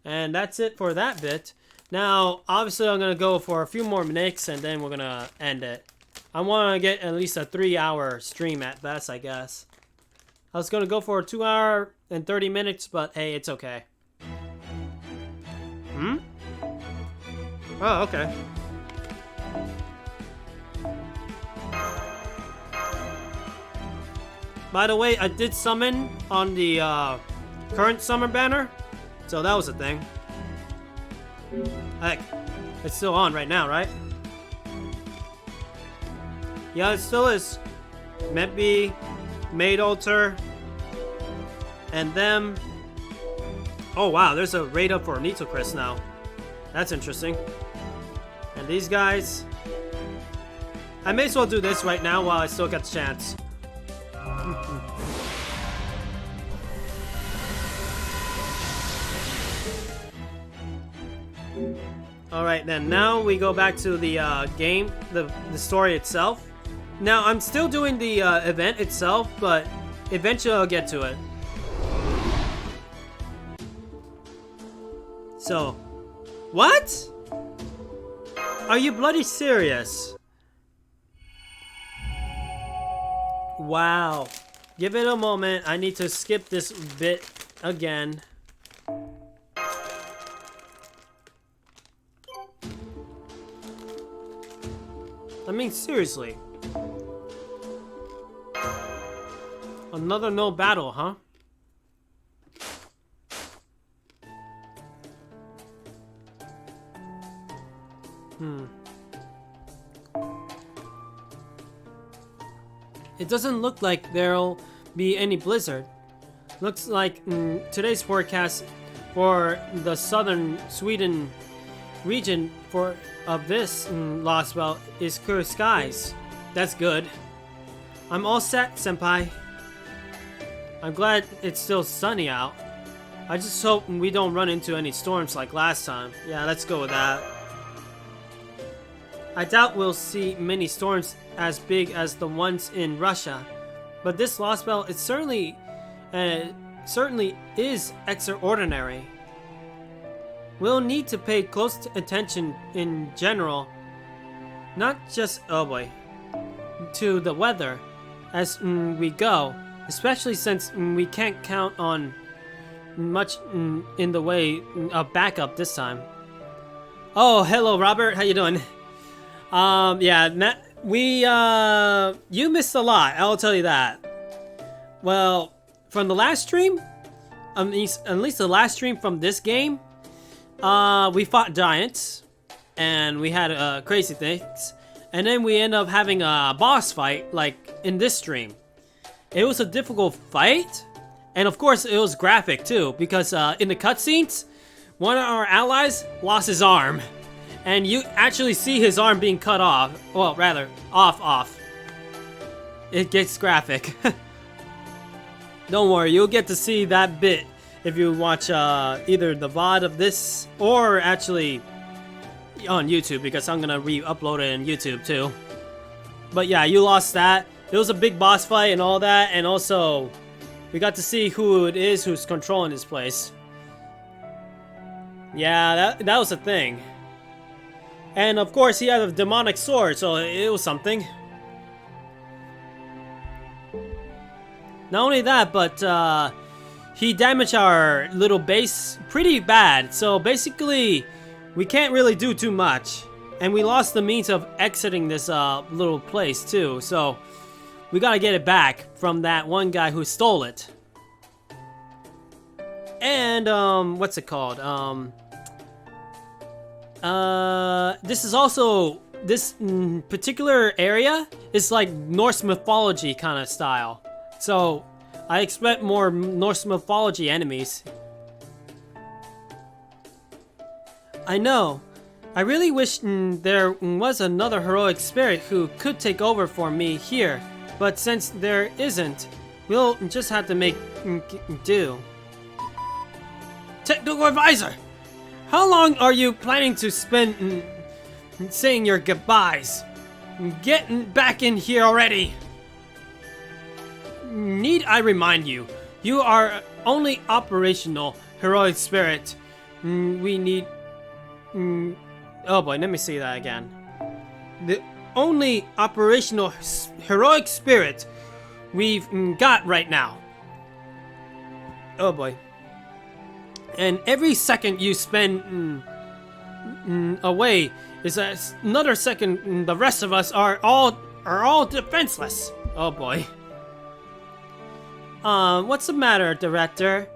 And that's it for that bit. Now, obviously I'm going to go for a few more minutes and then we're going to end it. I want to get at least a 3-hour stream at best, I guess. I was going to go for a 2 hour and 30 minutes, but hey, it's okay. Oh, okay. By the way, I did summon on the current summer banner, so that was a thing. Heck, it's still on right now, right? Yeah, it still is. Medbee, Maid Altar, and them. Oh wow, there's a raid up for Nitocris now. That's interesting. And these guys. I may as well do this right now while I still get the chance. Alright then, now we go back to the game, the story itself. Now, I'm still doing the event itself, but eventually I'll get to it. So, what? Are you bloody serious? Wow. Give it a moment. I need to skip this bit again. I mean, seriously. Another no battle, huh? It doesn't look like there'll be any blizzard. Looks like today's forecast for the southern Sweden region of this Lost Belt is clear skies. That's good. I'm all set, senpai. I'm glad it's still sunny out. I just hope we don't run into any storms like last time. Yeah, let's go with that. I doubt we'll see many storms as big as the ones in Russia, but this Lost Belt certainly is extraordinary. We'll need to pay close attention in general, not just, oh boy, to the weather as we go, especially since we can't count on much in the way of backup this time. Oh, hello Robert, how you doing? Yeah, you missed a lot, I'll tell you that. Well, from the last stream, at least the last stream from this game, we fought giants, and we had crazy things, and then we end up having a boss fight, like in this stream. It was a difficult fight, and of course it was graphic too, because in the cutscenes, one of our allies lost his arm. And you actually see his arm being cut off. Well, rather, off. It gets graphic. Don't worry, you'll get to see that bit if you watch either the VOD of this or actually on YouTube, because I'm gonna re-upload it on YouTube too. But yeah, you lost that. It was a big boss fight and all that, and also we got to see who it is who's controlling this place. Yeah, that was a thing. And of course, he had a demonic sword, so it was something. Not only that, but he damaged our little base pretty bad. So basically, we can't really do too much. And we lost the means of exiting this little place too. So we gotta get it back from that one guy who stole it. And what's it called? This is also, this particular area is like Norse mythology kind of style. So, I expect more Norse mythology enemies. I know. I really wish there was another heroic spirit who could take over for me here. But since there isn't, we'll just have to make do. Technical advisor! How long are you planning to spend saying your goodbyes? Get back in here already! Need I remind you, you are only operational heroic spirit. We need... oh boy, let me see that again. The only operational heroic spirit we've got right now. Oh boy. And every second you spend away is another second the rest of us are all defenseless. Oh boy. What's the matter, Director?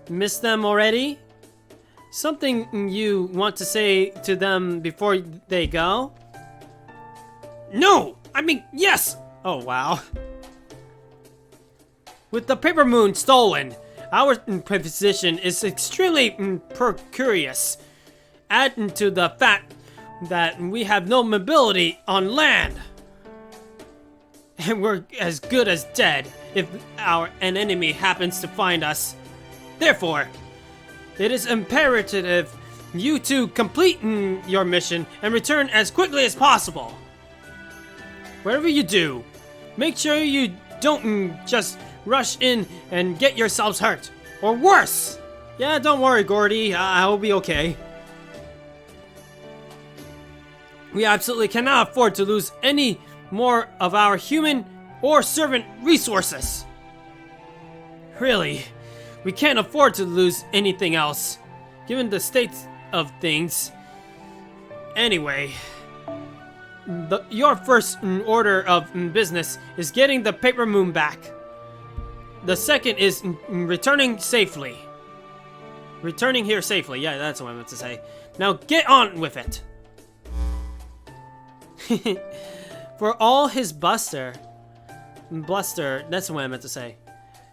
Miss them already? Something you want to say to them before they go? No! I mean, yes! Oh wow. With the Paper Moon stolen, our position is extremely precarious. Add to the fact that we have no mobility on land. And we're as good as dead if an enemy happens to find us. Therefore, it is imperative you two complete your mission and return as quickly as possible. Whatever you do, make sure you don't just rush in and get yourselves hurt. Or worse! Yeah, don't worry, Gordy. I'll be okay. We absolutely cannot afford to lose any more of our human or servant resources. Really, we can't afford to lose anything else, given the state of things. Anyway, your first order of business is getting the Paper Moon back. The second is returning safely. Returning here safely. Yeah, that's what I meant to say. Now get on with it. For all his bluster, that's what I meant to say.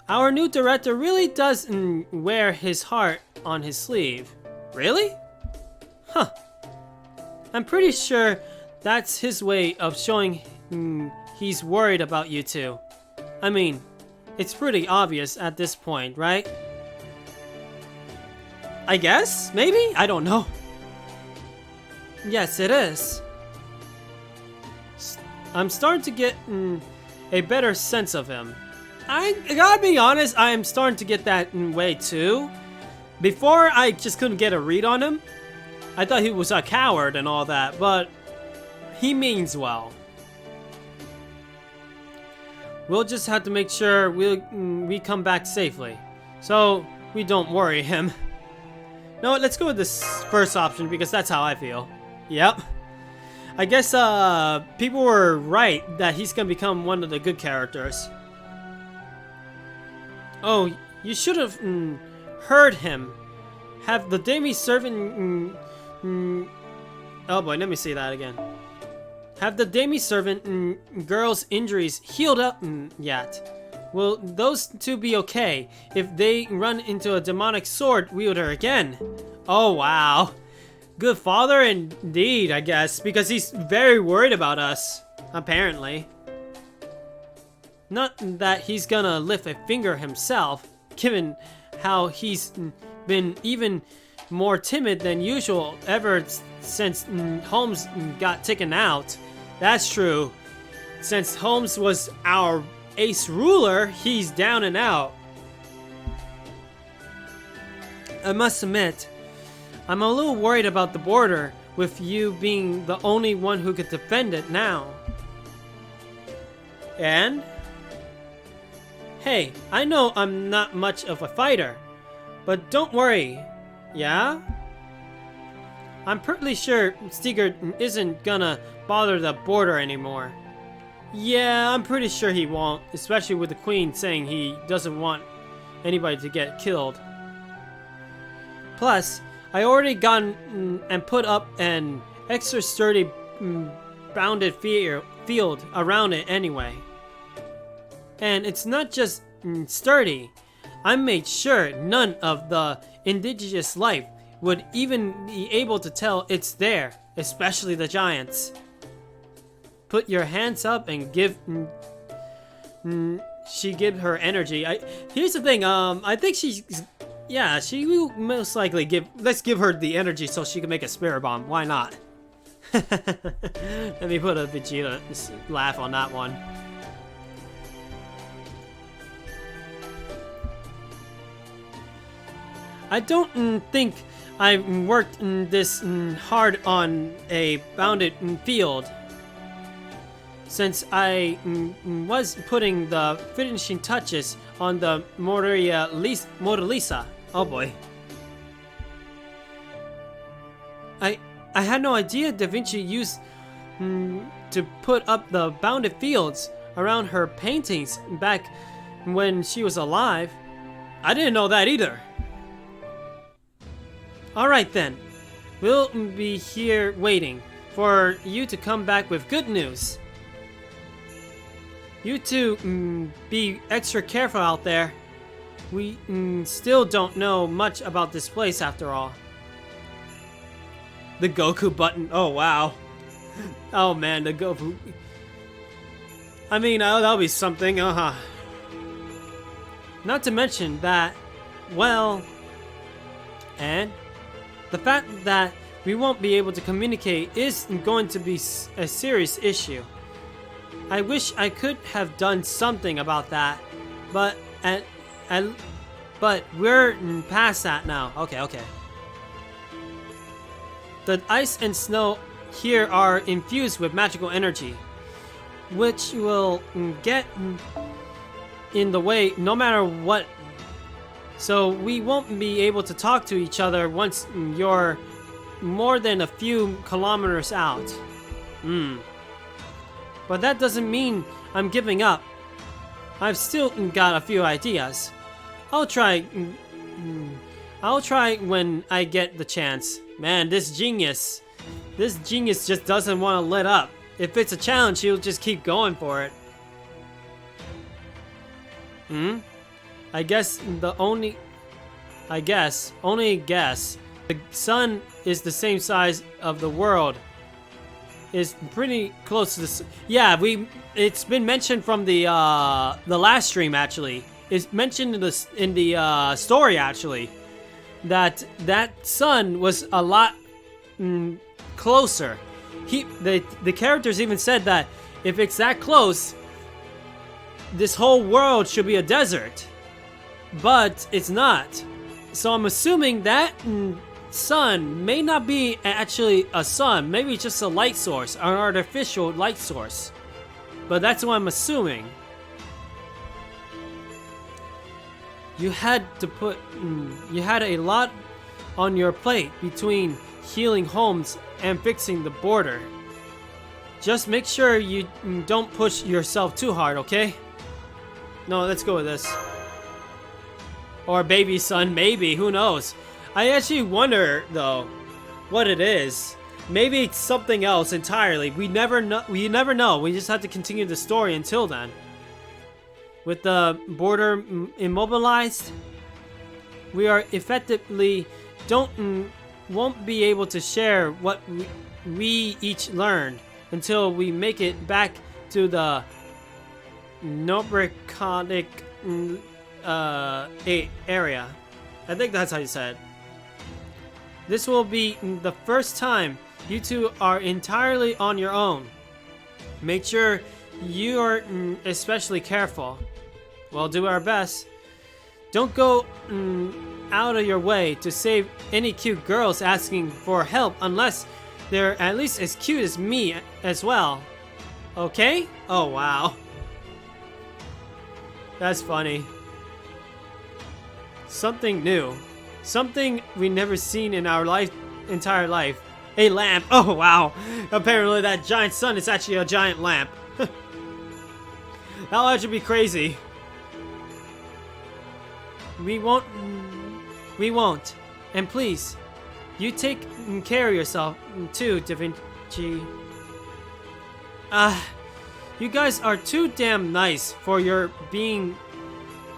Our new director really does wear his heart on his sleeve. Really? Huh. I'm pretty sure that's his way of showing he's worried about you two. I mean, it's pretty obvious at this point, right? I guess? Maybe? I don't know. Yes, it is. I'm starting to get a better sense of him. I gotta be honest, I am starting to get that way too. Before, I just couldn't get a read on him. I thought he was a coward and all that, but he means well. We'll just have to make sure we come back safely, so we don't worry him. No, let's go with this first option because that's how I feel. Yep. I guess people were right that he's gonna become one of the good characters. Oh, you should have heard him. Have the daily servant... oh boy, let me say that again. Have the daily servant girl's injuries healed up yet? Will those two be okay if they run into a demonic sword wielder again? Oh wow. Good father indeed, I guess, because he's very worried about us, apparently. Not that he's gonna lift a finger himself, given how he's been even more timid than usual ever since Holmes got taken out. That's true. Since Holmes was our ace ruler, he's down and out. I must admit, I'm a little worried about the border, with you being the only one who could defend it now. And? Hey, I know I'm not much of a fighter, but don't worry. Yeah? I'm pretty sure Stigard isn't gonna bother the border anymore. Yeah, I'm pretty sure he won't, especially with the Queen saying he doesn't want anybody to get killed. Plus, I already gotten and put up an extra sturdy bounded field around it anyway. And it's not just sturdy. I made sure none of the indigenous life would even be able to tell it's there, especially the giants. Put your hands up and give... she give her energy. Here's the thing, I think she's... Yeah, she will most likely give... Let's give her the energy so she can make a spirit bomb. Why not? Let me put a Vegeta laugh on that one. I don't think I worked this hard on a bounded field. Since I was putting the finishing touches on the Mona Lisa. Oh boy. I had no idea Da Vinci used to put up the bounded fields around her paintings back when she was alive. I didn't know that either. Alright then. We'll be here waiting for you to come back with good news. You two, be extra careful out there. We still don't know much about this place after all. The Goku button. Oh, wow. Oh, man, the Goku. I mean, that'll be something, Not to mention that, well, and the fact that we won't be able to communicate is going to be a serious issue. I wish I could have done something about that, but but we're past that now. Okay. The ice and snow here are infused with magical energy, which will get in the way no matter what. So we won't be able to talk to each other once you're more than a few kilometers out. But that doesn't mean I'm giving up. I've still got a few ideas. I'll try when I get the chance. Man, this genius just doesn't want to let up. If it's a challenge, he'll just keep going for it. I guess the sun is the same size of the world. Is pretty close to this. Yeah, it's been mentioned from the last stream actually. It's mentioned in the story actually that sun was a lot closer. The characters even said that if it's that close, this whole world should be a desert, but it's not. So I'm assuming that sun may not be actually a sun, maybe just a light source, an artificial light source. But that's what I'm assuming. You had a lot on your plate between healing Holmes and fixing the border. Just make sure you don't push yourself too hard, okay? No, let's go with this. Or baby son, maybe, who knows? I actually wonder, though, what it is. Maybe it's something else entirely. We never know. We just have to continue the story until then. With the border immobilized, we are effectively won't be able to share what we each learned until we make it back to the Nobriconic area. I think that's how you said it. This will be the first time you two are entirely on your own. Make sure you are especially careful. We'll do our best. Don't go out of your way to save any cute girls asking for help unless they're at least as cute as me as well. Okay? Oh, wow. That's funny. Something new. Something we never seen in our entire life. A lamp. Oh, wow. Apparently that giant sun is actually a giant lamp. That'll actually be crazy. We won't. And please, you take care of yourself too, Da Vinci. You guys are too damn nice for your being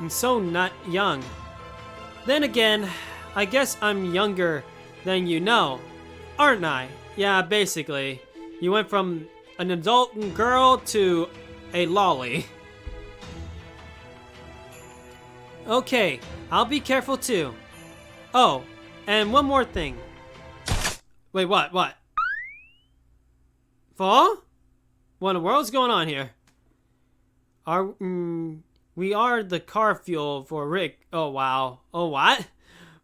so not young. Then again, I guess I'm younger than you know, aren't I? Yeah, basically. You went from an adult girl to a lolly. Okay, I'll be careful too. Oh, and one more thing. Wait, what? Fall? What in the world's going on here? We are the car fuel for Rick. Oh, wow. Oh, what?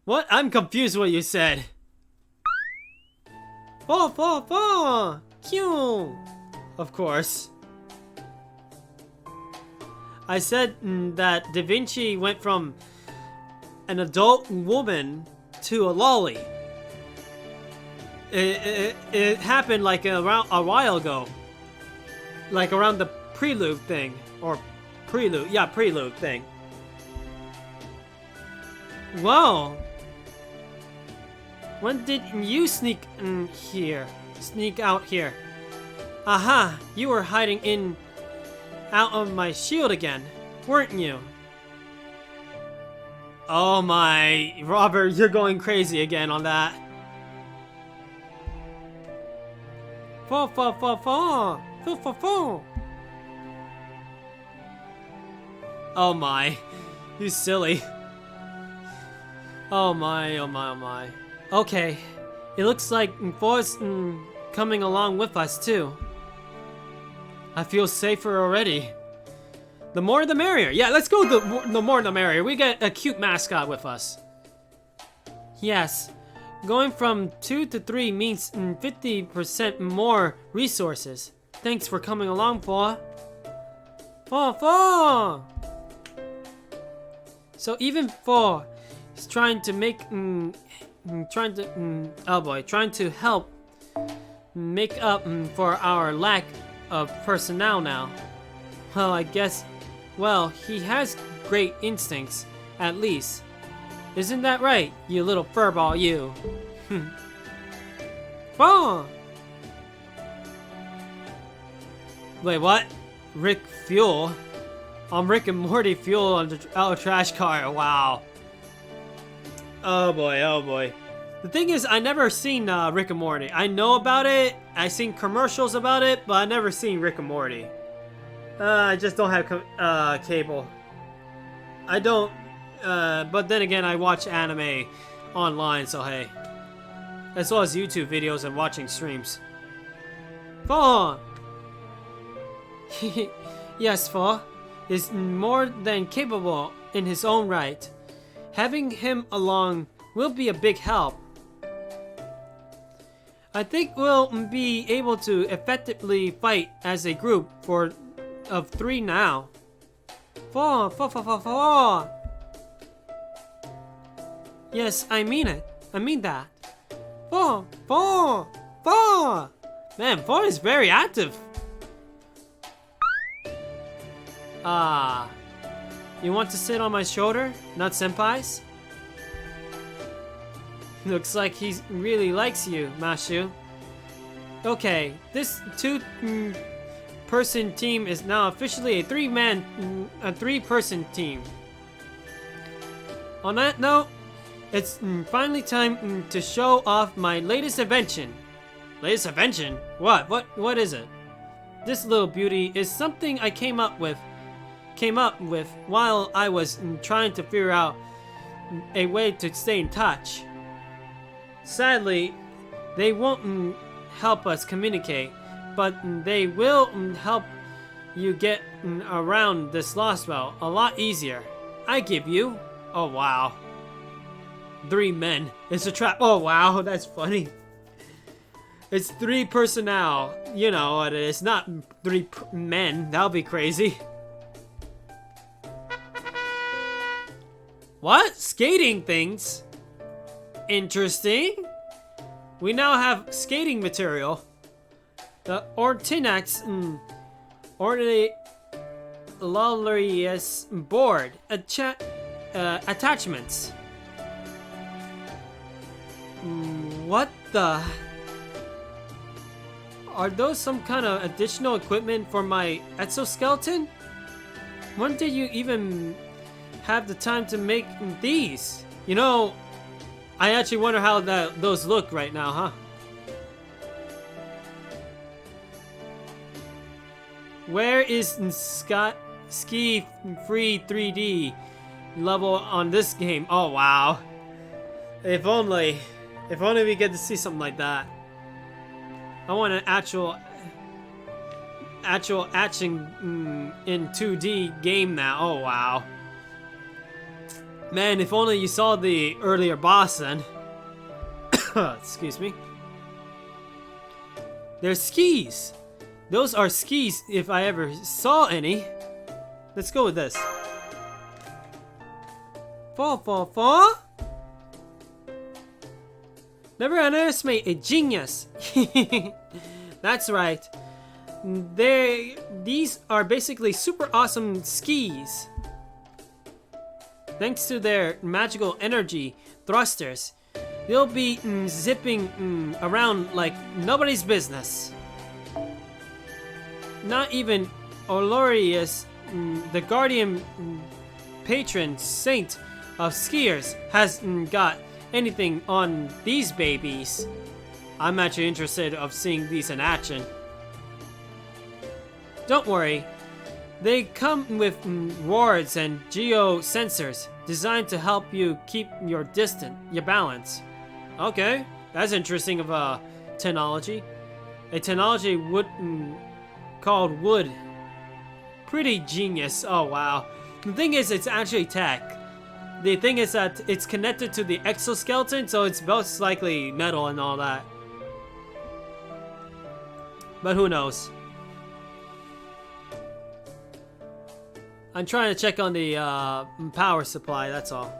What? I'm confused what you said. Fall. Cute. Of course. I said that Da Vinci went from an adult woman to a lolly. It happened like around a while ago. Like around the prelude thing. Or prelude. Yeah, prelude thing. Whoa. When did you sneak out here? Aha, you were hiding out of my shield again, weren't you? Oh my, Robert, you're going crazy again on that. Fall. Oh my, you silly. Oh my. Okay, it looks like Fo's coming along with us too. I feel safer already. The more the merrier. Yeah, let's go the more the merrier. We get a cute mascot with us. Yes, going from 2 to 3 means 50% more resources. Thanks for coming along, Fo. Fo. So even Fo is trying to help make up for our lack of personnel now. Well, I guess, he has great instincts, at least. Isn't that right, you little furball, you? Oh! Wait, what? Rick Fuel? I'm Rick and Morty Fuel on the trash car, wow. Oh boy. The thing is, I never seen Rick and Morty. I know about it, I seen commercials about it, but I never seen Rick and Morty. I just don't have cable. I don't, but then again, I watch anime online, so hey. As well as YouTube videos and watching streams. Fo! Yes, Fo is more than capable in his own right. Having him along will be a big help. I think we'll be able to effectively fight as a group of 3 now. Fo. Yes, I mean it. I mean that. Fo. Man, Fo is very active Ah. You want to sit on my shoulder, not Senpai's? Looks like he really likes you, Mashu. Okay, this two-person team is now officially a three-person team. On that note, it's finally time to show off my latest invention. Latest invention? What is it? This little beauty is something I came up with while I was trying to figure out a way to stay in touch. Sadly, they won't help us communicate, but they will help you get around this lost well a lot easier. I give you... Oh wow. 3 men. It's a trap. Oh wow, that's funny. It's 3 personnel. You know what it is. Not 3 men. That would be crazy. What? Skating things? Interesting. We now have skating material. The Ortinax Ordinarius board. Attachments. What the? Are those some kind of additional equipment for my exoskeleton? When did you even have the time to make these? You know, I actually wonder how those look right now, huh? Where is Ski Free 3D level on this game? Oh wow. If only we get to see something like that. I want an actual action in 2D game now. Oh wow. Man, if only you saw the earlier boss then. Excuse me. There's skis. Those are skis if I ever saw any. Let's go with this. Fall. Never underestimate a genius. That's right. These are basically super awesome skis. Thanks to their magical energy thrusters, they'll be zipping around like nobody's business. Not even Olorius, the guardian patron saint of skiers, has got anything on these babies. I'm actually interested of seeing these in action. Don't worry, they come with wards and geo sensors designed to help you keep your balance. Okay, that's interesting of a technology. A technology called wood. Pretty genius. Oh wow. The thing is, it's actually tech. The thing is that it's connected to the exoskeleton, so it's most likely metal and all that. But who knows? I'm trying to check on the power supply, that's all.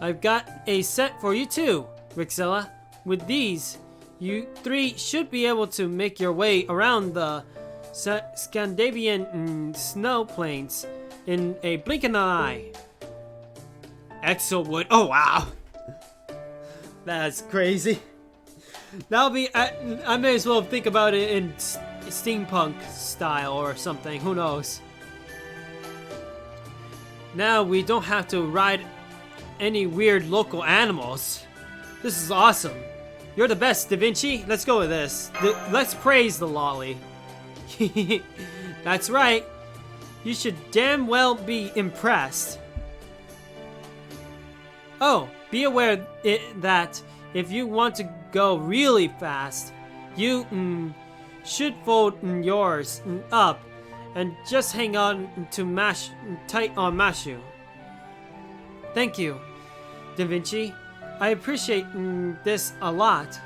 I've got a set for you too, Rixella. With these, you 3 should be able to make your way around the Scandinavian snow plains in a blink of an eye. Exo wood. Oh wow. That's crazy. That'll be... I may as well think about it in steampunk style or something. Who knows? Now we don't have to ride any weird local animals. This is awesome. You're the best, Da Vinci. Let's go with this. Let's praise the lolly. That's right. You should damn well be impressed. Oh, be aware that if you want to go really fast, you should fold yours up and just hang on to tight on Mashu. Thank you, Da Vinci. I appreciate this a lot,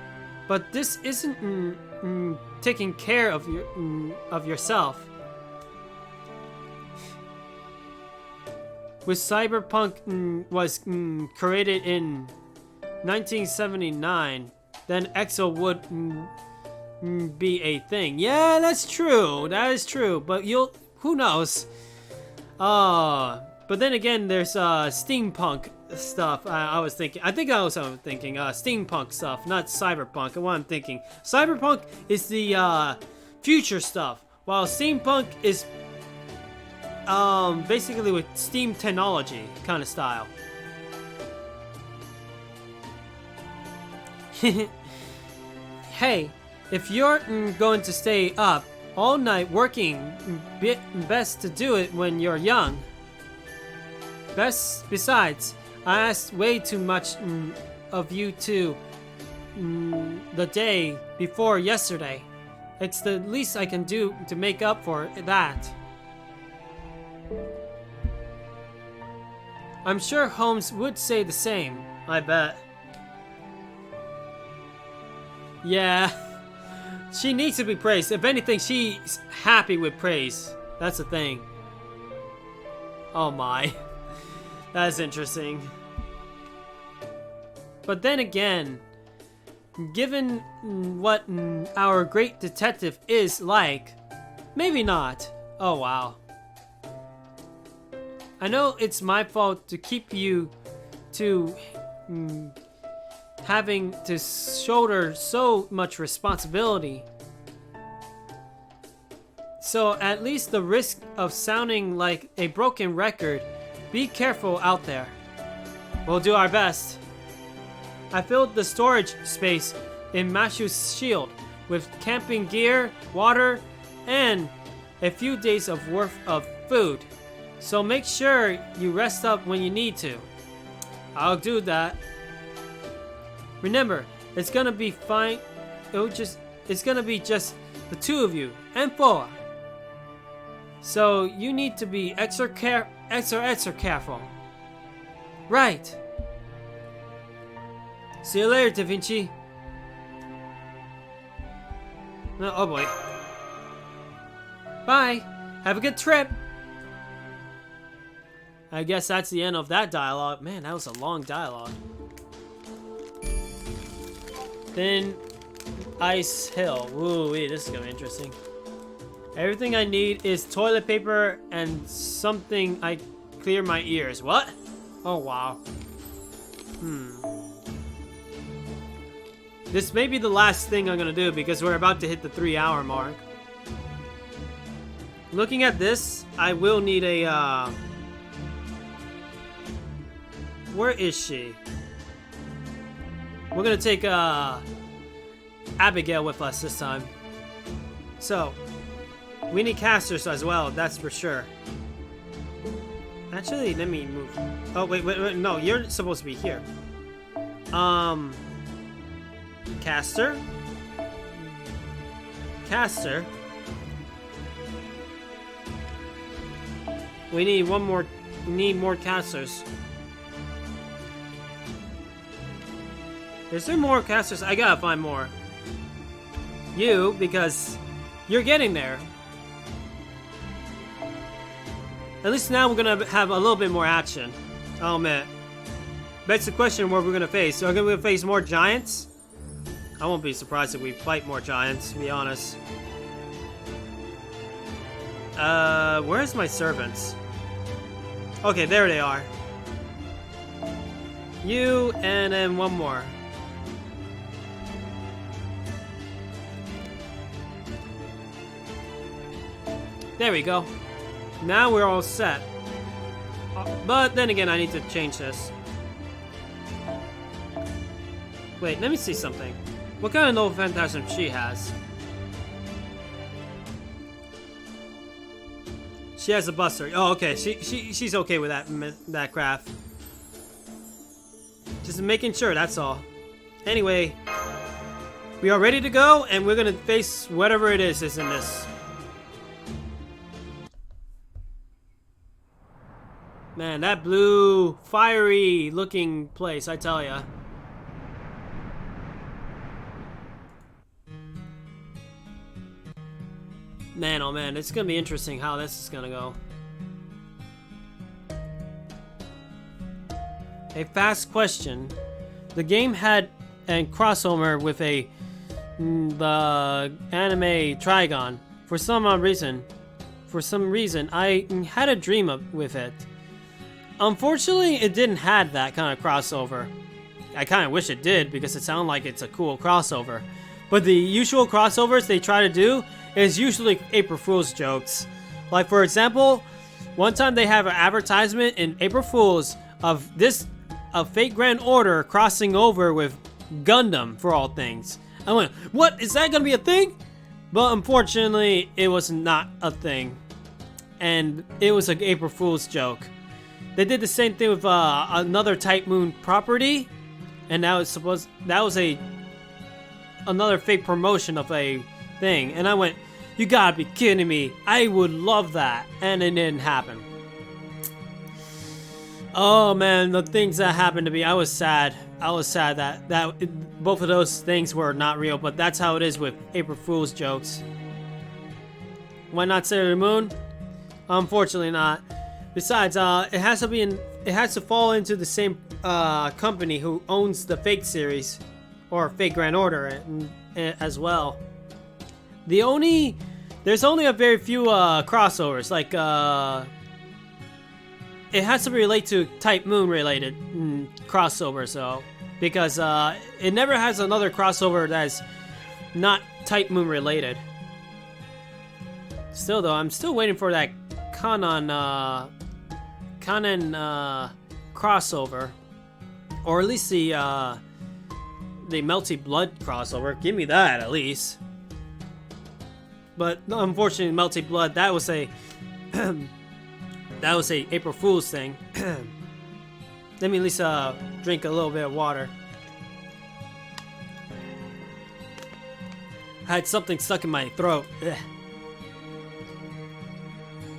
but this isn't taking care of yourself. With Cyberpunk was created in 1979, then Exo would be a thing. Yeah, that's true. That is true. But who knows? But then again, there's steampunk stuff. I was thinking. I think I was thinking steampunk stuff, not cyberpunk. What I'm thinking, cyberpunk is the future stuff, while steampunk is basically with steam technology kind of style. Hey, if you're going to stay up all night working, best to do it when you're young. Besides, I asked way too much of you two the day before yesterday. It's the least I can do to make up for that. I'm sure Holmes would say the same, I bet. Yeah, she needs to be praised. If anything, she's happy with praise. That's the thing. Oh my. That's interesting. But then again, given what our great detective is like, maybe not. Oh wow. I know it's my fault to keep you to having to shoulder so much responsibility. So at least the risk of sounding like a broken record, be careful out there. We'll do our best. I filled the storage space in Mashu's shield with camping gear, water, and a few days of worth of food. So make sure you rest up when you need to. I'll do that. Remember, it's gonna be fine. It's gonna be just the two of you and Foa. So you need to be extra careful. Right. See you later, Da Vinci. Oh boy. Bye. Have a good trip. I guess that's the end of that dialogue. Man, that was a long dialogue. Then Ice Hill. Ooh, wait, this is gonna be interesting. Everything I need is toilet paper and something I clear my ears. What? Oh wow. This may be the last thing I'm gonna do because we're about to hit the 3-hour mark. Looking at this, I will need a where is she? We're gonna take Abigail with us this time. So we need casters as well, that's for sure. Actually, let me move. Oh wait, no, you're supposed to be here. Caster. We need one more. We need more casters. Is there more casters? I gotta find more. You, because you're getting there. At least now we're gonna have a little bit more action. Oh man. Begs the question what we're gonna face. So we're gonna face more giants? I won't be surprised if we fight more giants, to be honest. Where's my servants? Okay, there they are. You, and then one more. There we go. Now we're all set. But then again, I need to change this. Wait, let me see something. What kind of no phantasm she has? She has a buster. Oh, okay. She's okay with that craft. Just making sure, that's all. Anyway, we are ready to go, and we're gonna face whatever it is in this. Man, that blue, fiery looking place, I tell ya. Man, oh man, it's gonna be interesting how this is gonna go. A fast question. The game had a crossover with the anime Trigon for some odd reason. for some reason, I had a dream with it. Unfortunately, it didn't have that kind of crossover. I kind of wish it did because it sounded like it's a cool crossover. But the usual crossovers they try to do is usually April Fool's jokes. Like for example, one time they have an advertisement in April Fool's of Fate Grand Order crossing over with Gundam for all things. I went, what? Is that gonna be a thing? But unfortunately, it was not a thing. And it was an April Fool's joke. They did the same thing with another Type Moon property. And that was another fake promotion of a thing. And I went, you gotta be kidding me. I would love that. And it didn't happen. Oh man, the things that happened to me, I was sad. I was sad that both of those things were not real, but that's how it is with April Fool's jokes. Why not Sailor Moon? Unfortunately not. Besides, it has to fall into the same company who owns the Fate series or Fate Grand Order as well. There's only a very few crossovers, like it has to relate to Type Moon related crossovers though, because it never has another crossover that's not Type Moon related. Still though, I'm still waiting for that Kanon crossover, or at least the Melty Blood crossover. Give me that at least. But unfortunately, Melty Blood, that was a April Fool's thing. Let me at least drink a little bit of water. I had something stuck in my throat. Ugh.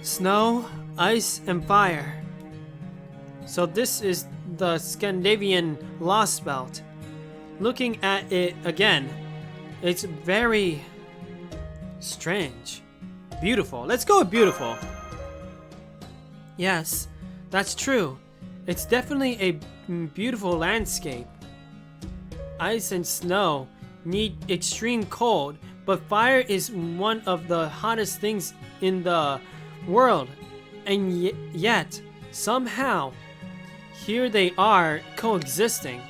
Snow, ice, and fire. So this is the Scandinavian Lost Belt. Looking at it again, it's very strange. Beautiful. Let's go with beautiful. Yes, that's true. It's definitely a beautiful landscape. Ice and snow need extreme cold, but fire is one of the hottest things in the world. And yet, somehow, here they are coexisting.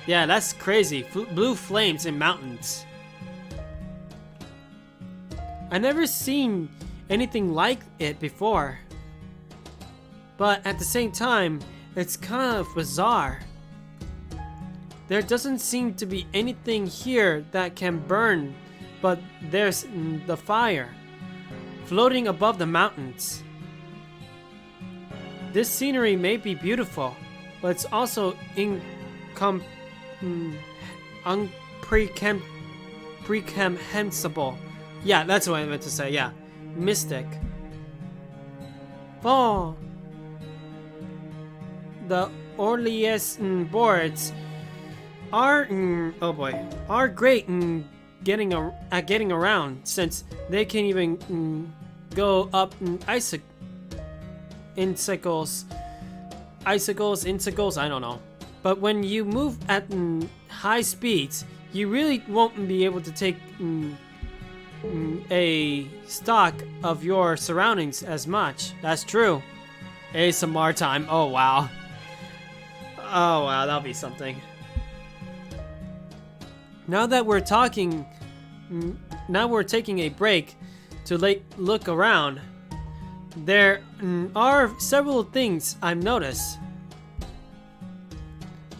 Yeah, that's crazy. Blue flames in mountains. I never seen anything like it before. But at the same time, it's kind of bizarre. There doesn't seem to be anything here that can burn, but there's the fire floating above the mountains. This scenery may be beautiful, but it's also incomprehensible. Yeah, that's what I meant to say, yeah. Mystic. Oh. The Orleans boards are are great in getting around, since they can even go up icicles, I don't know. But when you move at high speeds, you really won't be able to take a stock of your surroundings as much. That's true. ASMR time. Oh wow. Oh wow, that'll be something. Now that we're taking a break to look around, there are several things I've noticed.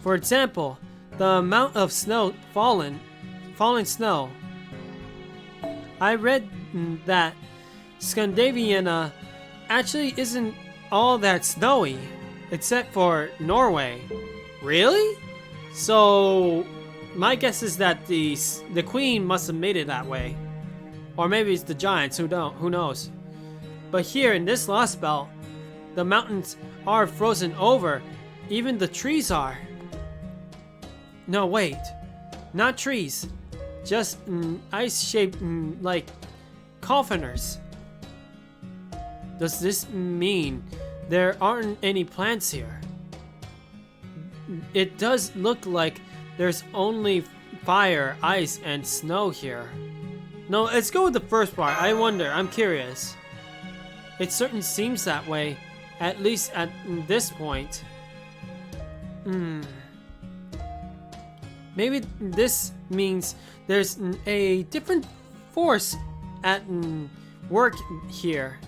For example, the amount of snow fallen snow. I read that Scandinavia actually isn't all that snowy, except for Norway. Really? So my guess is that the queen must have made it that way, or maybe it's the giants. Who knows? But here in this Lost Belt, the mountains are frozen over. Even the trees are. No, wait, not trees, just ice-shaped like coffins. Does this mean there aren't any plants here? It does look like there's only fire, ice, and snow here. No, let's go with the first part. I wonder, I'm curious. It certainly seems that way, at least at this point. Maybe this means there's a different force at work here.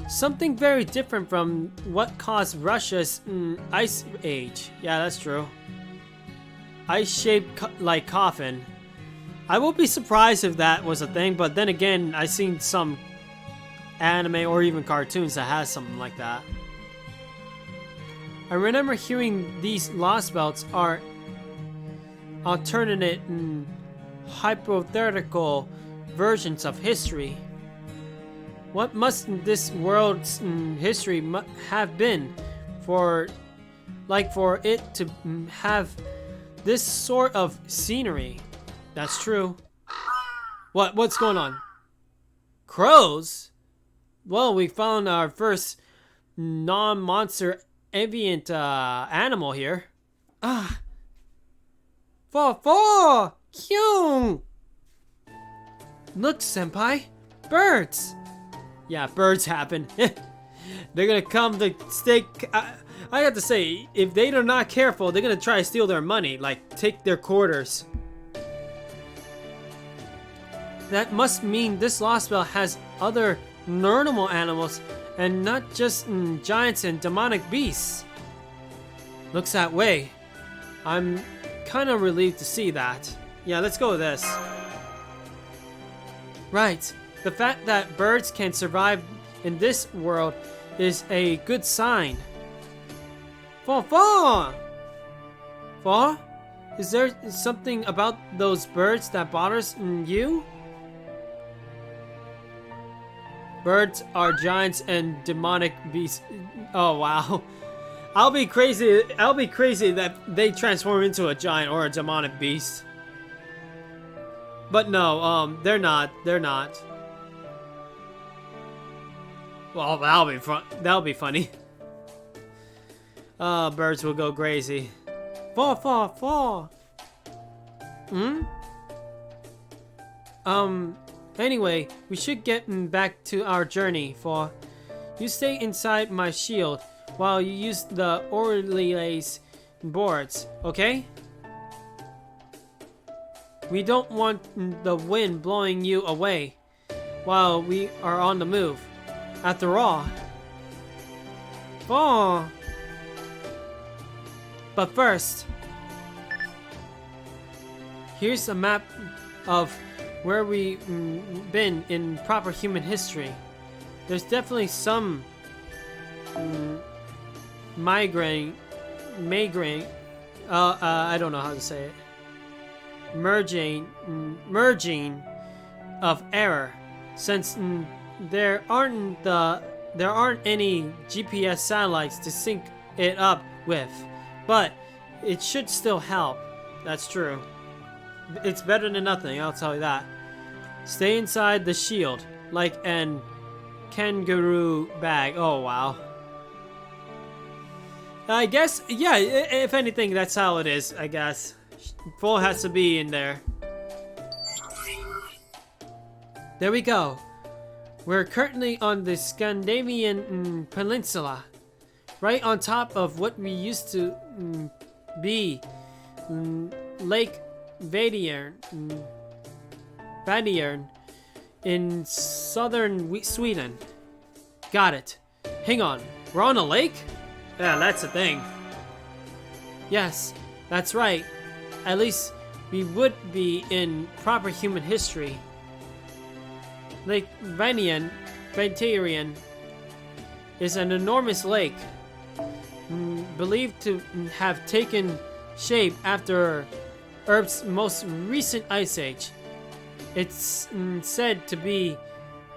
Something very different from what caused Russia's ice age. Yeah, that's true. Ice-shaped like coffin. I will be surprised if that was a thing, but then again, I've seen some anime or even cartoons that has something like that. I remember hearing these lost belts are alternate and hypothetical versions of history. What must this world's history have been for it to have this sort of scenery? That's true. What's going on? Crows? Well, we found our first non-monster avian animal here. Fa! Kyung! Look, senpai! Birds! Yeah, birds happen. They're gonna come to stake. I have to say, if they are not careful, they're gonna try to steal their money, like take their quarters. That must mean this lost belt has other normal animals and not just giants and demonic beasts. Looks that way. I'm kind of relieved to see that. Yeah, let's go with this. Right. The fact that birds can survive in this world is a good sign. Fa! Is there something about those birds that bothers you? Birds are giants and demonic beasts. Oh wow. I'll be crazy that they transform into a giant or a demonic beast. But no, they're not. Well, that'll be funny. Birds will go crazy. Fall. Anyway, we should get back to our journey, for you stay inside my shield while you use the relays boards, okay? We don't want the wind blowing you away while we are on the move. After all. But first, here's a map of where we've been in proper human history. There's definitely some I don't know how to say it. Merging of error, since there aren't any GPS satellites to sync it up with, but it should still help. That's true. It's better than nothing, I'll tell you that. Stay inside the shield, like an kangaroo bag. Oh, wow. I guess, yeah, if anything, that's how it is, I guess. Full has to be in there. There we go. We're currently on the Scandinavian peninsula, right on top of what we used to be Lake Vadiern in southern Sweden. Got it. Hang on, we're on a lake? Yeah, that's the thing. Yes, that's right. At least we would be in proper human history. Lake Vadiern is an enormous lake, believed to have taken shape after Earth's most recent ice age. It's said to be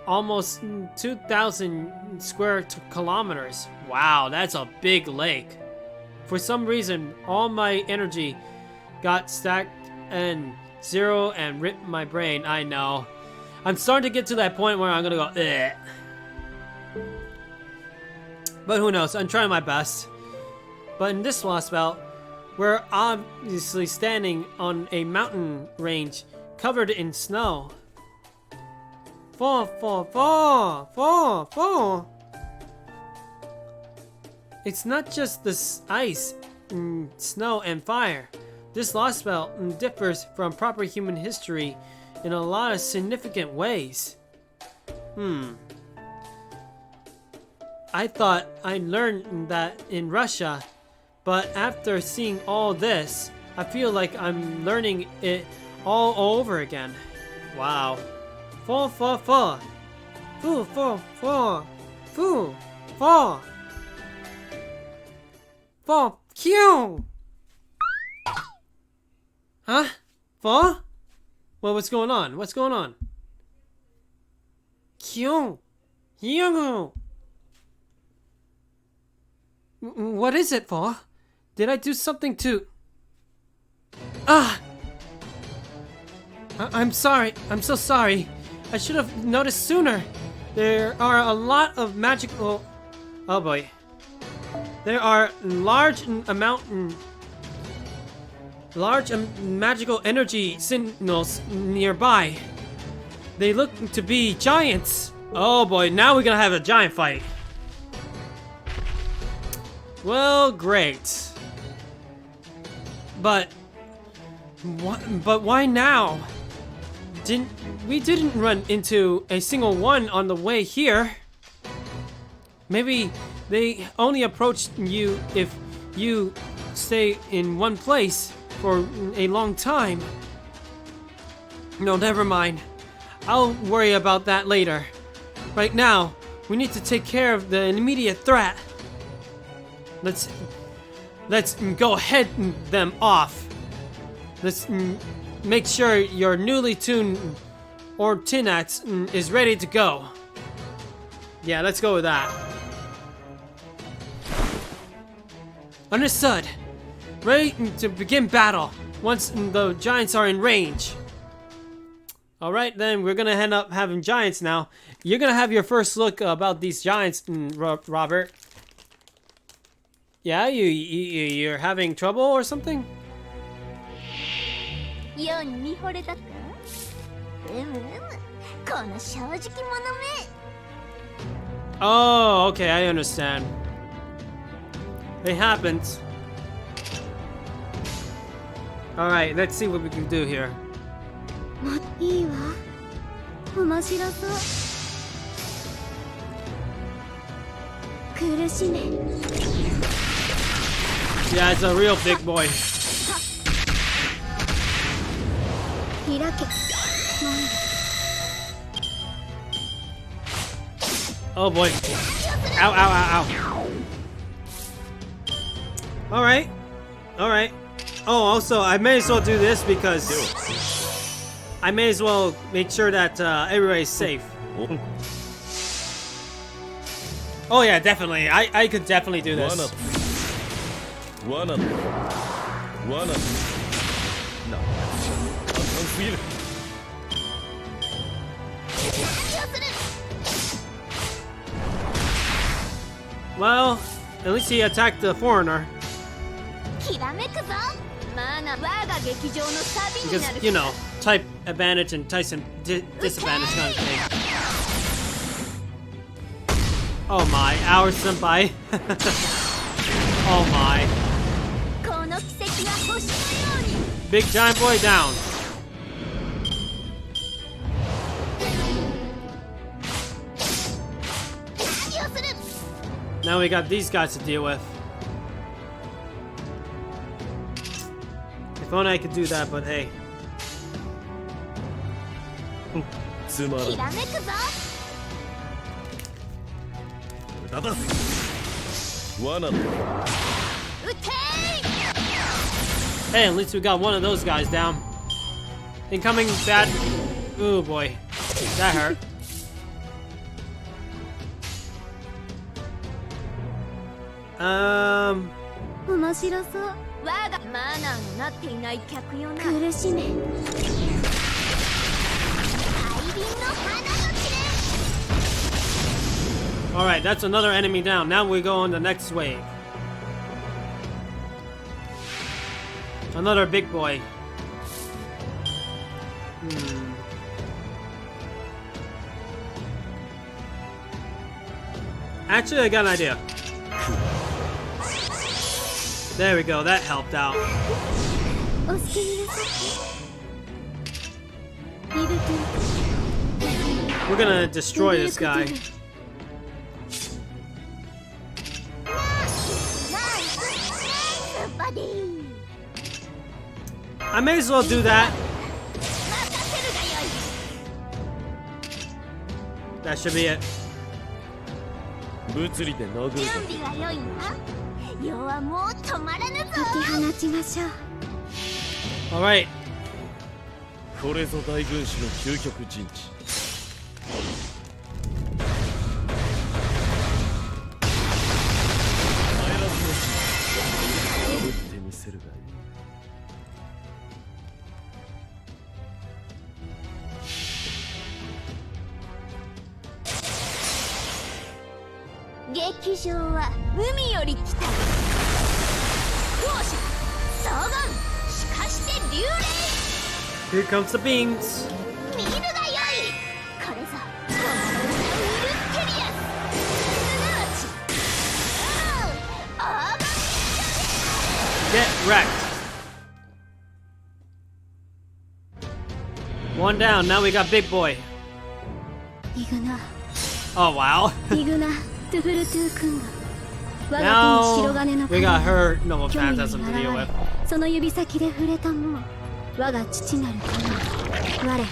almost 2,000 square kilometers. Wow, that's a big lake. For some reason, all my energy got stacked and zero and ripped my brain. I know. I'm starting to get to that point where I'm gonna go, ugh. But who knows? I'm trying my best. But in this lost belt, we're obviously standing on a mountain range covered in snow. Fall, fall, fall, fall, fall. It's not just the ice, snow, and fire. This lost belt differs from proper human history in a lot of significant ways. I thought I learned that in Russia, but after seeing all this, I feel like I'm learning it all over again. Wow. Fall, fall, fall. Foo, fall, fall. Foo, fall. Fall, Q. Huh? Fall? Well, what's going on? What's going on? Q. Q. What is it, Fall? Did I do something to... Ah! I'm sorry. I'm so sorry. I should have noticed sooner. There are a lot of magical... Oh boy. There are large magical energy signals nearby. They look to be giants. Oh boy, now we're gonna have a giant fight. Well, great. But why now? We didn't run into a single one on the way here. Maybe they only approached you if you stay in one place for a long time. No, never mind. I'll worry about that later. Right now, we need to take care of the immediate threat. Let's go head them off. Let's make sure your newly tuned Ortinax is ready to go. Yeah, let's go with that. Understood. Ready to begin battle once the giants are in range. Alright, then we're gonna end up having giants now. You're gonna have your first look about these giants, Robert. Yeah, you're having trouble or something? Oh, okay, I understand. It happens. Alright, let's see what we can do here. Yeah, it's a real big boy. Oh boy. Ow, ow, ow, ow. Alright. Alright. Oh, also, I may as well do this because I may as well make sure that everybody's safe. Oh yeah, definitely. I could definitely do this. One up. No. Well, at least he attacked the foreigner. Because, you know, type advantage and Tyson disadvantage kind of thing. Oh my, our senpai. Oh my. Big giant boy down. Now we got these guys to deal with. If only I could do that, but hey. One up. Hey, at least we got one of those guys down. Incoming bad. Ooh boy, that hurt. Alright, that's another enemy down. Now we go on the next wave. Another big boy. Actually, I got an idea. There we go, that helped out. お好きになさってイブ君 We're gonna destroy this guy. I may as well do that. That should be it. 物理で殴る準備が良いな世はもう止まらぬぞ解き放ちましょう Alright. これぞ大軍師の究極陣地お前らずの打ってみせるがいい劇場は海より来た校舎双眼しかして流霊 Here comes the beams. 見るがよいこれぞこのウルテリアスすなわちGet wrecked. One down, now we got big boy. イグナ Oh wow. イグナトゥフルトゥ君が我が国 Now 白金の we got her noble 興味に phantasm to な deal ら with. その指先で触れたもん我が父なる神我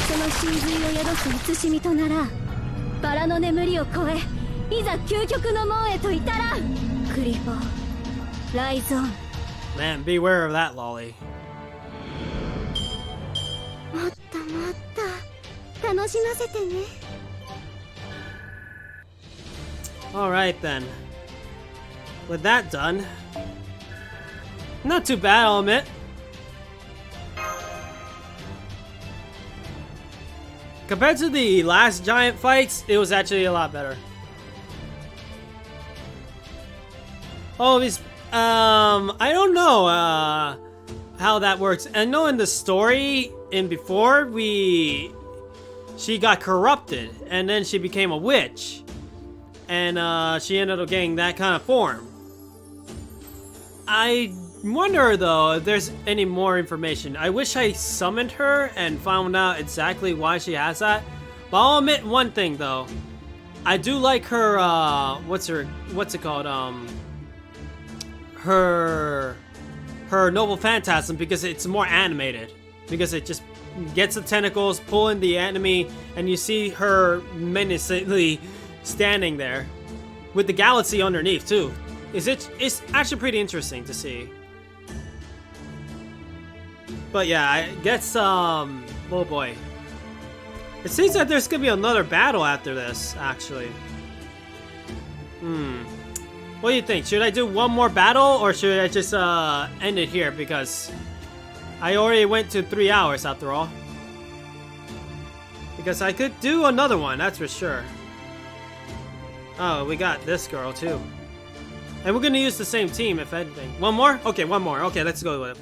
その真髄を宿す慈しみとならバラの眠りを超えいざ究極の門へと至らんクリフォーライゾーン Man, beware of that lolly. もっともっと楽しませてね Alright then. With that done, not too bad, I'll admit. Compared to the last giant fights, it was actually a lot better. Oh, these, I don't know, how that works. I know in the story, in before, she got corrupted, and then she became a witch. And she ended up getting that kind of form. I wonder though if there's any more information. I wish I summoned her and found out exactly why she has that. But I'll admit one thing though. I do like her what's it called? Her noble phantasm because it's more animated. Because it just gets the tentacles, pulling the enemy, and you see her menacingly standing there with the galaxy underneath too. It's actually pretty interesting to see. But yeah, I guess oh boy. It seems that there's gonna be another battle after this, actually. What do you think? Should I do one more battle or should I just end it here because I already went to 3 hours after all. Because I could do another one, that's for sure. Oh, we got this girl too. And we're gonna use the same team if anything. One more? Okay, one more. Okay, let's go with it.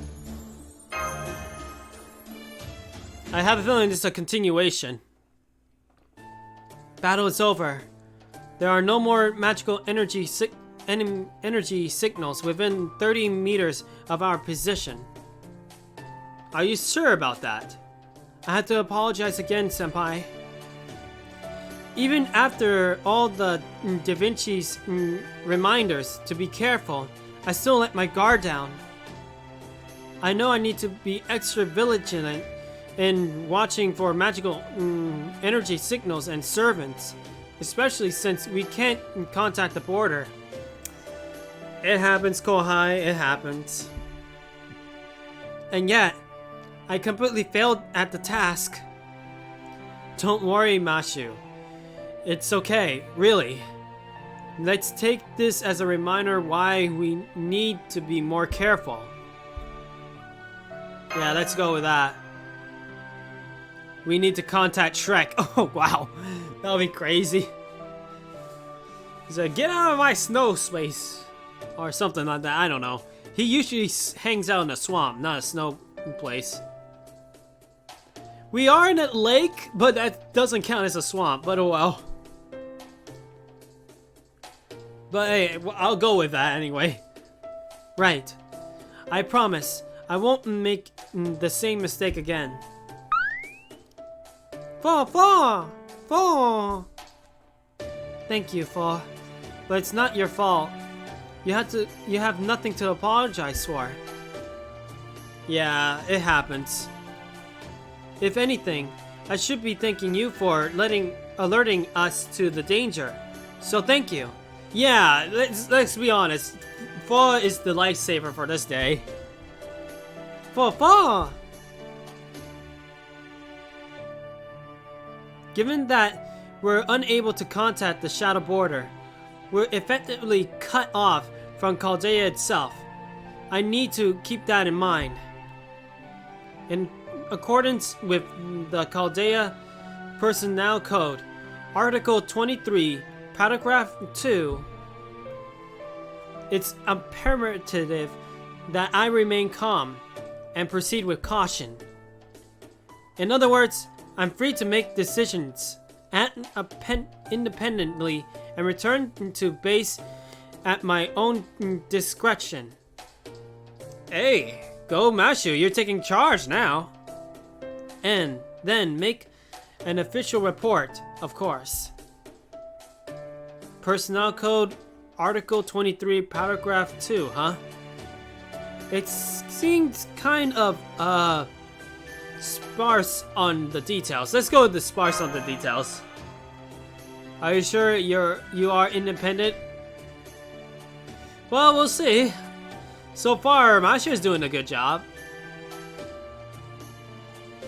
I have a feeling this is a continuation. Battle is over. There are no more magical energy signals within 30 meters of our position. Are you sure about that? I have to apologize again, Senpai. Even after all the Da Vinci's reminders to be careful, I still let my guard down. I know I need to be extra vigilant in watching for magical energy signals and servants, especially since we can't contact the border. It happens, Kohai, it happens. And yet, I completely failed at the task. Don't worry, Mashu. It's okay, really. Let's take this as a reminder why we need to be more careful. Yeah, let's go with that. We need to contact Shrek. Oh, wow. That'll be crazy. He's like, get out of my snow space. Or something like that, I don't know. He usually hangs out in a swamp, not a snow place. We are in a lake, but that doesn't count as a swamp, but oh well. But hey, I'll go with that anyway. Right. I promise I won't make the same mistake again. Fall. Thank you, Fall. But it's not your fault. You have nothing to apologize for. Yeah, it happens. If anything, I should be thanking you for alerting us to the danger. So thank you. Yeah, let's be honest. Fall is the lifesaver for this day. Fall. Given that we're unable to contact the Shadow Border, we're effectively cut off from Chaldea itself. I need to keep that in mind. In accordance with the Chaldea Personnel Code, Article 23, Paragraph 2, it's imperative that I remain calm and proceed with caution. In other words, I'm free to make decisions independently and return to base at my own discretion. Hey, go Mashu, you're taking charge now. And then make an official report, of course. Personnel Code Article 23, Paragraph 2, huh? It seems kind of, sparse on the details. Let's go with the sparse on the details. Are you sure you are independent? Well, we'll see. So far, Masha is doing a good job.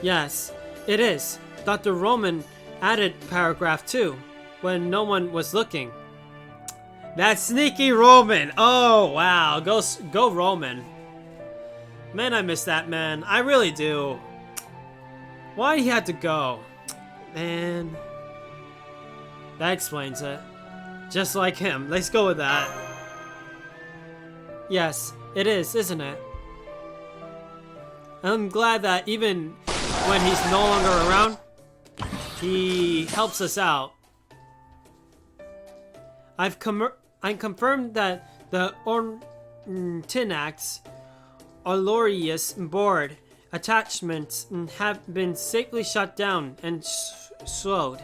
Yes, it is. Dr. Roman added paragraph 2 when no one was looking. That sneaky Roman! Oh, wow. Go Roman. Man, I miss that man. I really do. Why he had to go? Man. That explains it. Just like him. Let's go with that. Yes, it is, isn't it? I'm glad that even when he's no longer around, he helps us out. I confirmed that the Ortinax Alorius board attachments have been safely shut down and slowed.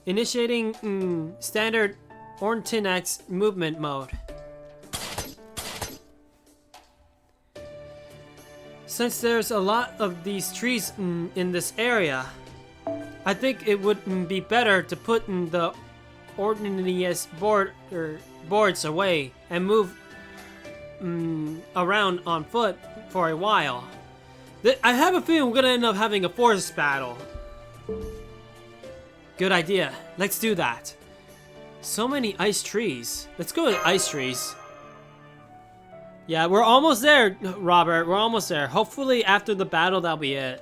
Initiating standard Ortinax movement mode. Since there's a lot of these trees in this area, I think it would be better to put the Ortinax boards away and move around on foot for a while. I have a feeling we're gonna end up having a forest battle. Good idea. Let's do that. So many ice trees. Let's go with ice trees. Yeah, we're almost there, Robert. We're almost there. Hopefully after the battle, that'll be it.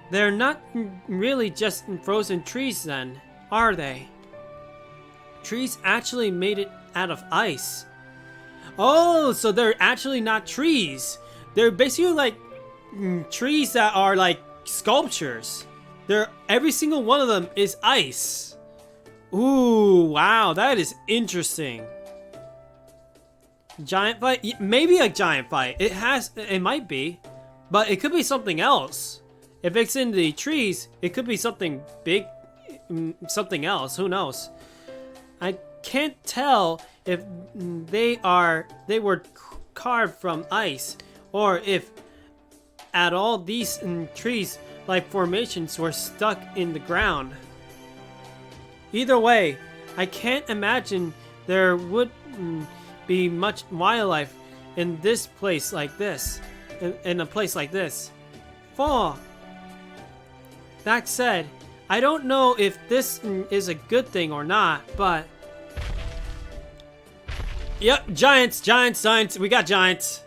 They're not really just frozen trees then, are they? Trees actually made it out of ice. Oh, so they're actually not trees. They're basically like trees that are like sculptures. Every single one of them is ice. Ooh, wow, that is interesting. Giant fight? Maybe a giant fight. It might be, but it could be something else. If it's in the trees, it could be something big, something else. Who knows? I can't tell if they were carved from ice, or if at all these trees like formations were stuck in the ground. Either way, I can't imagine there would be much wildlife in this place like this. In a place like this. Fall. That said, I don't know if this is a good thing or not, but... Yep, giants. We got giants.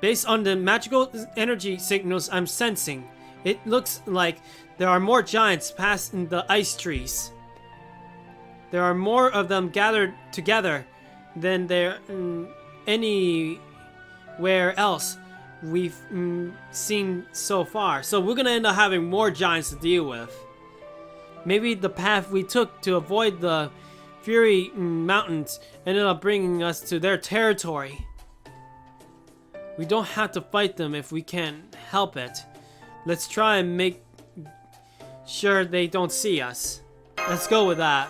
Based on the magical energy signals I'm sensing, it looks like there are more giants past the ice trees. There are more of them gathered together than there anywhere else we've seen so far. So we're gonna end up having more giants to deal with. Maybe the path we took to avoid the Fury Mountains ended up bringing us to their territory. We don't have to fight them if we can help it. Let's try and make sure they don't see us. Let's go with that.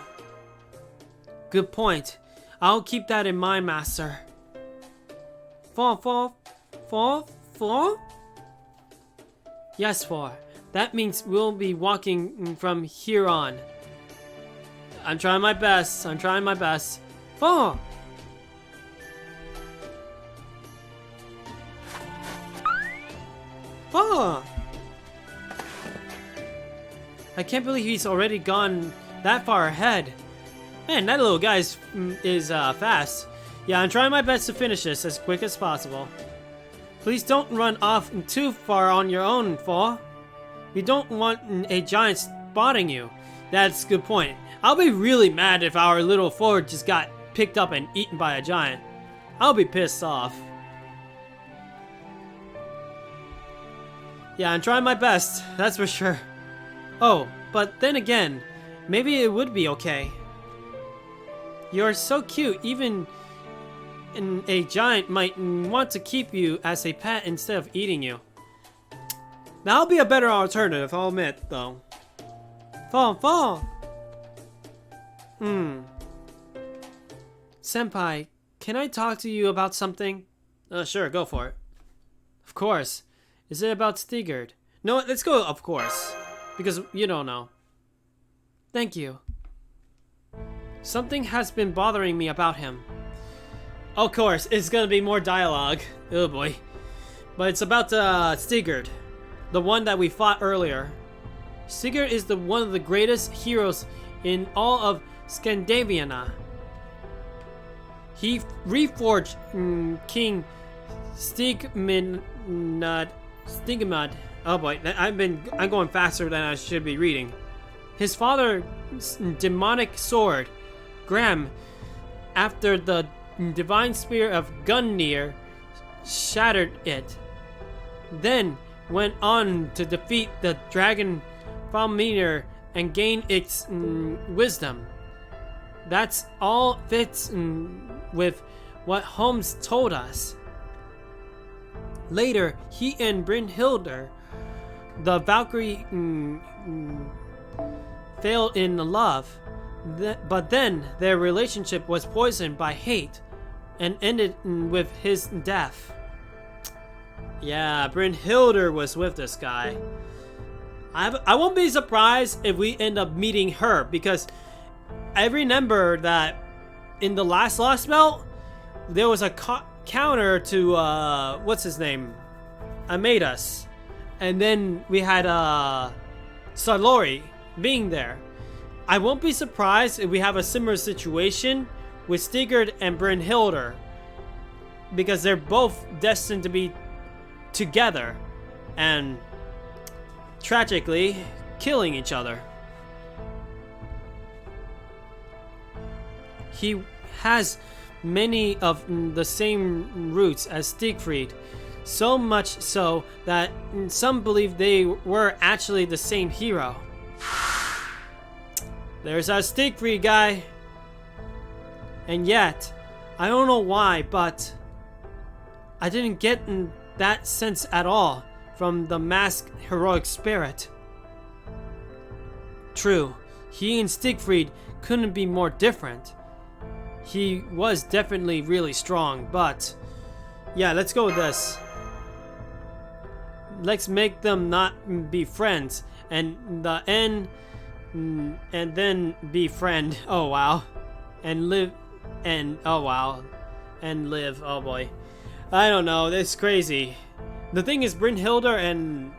Good point. I'll keep that in mind, Master. Fall? Yes, fall. That means we'll be walking from here on. I'm trying my best. Fall! Fall! I can't believe he's already gone that far ahead. Man, that little guy is fast. Yeah, I'm trying my best to finish this as quick as possible. Please don't run off too far on your own, Fall. We don't want a giant spotting you. That's a good point. I'll be really mad if our little Ford just got picked up and eaten by a giant. I'll be pissed off. Yeah, I'm trying my best, that's for sure. Oh, but then again, maybe it would be okay. You're so cute, even a giant might want to keep you as a pet instead of eating you. That'll be a better alternative, I'll admit, though. Fall! Senpai, can I talk to you about something? Sure, go for it. Of course. Is it about Stigard? No, let's go, of course. Because you don't know. Thank you. Something has been bothering me about him. Of course, it's gonna be more dialogue. Oh boy. But it's about Stigard. The one that we fought earlier. Stigard is one of the greatest heroes in all of Scandinavia. He reforged King Stigmund. Oh boy, I'm going faster than I should be reading. His father's demonic sword, Graham, after the divine spear of Gungnir, shattered it. Then went on to defeat the dragon Falmir and gain its wisdom. That's all fits with what Holmes told us. Later, he and Brynhildr, the Valkyrie, fell in love, but then their relationship was poisoned by hate and ended with his death. Yeah, Brynhildr was with this guy. I won't be surprised if we end up meeting her, because I remember that in the last Lost Belt, there was a counter to, what's his name? Amadas. And then we had, Salori being there. I won't be surprised if we have a similar situation with Stigard and Brynhildr, because they're both destined to be together and tragically killing each other. He has many of the same roots as Siegfried, so much so that some believe they were actually the same hero. There's our Siegfried guy. And yet, I don't know why, but I didn't get that sense at all from the masked heroic spirit. True, he and Siegfried couldn't be more different. He was definitely really strong, but yeah, let's go with this. Let's make them not be friends, and the end, and then be friend. Oh wow, and live, and oh wow, and live. Oh boy, I don't know. This is crazy. The thing is, Brynhildr and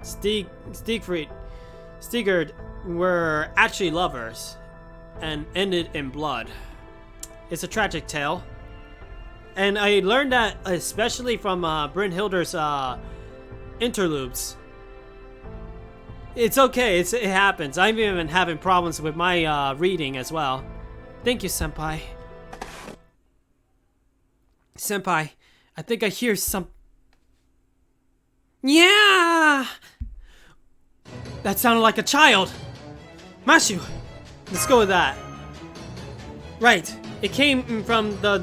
Stigard were actually lovers, and ended in blood. It's a tragic tale. And I learned that especially from Brynhildr's interludes. It's okay, it happens. I'm even having problems with my reading as well. Thank you, Senpai. Senpai, I think I hear some... Yeah! That sounded like a child! Mashu! Let's go with that. Right. It came from the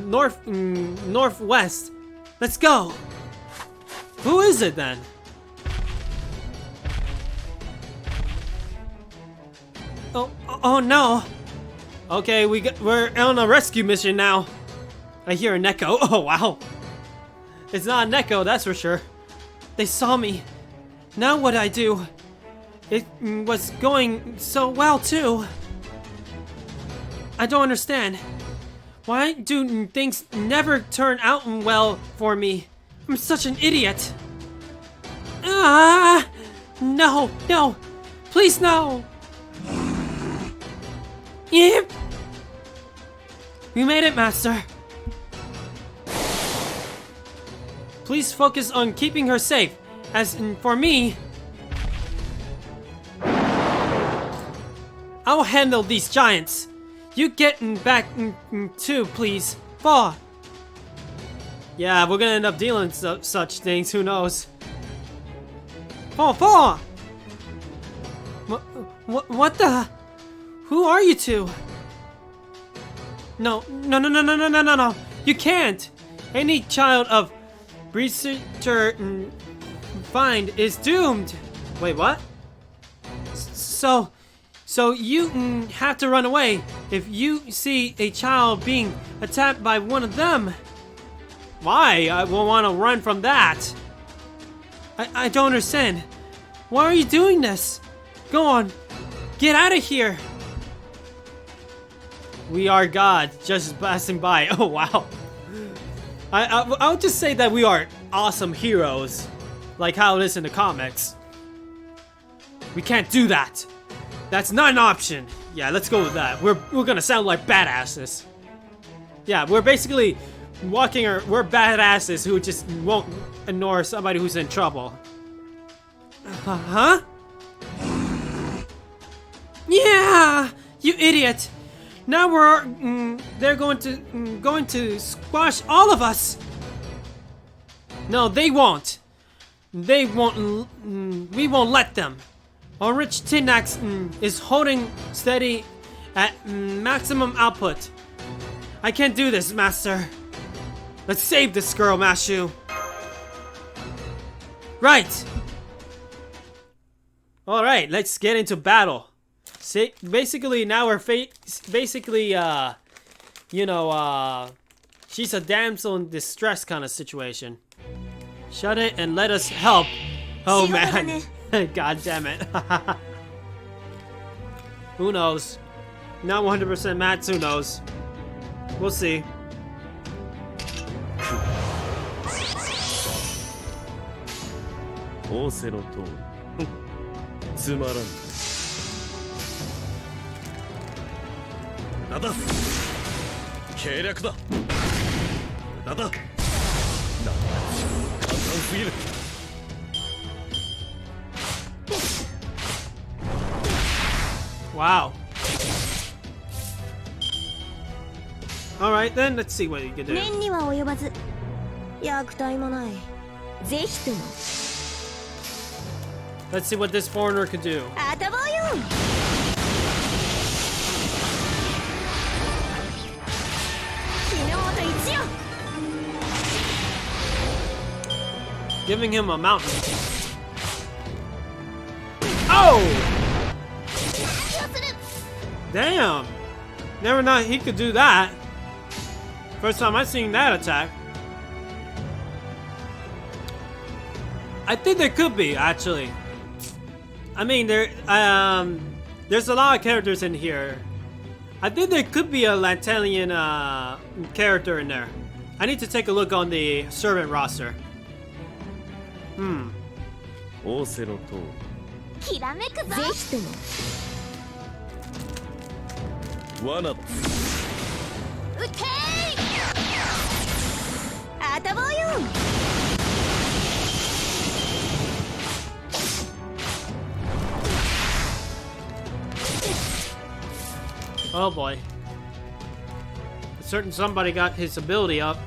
northwest. Let's go. Who is it then? Oh no. Okay, we're on a rescue mission now. I hear an echo. Oh wow. It's not an echo, that's for sure. They saw me. Now what do I do? It was going so well too. I don't understand. Why do things never turn out well for me? I'm such an idiot. Ah! No, no. Please no. Yep. We made it, Master. Please focus on keeping her safe. As for me, I'll handle these giants. You get back too, please. Fall. Yeah, we're gonna end up dealing with such things. Who knows? Fall. What the? Who are you two? No. You can't. Any child of researcher find is doomed. Wait, what? So you have to run away if you see a child being attacked by one of them. Why? I will want to run from that. I don't understand. Why are you doing this? Go on. Get out of here. We are God, just passing by. Oh, wow. I would just say that we are awesome heroes. Like how it is in the comics. We can't do that. That's not an option. Yeah, let's go with that. We're gonna sound like badasses. Yeah, we're basically we're badasses who just won't ignore somebody who's in trouble. Huh? Yeah, you idiot. Now they're going to squash all of us. No, they won't. We won't let them. Orange Tinax is holding steady at maximum output. I can't do this, Master. Let's save this girl, Mashu. Right. All right, let's get into battle. See, basically now we're she's a damsel in distress kind of situation. Shut it and let us help. Oh man. God damn it. Who knows? Not 100% Matsu knows. We'll see. Wow. Alright then, let's see what you can do. Let's see what this foreigner could do. Giving him a mountain. Oh! Damn! Never thought he could do that. First time I've seen that attack. I think there could be, actually. I mean, there's a lot of characters in here. I think there could be a Latalian character in there. I need to take a look on the servant roster. Oh boy. A certain somebody got his ability up.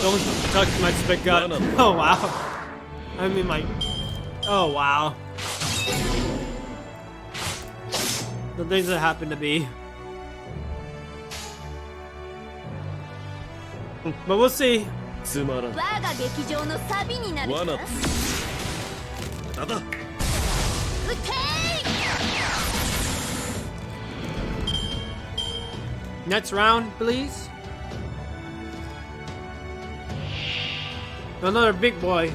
Don't touch my spit gun. Oh wow. I mean my... Oh wow. The things that happen to be. But we'll see. つまらん。我が劇場のサビになる。罠。ただ。撃てー。 Next round, please. Another big boy.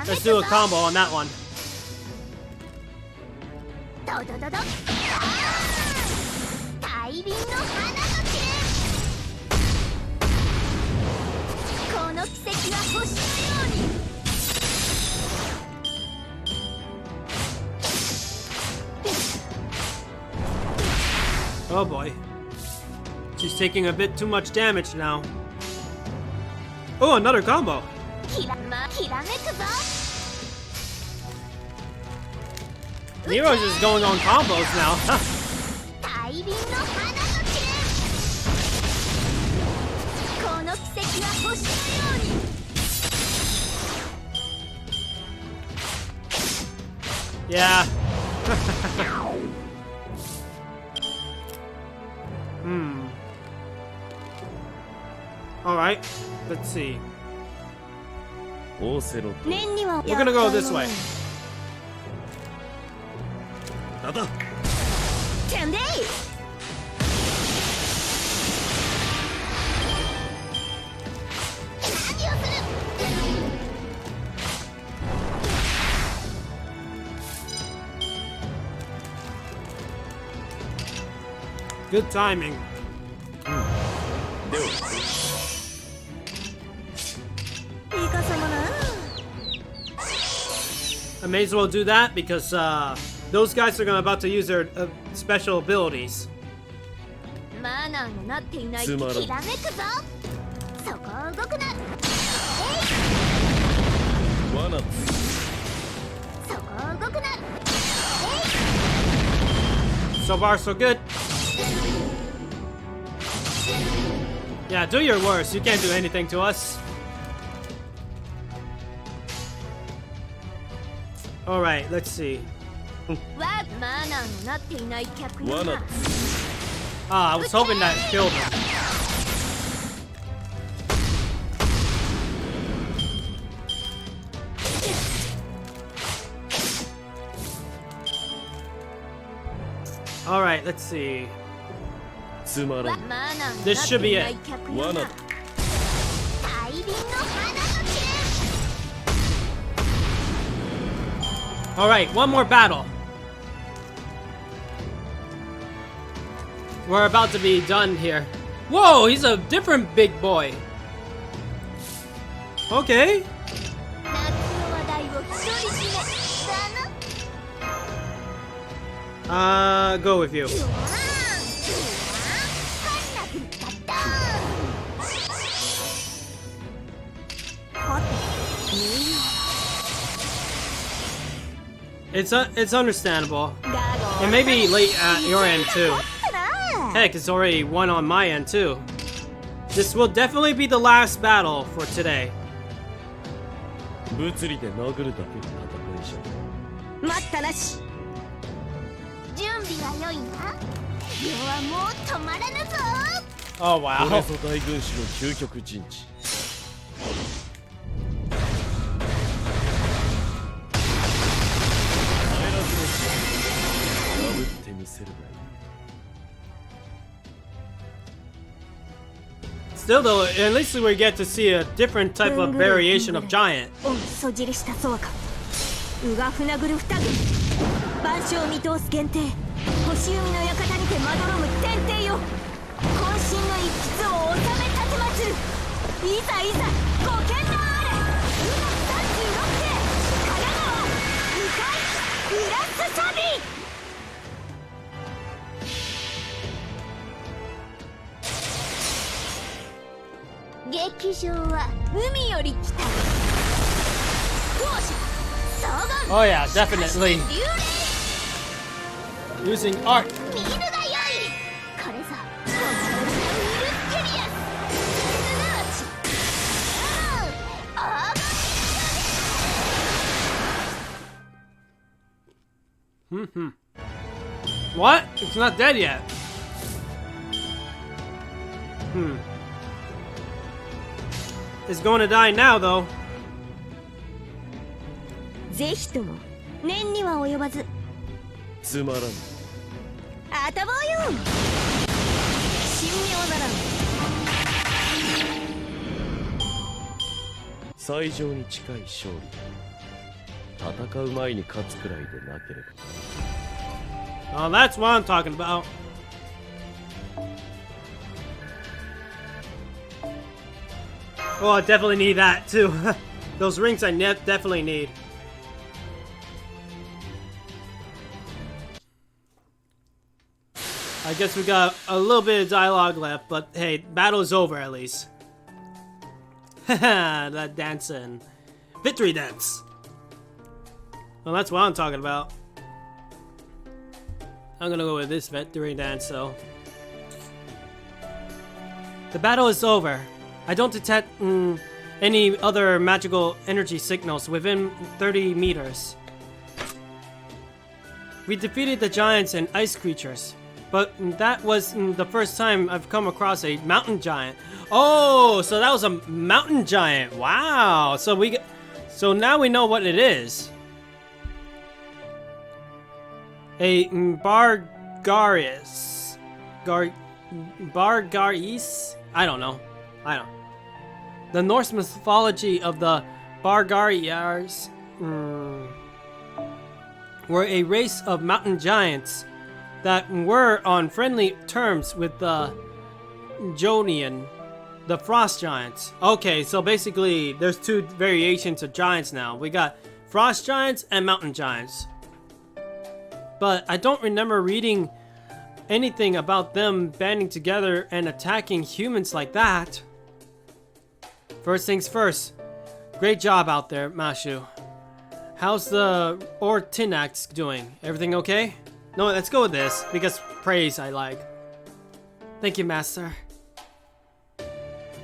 Let's do a combo on that one. ドドドド。大輪の花の剣。この奇跡は星のように。Oh boy. She's taking a bit too much damage now. Oh, another combo. きらめくぞ。 Nero's just going on combos now. 大輪の花の剣。この奇跡は星のように。 Yeah. Alright, let's see. オーセロット。 We're gonna go this way. ただ。てんでい。 Good timing. では。 いかさまな。 I may as well do that because those guys are about to use their special abilities. マナーがなっていない。つまらん。きらめくぞ。そこを動くな。罠。そこを動くな。 So far, so good. Yeah, do your worst. You can't do anything to us. Alright, let's see. マナーがなっていない客人罠。は。 Ah, I was hoping that killed him. Alright, let's see. つまらん。マナーがな This っ should て be いな it. い客人は。罠。大輪の花の剣。 Alright, one more battle. We're about to be done here. Whoa, he's a different big boy. Okay. 夏の話題を独り占めだな。 Go with you. It's understandable. It may be late at your end too. Heck, it's already one on my end too. This will definitely be the last battle for today. 物理で殴るだけの戦いじゃ。待ったなし。準備は良いな。世はもう止まらぬぞ。 Oh これ wow. ぞ大軍師の究極陣地。帰らずの地。破ってみせるがいい。 Still though, at least we get to see a different type of variation of giant. おそじりしたそうか。うがふなぐる二組。万象見通す限定。星海の館にてまどろむ天帝よ。渾身の一筆を収め立てまつる。いざいざご剣のあれ。うが36世。神奈川。向かい。グラスサビ。 劇場は海より来た。 Oh yeah, definitely. Using art. 見るがよい。What? It's not dead yet. It's going to die now, though. ぜひとも念には及ばずつまらん。あたぼうよ神妙なら最上に近い勝利。戦う前に勝つくらいでなければ。 Oh, that's what I'm talking about. Oh, I definitely need that too. Those rings I definitely need. I guess we got a little bit of dialogue left, but hey, battle is over at least. Haha, that dancing. Victory dance. Well, that's what I'm talking about. I'm gonna go with this victory dance, though. The battle is over. I don't detect any other magical energy signals within 30 meters. We defeated the giants and ice creatures, but that was the first time I've come across a mountain giant. Oh, so that was a mountain giant. Wow. So now we know what it is. A Bargaris. Bargaris? I don't know. The Norse mythology of the Bargariars were a race of mountain giants that were on friendly terms with the Jonian, the frost giants. Okay, so basically there's two variations of giants now. We got frost giants and mountain giants. But I don't remember reading anything about them banding together and attacking humans like that. First things first, great job out there, Mashu. How's the Ortinax doing? Everything okay? No, let's go with this, because praise I like. Thank you, Master.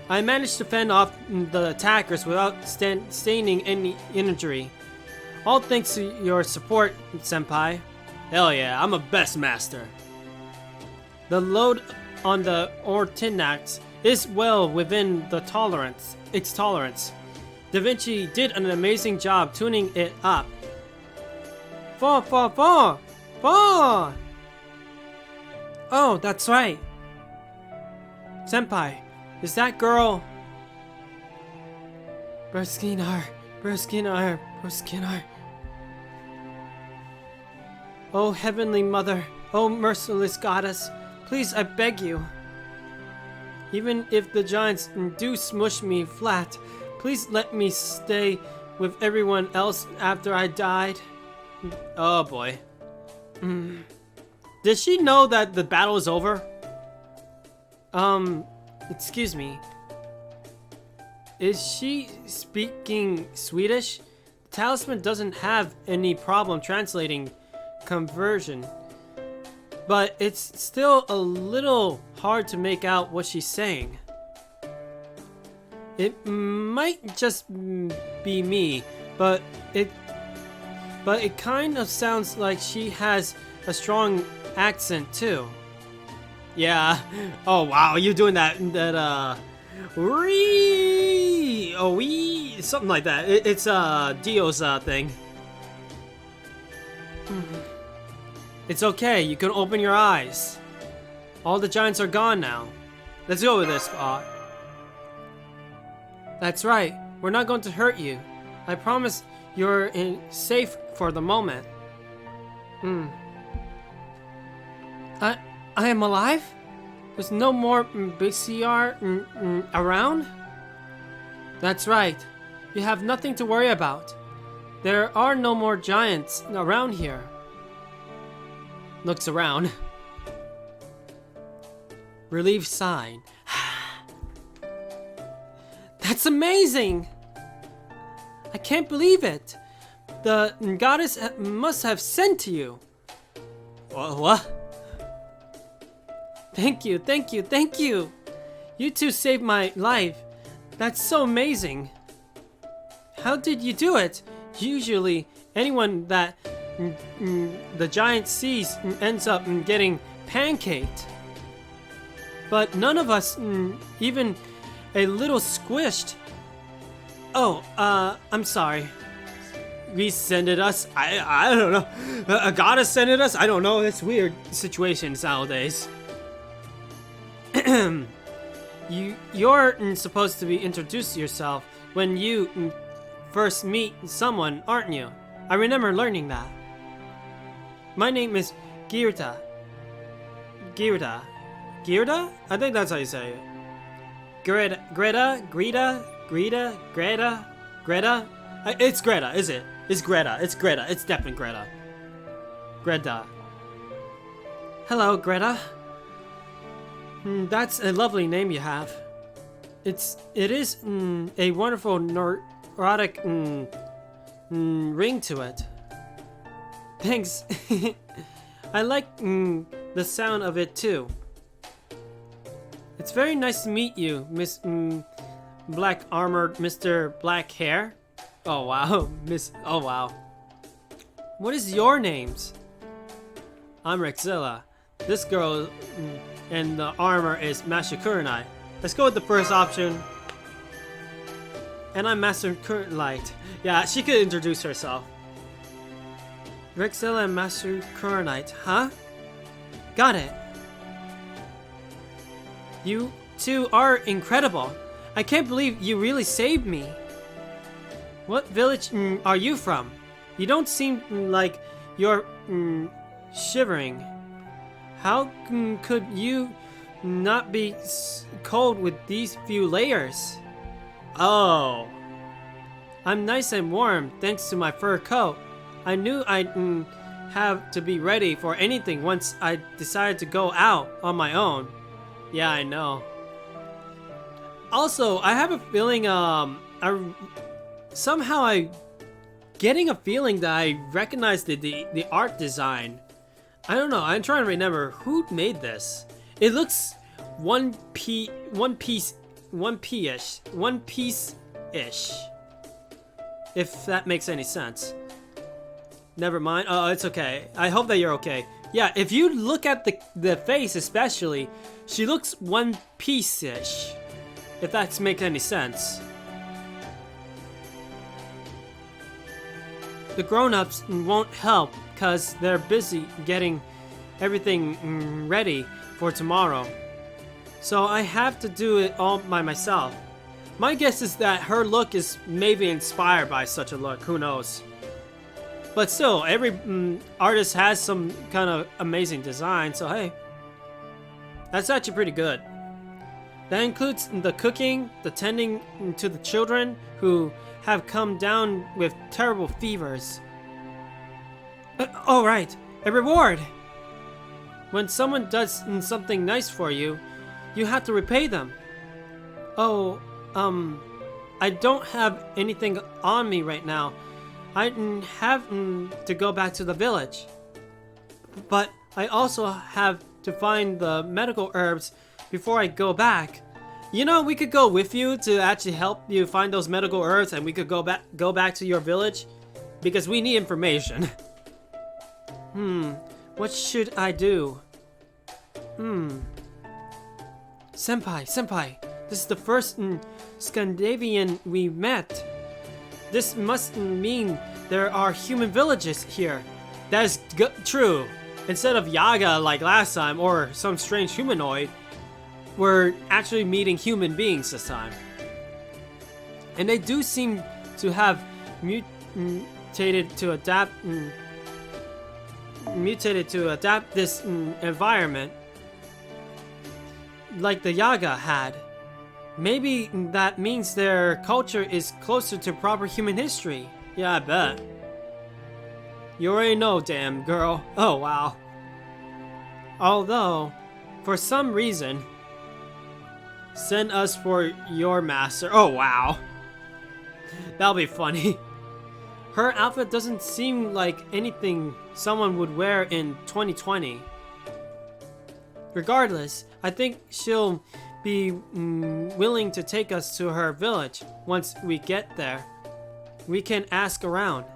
I managed to fend off the attackers without sustaining any injury. All thanks to your support, Senpai. Hell yeah, I'm a best master. The load on the Ortinax is well within its tolerance. Da Vinci did an amazing job tuning it up. Fall! Oh, that's right. Senpai, is that girl... Berskinar. Oh, Heavenly Mother, oh, merciless Goddess, please, I beg you. Even if the giants do smush me flat, please let me stay with everyone else after I died. Oh boy. Did she know that the battle is over? Excuse me. Is she speaking Swedish? The talisman doesn't have any problem translating conversion, but it's still a little hard to make out what she's saying. It might just be me, but it kind of sounds like she has a strong accent too. Yeah. Oh wow, you doing that something like that. It's Dio's thing. It's okay, you can open your eyes. All the giants are gone now. Let's go with this spot. That's right, we're not going to hurt you. I promise you're safe for the moment. I am alive? There's no more BCR around? That's right, you have nothing to worry about. There are no more giants around here. Looks around. Relieved sign. That's amazing! I can't believe it. The goddess must have sent to you. What? Thank you. You two saved my life. That's so amazing. How did you do it? Usually, anyone that the giant sea ends up getting pancaked. But none of us even a little squished. Oh, I'm sorry. Rescinded us? I don't know. A goddess sended us? I don't know. It's weird situations nowadays. You're supposed to be introduced to yourself when you first meet someone, aren't you? I remember learning that. My name is Girta. Girta? I think that's how you say it. Greta? It's Greta, is it? It's Greta. It's definitely Greta. Greta. Hello, Greta. That's a lovely name you have. It is a wonderful neurotic ring to it. Thanks. I like the sound of it too. It's very nice to meet you, Miss Black Armored Mr. Black Hair. Oh wow, Miss. Oh wow. What is your names? I'm Rexilla. This girl and the armor is Master Kurenai. Let's go with the first option. And I'm Master Kurenai. Yeah, she could introduce herself. Rexilla and Master Kurenai, huh? Got it. You two are incredible. I can't believe you really saved me. What village are you from? You don't seem like you're shivering. How could you not be cold with these few layers? Oh. I'm nice and warm thanks to my fur coat. I knew I'd have to be ready for anything once I decided to go out on my own. Yeah, I know. Also, I have a feeling, somehow I getting a feeling that I recognize the art design. I don't know. I'm trying to remember who made this. It looks one piece-ish. If that makes any sense. Never mind. Oh, it's okay. I hope that you're okay. Yeah, if you look at the face especially, she looks one piece-ish. If that makes any sense. The grown-ups won't help because they're busy getting everything ready for tomorrow. So I have to do it all by myself. My guess is that her look is maybe inspired by such a look, who knows. But still, every artist has some kind of amazing design, so hey. That's actually pretty good. That includes the cooking, the tending to the children who have come down with terrible fevers. Oh right, a reward! When someone does something nice for you, you have to repay them. Oh, I don't have anything on me right now. I have to go back to the village. But I also have to find the medical herbs before I go back. You know, we could go with you to actually help you find those medical herbs, and we could go back to your village because we need information. What should I do? Senpai, this is the first Scandinavian we met. This must mean there are human villages here. That is true. Instead of Yaga like last time or some strange humanoid, we're actually meeting human beings this time. And they do seem to have mutated to adapt this environment like the Yaga had. Maybe that means their culture is closer to proper human history. Yeah, I bet. You already know, damn girl. Oh, wow. Although, for some reason, send us for your master. Oh, wow. That'll be funny. Her outfit doesn't seem like anything someone would wear in 2020. Regardless, I think she'll be willing to take us to her village once we get there. We can ask around.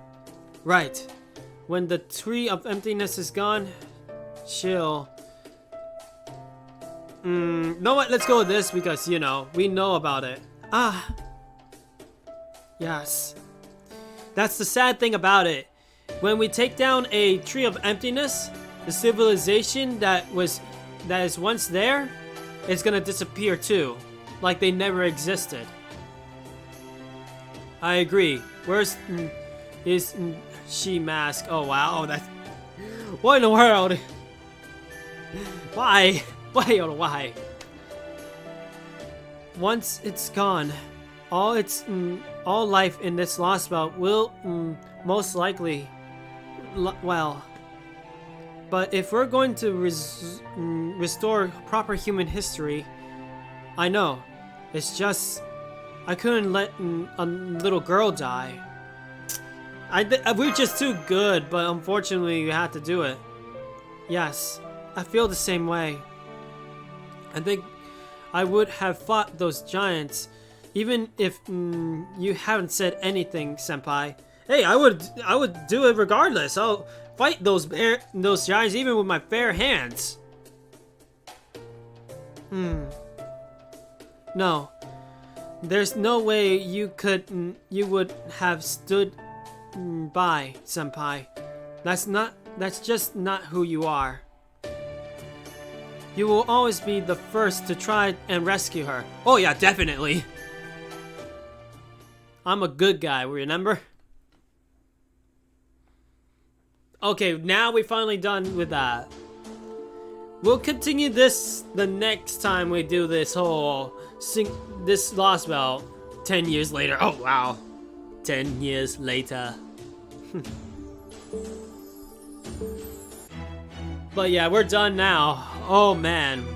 Right. When the tree of emptiness is gone, chill. Know what? Let's go with this because, you know, we know about it. Ah. Yes. That's the sad thing about it. When we take down a tree of emptiness, the civilization that is once there is gonna disappear too. Like they never existed. I agree. Where's is she mask? Oh wow, that's what in the world? Why? Why? Oh why? Once it's gone, all life in this lost belt will most likely, well. But if we're going to restore proper human history, I know. It's just I couldn't let a little girl die. We're just too good, but unfortunately we had to do it. Yes, I feel the same way. I think I would have fought those giants, even if you haven't said anything, Senpai. Hey, I would do it regardless. I'll fight those giants even with my bare hands. No. There's no way you would have stood by, Senpai. That's just not who you are. You will always be the first to try and rescue her. Oh yeah, definitely. I'm a good guy, remember? Okay, now we're finally done with that. We'll continue this the next time we do this whole this Lost Belt 10 years later. Oh wow. 10 years later. But yeah, we're done now. Oh man.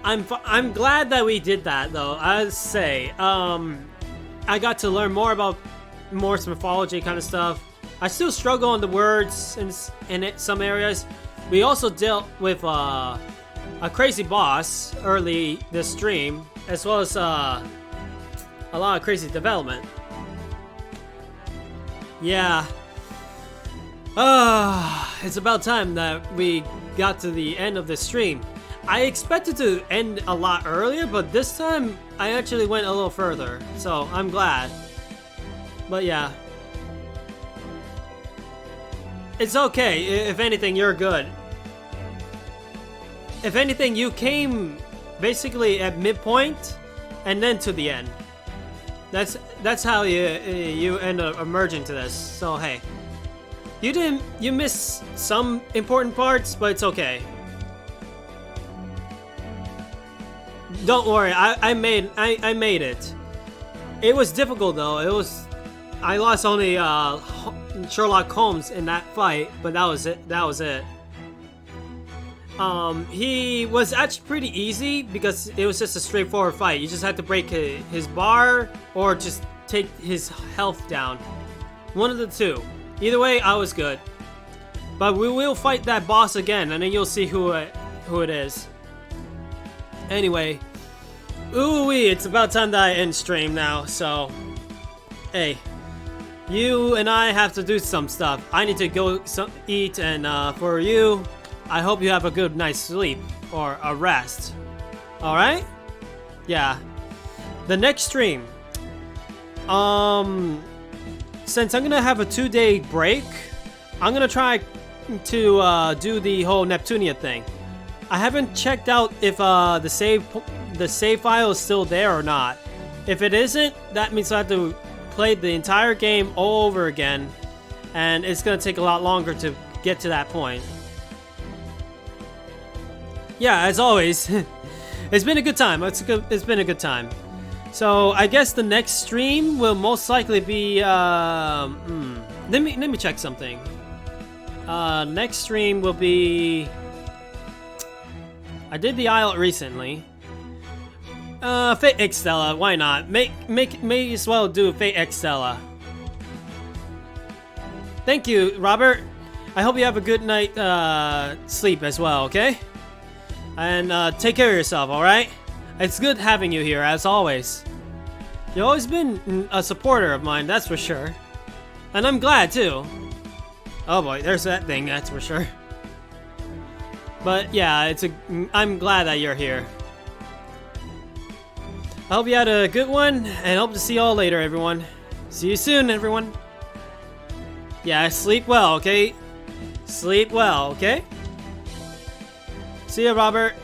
I'm glad that we did that though. I say, I got to learn more about Norse mythology kind of stuff. I still struggle on the words in some areas. We also dealt with a crazy boss early this stream, as well as a lot of crazy development. Yeah. It's about time that we got to the end of the stream. I expected to end a lot earlier, but this time I actually went a little further, so I'm glad. But yeah. It's okay. If anything, you're good. If anything, you came basically at midpoint and then to the end. That's how you end up emerging to this. So hey, you missed some important parts, but it's okay. Don't worry, I made it. It was difficult though. I lost only Sherlock Holmes in that fight, but that was it. He was actually pretty easy because it was just a straightforward fight. You just had to break his bar or just take his health down. One of the two. Either way, I was good. But we will fight that boss again, and then you'll see who it is. Anyway, ooh-wee, it's about time that I end stream now, so hey. You and I have to do some stuff. I need to go eat, and for you, I hope you have a good night's sleep or a rest. All right? Yeah. The next stream. Since I'm gonna have a 2-day break, I'm gonna try to do the whole Neptunia thing. I haven't checked out if the save file is still there or not. If it isn't, that means I have to play the entire game all over again, and it's gonna take a lot longer to get to that point. Yeah, as always, it's been a good time. It's been a good time. So I guess the next stream will most likely be let me check something. Next stream will be, I did the Isle recently. Fate Extella, why not? May as well do Fate Extella. Thank you, Robert. I hope you have a good night sleep as well, okay? And take care of yourself, alright? It's good having you here, as always. You've always been a supporter of mine, that's for sure. And I'm glad, too. Oh boy, there's that thing, that's for sure. But yeah, I'm glad that you're here. I hope you had a good one, and hope to see you all later, everyone. See you soon, everyone. Yeah, sleep well, okay? Sleep well, okay? See ya, Robert.